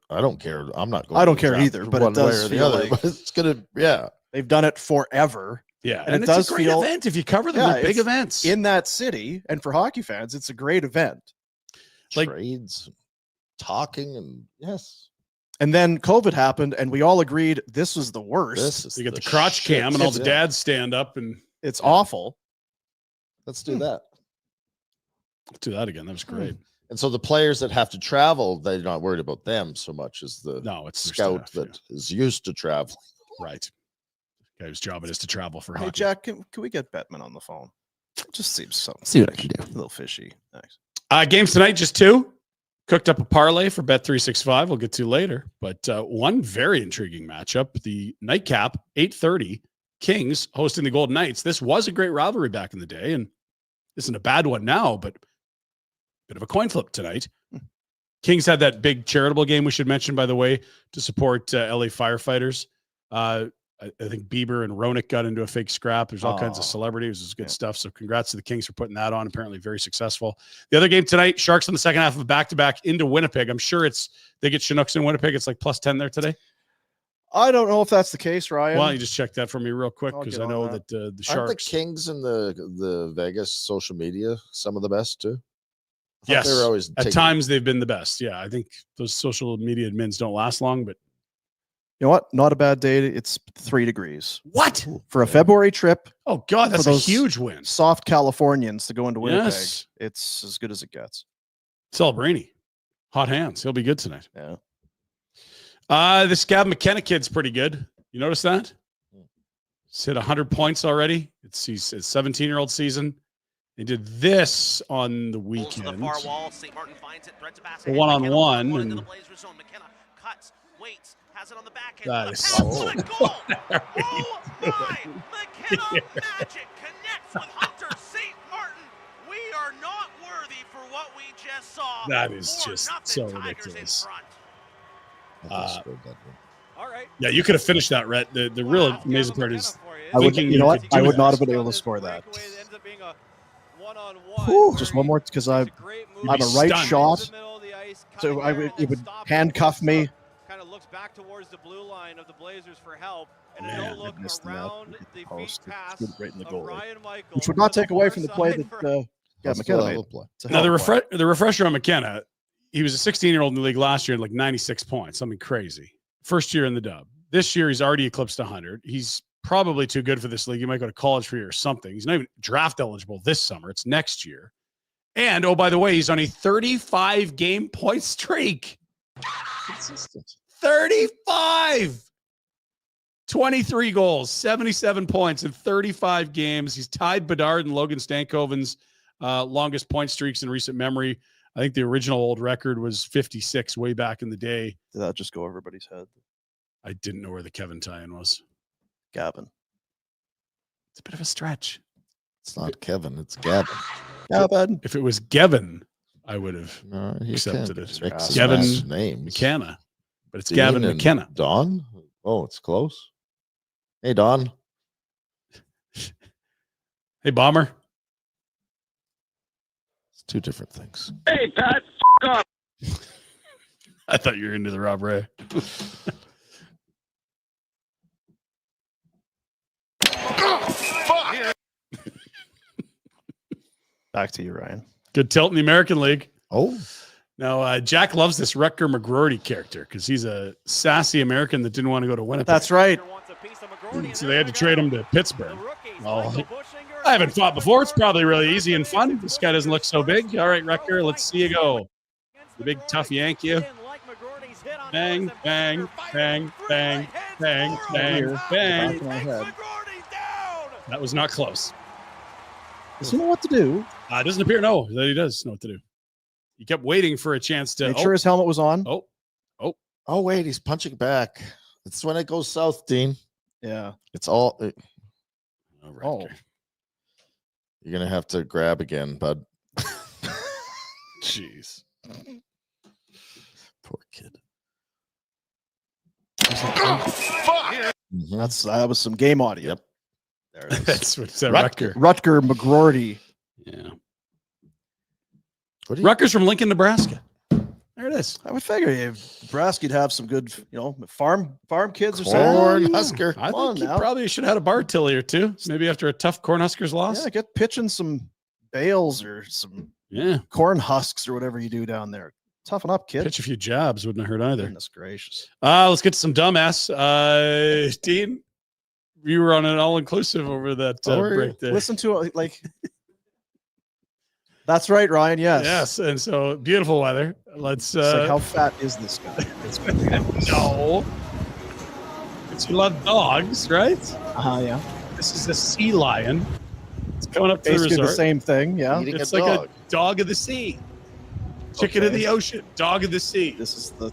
C: I don't care. I'm not going.
A: I don't
C: to
A: care
C: draft
A: either, but it
C: one way
A: does
C: or the
A: feel
C: other.
A: like-
C: But it's gonna. Yeah.
A: They've done it forever
B: Yeah,
A: And it
B: it's
A: does
B: a great
A: feel-
B: event if you cover them.
A: Yeah,
B: They're big
A: it's
B: events.
A: in that city, and for hockey fans, it's a great event.
B: Like-
C: Trades, talking, and yes,
A: And then COVID happened, and we all agreed this was the worst.
C: this is
B: You get the crotch
C: shit.
B: cam and all the
C: Yeah.
B: dads stand up and
A: It's awful.
C: Let's do that.
B: do that again. That was great.
C: And so the players that have to travel, they're not worried about them so much as the
B: No, it's their
C: scout
B: staff,
C: that is used to travel.
B: yeah. Right. Guy whose job it is to travel for
A: Hey,
B: hockey.
A: Jack, can we get Bettman on the phone? It just seems so
D: See what I can do.
A: a little fishy. Thanks.
B: Games tonight, just two. Cooked up a parlay for Bet365. We'll get to later. But one very intriguing matchup. The nightcap, 8:30. Kings hosting the Golden Knights. This was a great rivalry back in the day, and isn't a bad one now, but bit of a coin flip tonight. Kings had that big charitable game we should mention, by the way, to support LA firefighters. I think Bieber and Roenick got into a fake scrap. There's all kinds of
A: Oh,
B: celebrities. It was good
A: yeah.
B: stuff. So congrats to the Kings for putting that on. Apparently very successful. The other game tonight, Sharks in the second half of a back-to-back into Winnipeg. I'm sure they get Chinooks in Winnipeg. It's like +10 there today.
A: I don't know if that's the case, Ryan.
B: Why don't you just check that for me real quick?
A: I'll
B: Because
A: get
B: I
A: on
B: know
A: that.
B: that the
C: Aren't the
B: Sharks.
C: Kings and the Vegas social media some of the best too? I thought
B: Yes,
C: they were always
B: at
C: taking-
B: times they've been the best. Yeah, I think those social media admins don't last long, but
A: You know what? Not a bad day. It's 3 degrees
B: what?
A: for a February trip.
B: Oh God, that's a
A: those
B: huge win.
A: Soft Californians to go into Winnipeg.
B: Yes.
A: It's as good as it gets.
B: Celebrini, hot hands. He'll be good tonight.
A: Yeah.
B: This Gab McKenna kid's pretty good. You notice that? He's hit 100 points already. It's his 17-year-old season. He did this on the weekend.
G: To the far wall. St. Martin finds it. Threads a pass.
B: A one-on-one,
G: Into
B: and
G: the Blazers zone. McKenna cuts, waits, has it on the back end.
B: That
G: The
B: is
G: pass
B: so
G: to the goal. Oh my! McKenna magic connects with Hunter St. Martin. We are not worthy for what we just saw.
B: That is
G: 4-0
B: just so
G: Tigers in
B: ridiculous.
G: front.
C: I think I scored that one.
F: All right.
B: Yeah, you could have finished that, Rhett. The real amazing part is
A: I would,
B: thinking
A: you know
B: you
A: what?
B: could do
A: I would not
B: that.
A: have been able to score that.
F: One-on-one.
A: Whew, just one more because I'm a right
B: stunned.
A: shot, so it would handcuff me.
F: Kind of looks back towards the blue line of the Blazers for help, and
B: Man,
F: no look
A: I missed that.
F: around
A: Hit the
F: the feet
A: post. It
F: pass
A: stood right in the
F: of
A: goalie,
F: Ryan Michael,
A: which would not
F: to
A: take away from the play
F: far
A: that
F: side
A: yeah,
C: That's
A: McKenna
C: a
A: made.
C: hell of a play.
A: It's a
B: Now
A: hell of a play.
B: the refresher on McKenna, he was a 16-year-old in the league last year, like 96 points, something crazy. First year in the dub. This year he's already eclipsed 100. He's probably too good for this league. He might go to college for a year or something. He's not even draft eligible this summer. It's next year. And oh, by the way, he's on a 35-game point streak.
C: Consistent.
B: 35. 23 goals, 77 points in 35 games. He's tied Bedard and Logan Stankoven's longest point streaks in recent memory. I think the original old record was 56 way back in the day.
A: Did that just go over everybody's head?
B: I didn't know where the Kevin tie-in was.
A: Gavin.
B: It's a bit of a stretch.
C: It's not Kevin. It's Gavin.
A: Gavin.
B: If it was Gavin, I would have
C: No, he
B: accepted
C: can't
B: it.
C: mix his
B: Gavin
C: last names.
B: McKenna. But it's
C: Dean
B: Gavin
C: and
B: McKenna.
C: Don? Oh, it's close. Hey, Don.
B: Hey, Bomber.
C: It's two different things.
H: Hey, Pat, off.
B: I thought you were into the Rob Ray.
A: Back to you, Ryan.
B: Good tilt in the American League.
C: Oh,
B: Now, Jack loves this Rutger McGroarty character because he's a sassy American that didn't want to go to Winnipeg.
A: That's right.
B: So they had to trade him to Pittsburgh. Well, I haven't fought before. It's probably really easy and fun. This guy doesn't look so big. All right, Rutger, let's see you go. The big tough yank you. Bang, bang, bang, bang, bang, bang, bang. That was not close.
A: Does he know what to do?
B: It doesn't appear, no, that he does know what to do. He kept waiting for a chance to.
A: Made sure his helmet was on.
C: oh, wait, he's punching back. It's when it goes south, Dean.
A: Yeah.
C: It's all.
A: Oh.
C: You're gonna have to grab again, bud.
B: Jeez.
C: Poor kid.
A: That was some game audio.
C: Yep.
A: There it is.
B: That's what's that Rutger.
A: Rutger McGroarty.
B: Yeah.
C: Rutgers
B: from Lincoln, Nebraska. There it is.
A: I would figure if Nebraska'd have some good, farm kids or something.
C: Corn Husker.
B: I
A: Come on
B: think he
A: now.
B: probably should have had a bar tilly or two. Maybe after a tough Cornhuskers loss.
A: Yeah, get pitching some bales or some
B: Yeah.
A: corn husks or whatever you do down there. Toughen up, kid.
B: Pitch a few jabs wouldn't have hurt either.
A: Goodness gracious.
B: Let's get to some dumbass. Dean, you were on an all-inclusive over that break there.
A: Listen to it like. That's right, Ryan. Yes.
B: Yes, and so beautiful weather. Let's.
A: It's like, how fat is this guy?
B: No. It's you love dogs, right?
A: Yeah.
B: This is a sea lion. It's coming up to the
A: Basically
B: resort.
A: the same thing. Yeah.
C: Eating
B: It's
C: a
B: like
C: dog.
B: a dog of the sea. Chicken of the ocean, dog of the sea.
A: This is the.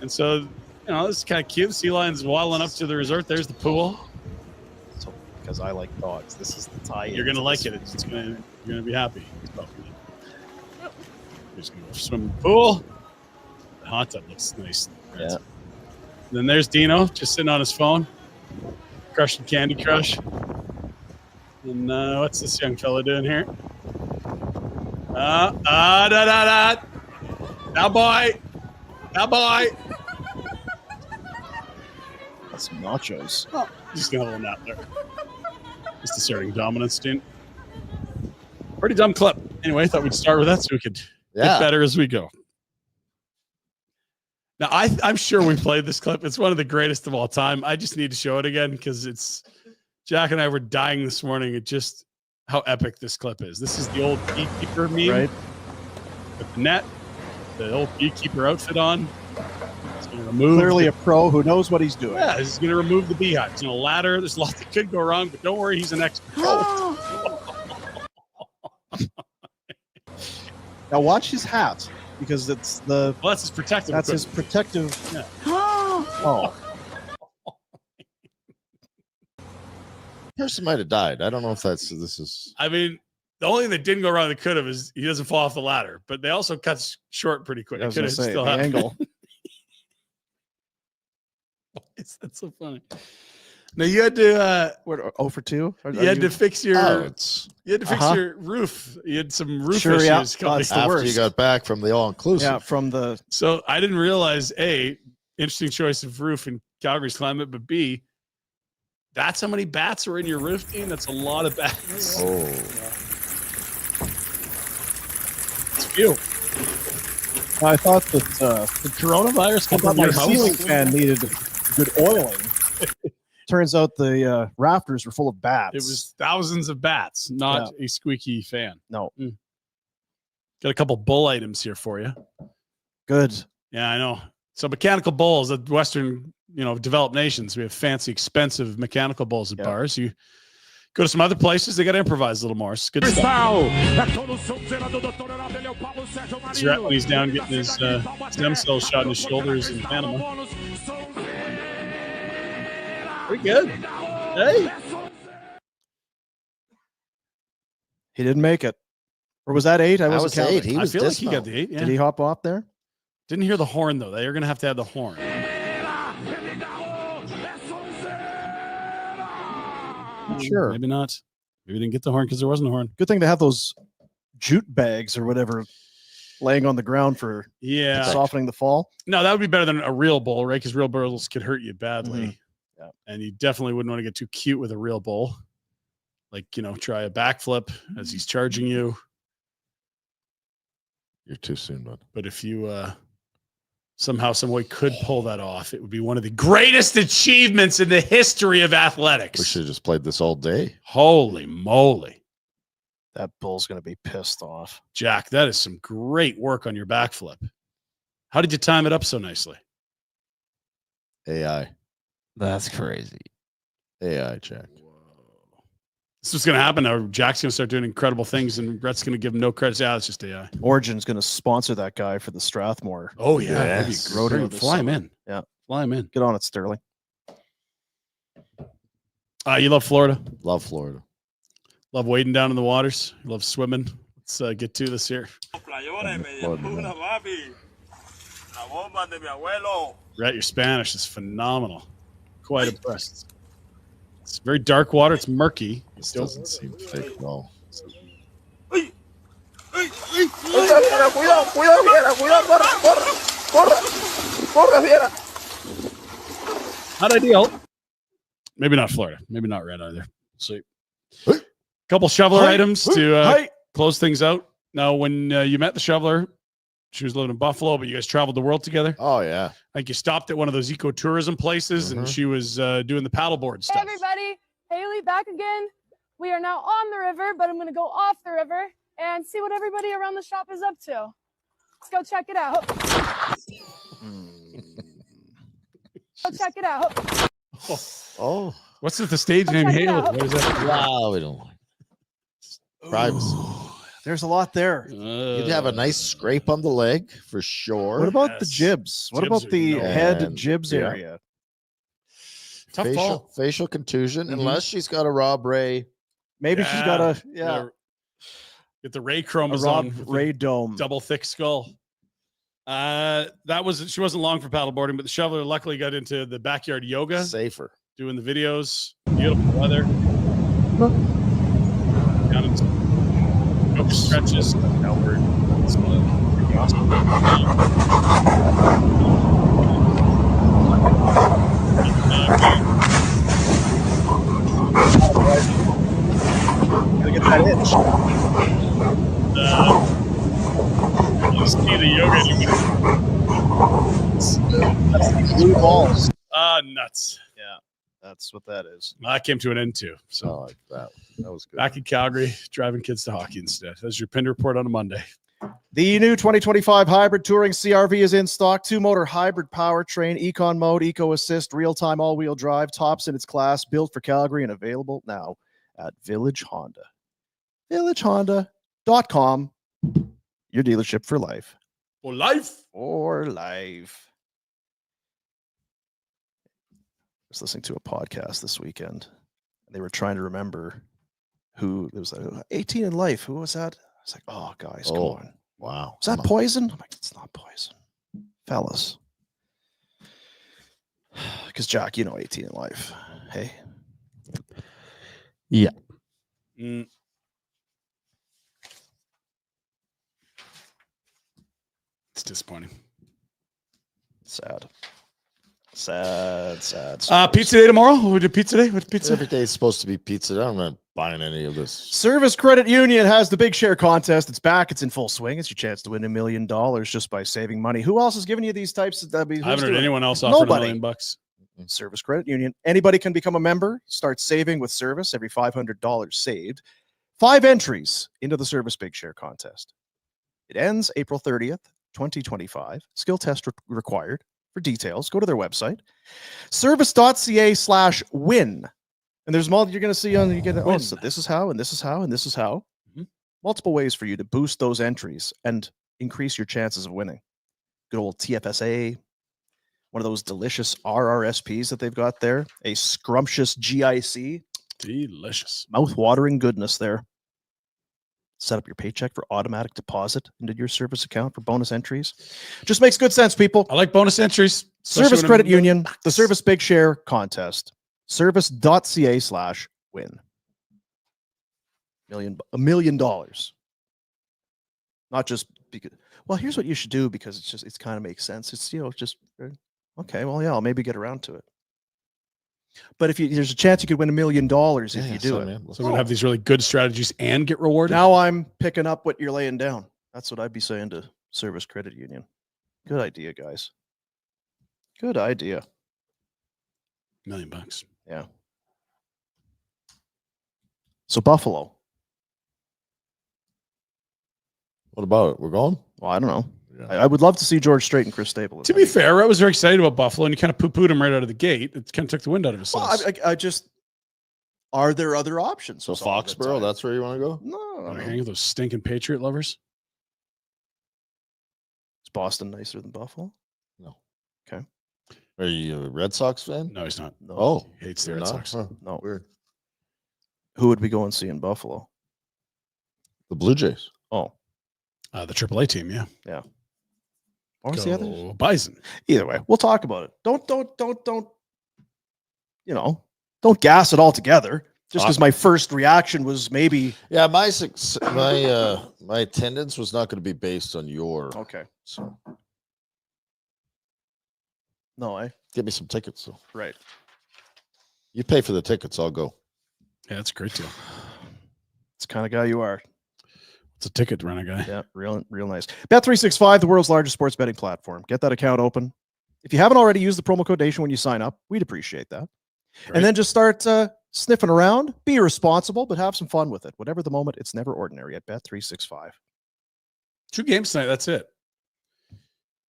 B: And so, this is kind of cute. Sea lion's waddling up to the resort. There's the pool.
A: So, because I like dogs, this is the tie.
B: You're gonna like it. You're gonna be happy. There's gonna go swim in the pool. The hot tub looks nice.
A: Yeah.
B: Then there's Dino just sitting on his phone, crushing Candy Crush. And what's this young fella doing here? Now boy.
A: That's some nachos.
B: Oh, just gonna have a little nap there. Just asserting dominance, dude. Pretty dumb clip. Anyway, I thought we'd start with that so we could get better as we go. Now, I'm sure we played this clip. It's one of the greatest of all time. I just need to show it again because it's Jack and I were dying this morning at just how epic this clip is. This is the old beekeeper meme,
A: Right.
B: With the net, the old beekeeper outfit on. He's going to remove
A: Clearly a pro who knows what he's doing.
B: Yeah, he's going to remove the beehive. He's going to ladder. There's a lot that could go wrong, but don't worry, he's an expert.
A: Now watch his hat because it's the.
B: Well, that's his protective.
A: That's his
B: equipment.
A: protective.
B: Yeah.
A: Oh.
C: Person might have died. I don't know if this is.
B: I mean, the only thing that didn't go wrong that could have is he doesn't fall off the ladder, but they also cut short pretty quick.
A: I was
B: Could
A: gonna
B: have
A: say
B: still
A: the
B: happened.
A: angle.
B: Why is that so funny? Now you had to
A: What? 0 for 2.
B: you had to fix your
C: it's
B: you had to fix
A: Uh-huh.
B: your roof. You had some roof
A: Sure, yeah.
B: issues coming.
A: That's the
C: after
A: worst.
C: you got back from the all-inclusive.
A: Yeah, from the.
B: So I didn't realize interesting choice of roof in Calgary's climate, but B, that's how many bats are in your roof team. That's a lot of bats.
C: Oh,
B: It's few.
A: I thought that
B: The coronavirus
A: I
B: come
A: thought
B: from
A: my
B: your house.
A: ceiling fan needed good oiling. Turns out the rafters were full of bats.
B: It was thousands of bats, not a squeaky fan.
A: No.
B: Got a couple bull items here for you.
A: good.
B: Yeah, I know. So mechanical bowls at Western, developed nations. We have fancy, expensive mechanical bowls at
A: Yeah.
B: bars. You go to some other places, they got to improvise a little more. It's good stuff. He's right when he's down getting his stem cell shot in his shoulders in Panama. Pretty good. Hey.
A: He didn't make it. Or was that 8? I
C: that
A: wasn't
C: was
A: counting.
C: 8. He
B: I
C: was
B: feel like he
C: dismal.
B: got the 8. Yeah.
A: Did he hop off there?
B: Didn't hear the horn, though. They're going to have the horn.
A: Sure.
B: Maybe not. Maybe didn't get the horn because there wasn't a horn.
A: Good thing to have those jute bags or whatever laying on the ground for
B: Yeah.
A: softening the fall.
B: No, that would be better than a real bull, right? Because real bulls could hurt you badly.
A: Mhm. Yeah.
B: And you definitely wouldn't want to get too cute with a real bull. Like, try a backflip as he's charging you.
C: You're too soon, bud.
B: But if you somehow, some way could pull that off, it would be one of the greatest achievements in the history of athletics.
C: We should have just played this all day.
B: Holy moly.
A: That bull's going to be pissed off.
B: Jack, that is some great work on your backflip. How did you time it up so nicely?
C: AI.
D: That's crazy.
C: AI, Jack.
B: This is going to happen now. Jack's going to start doing incredible things, and Brett's going to give him no credit. Yeah, it's just AI.
A: Origin's going to sponsor that guy for the Strathmore.
B: Oh, yeah. That'd be
C: Yes.
B: great.
A: Rodeo this
B: Fly him
A: summer.
B: in.
A: Yeah.
B: Fly him in.
A: Get on it, Sterling.
B: You love Florida.
C: Love Florida.
B: Love wading down in the waters. You love swimming. Let's get to this here. Brett, your Spanish is phenomenal. Quite impressed. It's very dark water. It's murky.
C: This doesn't seem fake at all.
B: Not ideal. Maybe not Florida. Maybe not red either. So, couple shoveler items to close things out. Now, when you met the shoveler, she was living in Buffalo, but you guys traveled the world together.
C: Oh, yeah.
B: I think you stopped at one of those ecotourism places, and she was doing the paddleboard stuff.
H: Hey everybody, Haley back again. We are now on the river, but I'm going to go off the river and see what everybody around the shop is up to. Let's go check it out. Go check it out.
C: Oh.
B: What's with the stage name
H: check it
B: Haley?
H: out.
B: What is that?
C: Wow, we don't like privacy.
A: There's a lot there.
C: You'd have a nice scrape on the leg for sure.
A: What about the
B: Yes.
A: jibs? What
B: Jibs
A: about
B: are
A: the
B: no-
A: head
C: And-
A: jibs
C: yeah.
A: area?
B: Tough call.
C: facial contusion,
A: Mhm.
C: unless she's got a Rob Ray.
A: Maybe she's got a
B: Get the Ray
A: a
B: chromosome.
A: Rob
B: with the
A: Ray dome.
B: double thick skull. She wasn't long for paddleboarding, but the shoveler luckily got into the backyard yoga,
C: Safer.
B: doing the videos. Beautiful weather. Down in yoga stretches. Outward. It's pretty awesome.
A: Gotta get that itch.
B: You see the yoga doing
A: Blue balls.
B: nuts.
A: Yeah, that's what that is.
B: Well, that came to an end too. So
C: Oh, like that. That was good.
B: back in Calgary, driving kids to hockey instead. That's your Pinder Report on a Monday.
A: The new 2025 hybrid touring CRV is in stock. 2-motor hybrid powertrain, Econ mode, Eco Assist, real-time all-wheel drive, tops in its class, built for Calgary and available now at Village Honda. VillageHonda.com, your dealership for life.
B: For life.
A: For life. I was listening to a podcast this weekend. They were trying to remember who it was. 18 in Life. Who was that? I was like, oh, guys, come
C: Oh.
A: on.
C: Wow.
A: Is that poison? I'm like, it's not poison. Fellas. Because, Jack, you know 18 in Life. Hey.
D: Yeah.
B: Mm. It's disappointing.
A: Sad. Sad.
B: Pizza day tomorrow. We do pizza day. What's pizza?
C: Every day is supposed to be pizza. I'm not buying any of this.
A: Service Credit Union has the Big Share contest. It's back. It's in full swing. It's your chance to win $1 million just by saving money. Who else is giving you these types of?
B: I haven't heard anyone else offer
A: Nobody.
B: $1 million.
A: Service Credit Union. Anybody can become a member. Start saving with Service. Every $500 saved. 5 entries into the Service Big Share contest. It ends April 30th, 2025. Skill test required. For details, go to their website, service.ca/win. And there's more you're going to see on, you get, oh, so this is how, and this is how, and this is how. Multiple ways for you to boost those entries and increase your chances of winning. Good old TFSA, one of those delicious RRSPs that they've got there, a scrumptious GIC.
B: Delicious.
A: Mouth-watering goodness there. Set up your paycheck for automatic deposit into your service account for bonus entries. Just makes good sense, people.
B: I like bonus entries.
A: Service Credit Union, the Service Big Share contest. Service.ca/win. $1 million. Not just because, well, here's what you should do because it's kind of makes sense. It's, just, okay, well, yeah, I'll maybe get around to it. But if there's a chance you could win $1 million if you do it.
B: So we're gonna have these really good strategies and get rewarded.
A: Now I'm picking up what you're laying down. That's what I'd be saying to Service Credit Union. Good idea, guys. Good idea.
B: $1 million.
A: Yeah. So Buffalo.
C: What about it? We're going?
A: Well, I don't know.
C: Yeah.
A: I would love to see George Strait and Chris Stapleton.
B: To be fair, I was very excited about Buffalo, and you kind of poo-pooed him right out of the gate. It kind of took the wind out of his sails.
A: Well, I just, are there other options?
C: So
A: was all the
C: Foxborough,
A: time.
C: that's where you want to go?
A: No.
B: Wanna hang with those stinking Patriot lovers.
A: Is Boston nicer than Buffalo?
C: No.
A: Okay.
C: Are you a Red Sox fan?
B: No, he's not.
A: No.
C: Oh,
B: He hates the
C: you're
B: Red
C: not?
B: Sox.
C: Huh,
A: No.
C: weird.
A: Who would we go and see in Buffalo?
C: The Blue Jays.
A: Oh,
B: The AAA team, yeah.
A: what was the other?
B: Bison.
A: Either way, we'll talk about it. Don't, don't gas it all together. Just because my first reaction was maybe.
C: Yeah, my attendance was not going to be based on your.
A: Okay.
C: So
A: No,
C: give me some tickets. So
A: right.
C: you pay for the tickets, I'll go.
B: Yeah, that's a great deal.
A: It's the kind of guy you are.
B: It's a ticket to run a guy.
A: Yeah, real nice. Bet365, the world's largest sports betting platform. Get that account open. If you haven't already, use the promo code NATION when you sign up. We'd appreciate that.
B: Great.
A: And then just start sniffing around. Be responsible, but have some fun with it. Whatever the moment, it's never ordinary at Bet365.
B: 2 games tonight. That's it.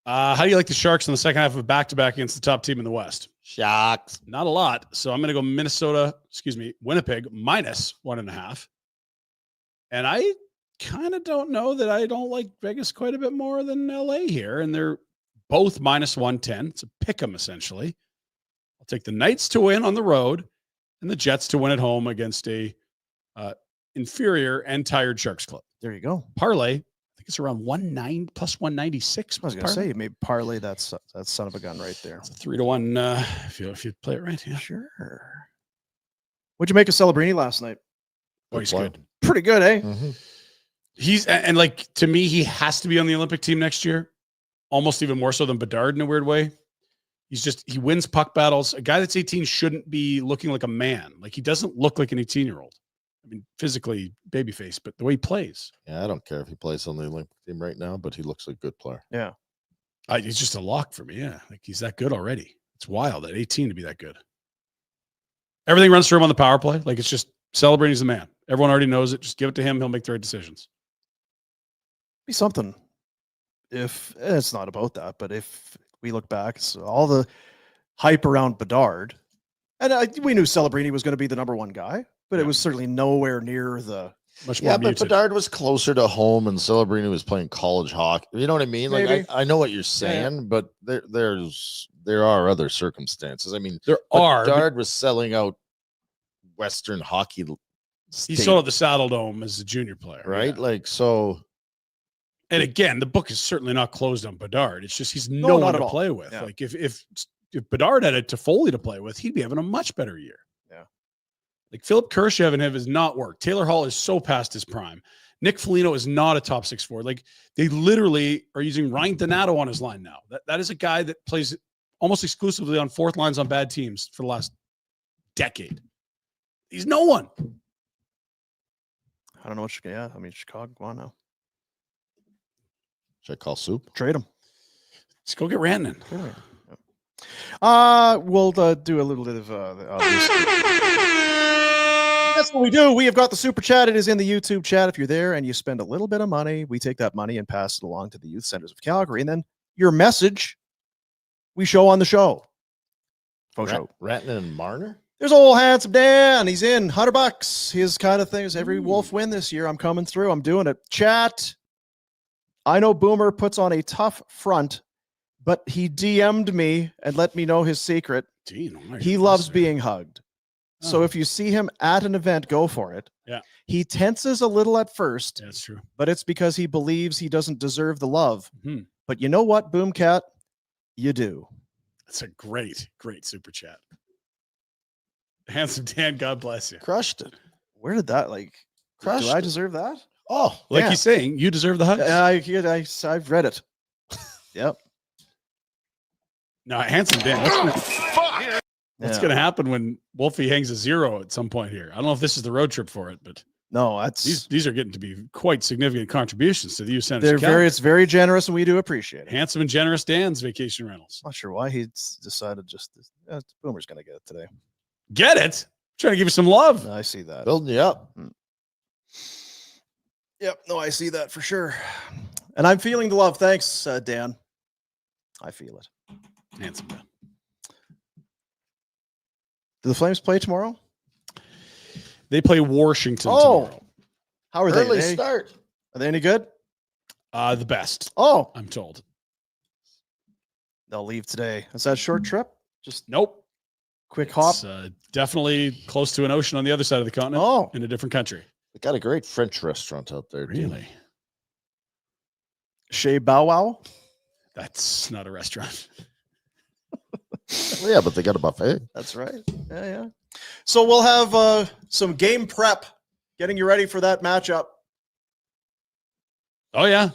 B: How do you like the Sharks in the second half of a back-to-back against the top team in the West?
C: Sharks.
B: Not a lot. So I'm going to go Winnipeg -1.5. And I kind of don't know that I don't like Vegas quite a bit more than LA here. And they're both -110. It's a pick 'em essentially. I'll take the Knights to win on the road and the Jets to win at home against a inferior and tired Sharks club.
A: There you go.
B: Parlay, I think it's around 190 plus 196.
A: I was going to say, maybe parlay that son of a gun right there.
B: It's a 3-1 if you play it right. Yeah.
A: Sure. What'd you make of Celebrini last night?
B: Oh, he's good.
A: Pretty good, eh?
C: Mm-hmm.
B: He's and like to me, he has to be on the Olympic team next year, almost even more so than Bedard in a weird way. He wins puck battles. A guy that's 18 shouldn't be looking like a man. Like he doesn't look like an 18-year-old. I mean, physically babyface, but the way he plays.
C: Yeah, I don't care if he plays on the Olympic team right now, but he looks like a good player.
A: Yeah.
B: He's just a lock for me. Yeah, like he's that good already. It's wild at 18 to be that good. Everything runs through him on the power play. Like it's just Celebrini's the man. Everyone already knows it. Just give it to him. He'll make the right decisions.
A: Be something if it's not about that, but if we look back, so all the hype around Bedard, and we knew Celebrini was going to be the number one guy, but it was certainly nowhere near the
B: much more.
C: Yeah, but
B: muted.
C: Bedard was closer to home, and Celebrini was playing college hockey. You know what I mean? Like
A: Maybe.
C: I know what you're saying, but there are other circumstances. I mean, Bedard was selling out Western hockey.
B: He sold at the Saddle Dome as a junior player,
C: right?
B: Yeah.
C: Like so.
B: And again, the book is certainly not closed on Bedard. It's just he's no one to play with.
A: Yeah.
B: Like if Bedard had a Toffoli to play with, he'd be having a much better year.
A: Yeah.
B: Like Philip Kurashev has not worked. Taylor Hall is so past his prime. Nick Foligno is not a top 6 forward. Like they literally are using Ryan Donato on his line now. That is a guy that plays almost exclusively on fourth lines on bad teams for the last decade. He's no one.
A: I don't know what. Yeah, I mean Chicago. Go on now.
C: Should I call Soup?
A: Trade him.
B: Let's go get Rantanen.
A: We'll do a little bit of that's what we do. We have got the super chat. It is in the YouTube chat. If you're there and you spend a little bit of money, we take that money and pass it along to the youth centers of Calgary. And then your message we show on the show.
C: Rantanen and Marner?
A: There's old handsome Dan. He's in $100. His kind of thing is every Wolf win this year. I'm coming through. I'm doing it. Chat. I know Boomer puts on a tough front, but he DM'd me and let me know his secret. He loves being hugged. So if you see him at an event, go for it.
B: Yeah.
A: He tenses a little at first.
B: That's true.
A: But it's because he believes he doesn't deserve the love.
B: Mm-hmm.
A: But you know what, Boomcat? You do.
B: That's a great super chat. Handsome Dan, God bless you.
C: Crushed it.
A: Where did that
C: Crushed
A: do I
C: it.
A: deserve that?
C: Oh,
B: like he's saying, you deserve the hug.
A: I've read it. Yep.
B: No, handsome Dan. What's going to happen when Wolfie hangs a 0 at some point here? I don't know if this is the road trip for it, but
A: No, that's
B: These are getting to be quite significant contributions to the U.S.
A: it's very generous, and we do appreciate it.
B: Handsome and generous Dan's vacation rentals.
A: Not sure why he's decided Boomer's going to get it today.
B: Get it? Trying to give you some love.
A: I see that.
C: Building you up.
A: Yep. No, I see that for sure. And I'm feeling the love. Thanks, Dan. I feel it.
B: Handsome Dan.
A: Do the Flames play tomorrow?
B: They play Washington tomorrow.
A: How are
C: Early
A: they?
C: start.
A: Are they any good?
B: The best,
A: Oh,
B: I'm told.
A: they'll leave today. Is that a short trip? Just
B: Nope.
A: quick hop?
B: It's definitely close to an ocean on the other side of the continent
A: Oh,
B: in a different country.
C: They got a great French restaurant out there. too.
B: Really?
A: Shea Bow Wow?
B: That's not a restaurant.
C: Well, yeah, but they got a buffet.
A: That's right. Yeah. So we'll have some game prep, getting you ready for that matchup.
B: Oh, yeah.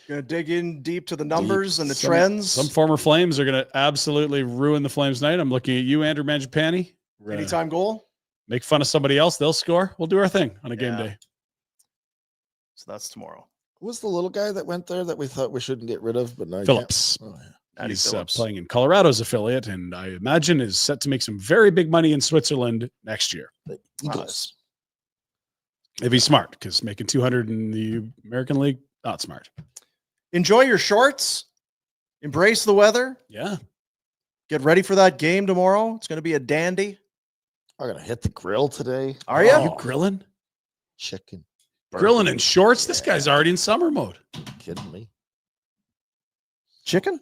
A: Going to dig in deep to the numbers and the trends.
B: Some former Flames are going to absolutely ruin the Flames night. I'm looking at you, Andrew Mangiapane.
A: Anytime goal.
B: Make fun of somebody else. They'll score. We'll do our thing on a game day.
A: So that's tomorrow.
C: Who was the little guy that went there that we thought we shouldn't get rid of? But now
B: Phillips.
C: Oh, yeah.
A: He's
B: He's playing in Colorado's affiliate, and I imagine is set to make some very big money in Switzerland next year.
C: The Eagles.
B: If he's smart, because making 200 in the American League, not smart.
A: Enjoy your shorts. Embrace the weather.
B: Yeah.
A: Get ready for that game tomorrow. It's going to be a dandy.
C: I'm gonna hit the grill today.
A: Are you?
B: Are you grilling?
C: Chicken.
B: Grilling in shorts? This guy's already in summer mode.
C: Kidding me?
A: Chicken?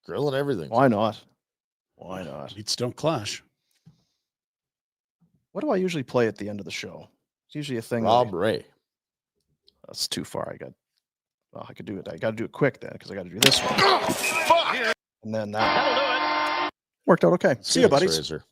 C: Grilling everything.
A: Why not? Why not?
B: Meats don't clash.
A: What do I usually play at the end of the show? It's usually a thing.
C: Rob Ray.
A: That's too far. I could do it. I got to do it quick then because I got to do this one. And then that worked out okay. See you, buddies.
C: Razor.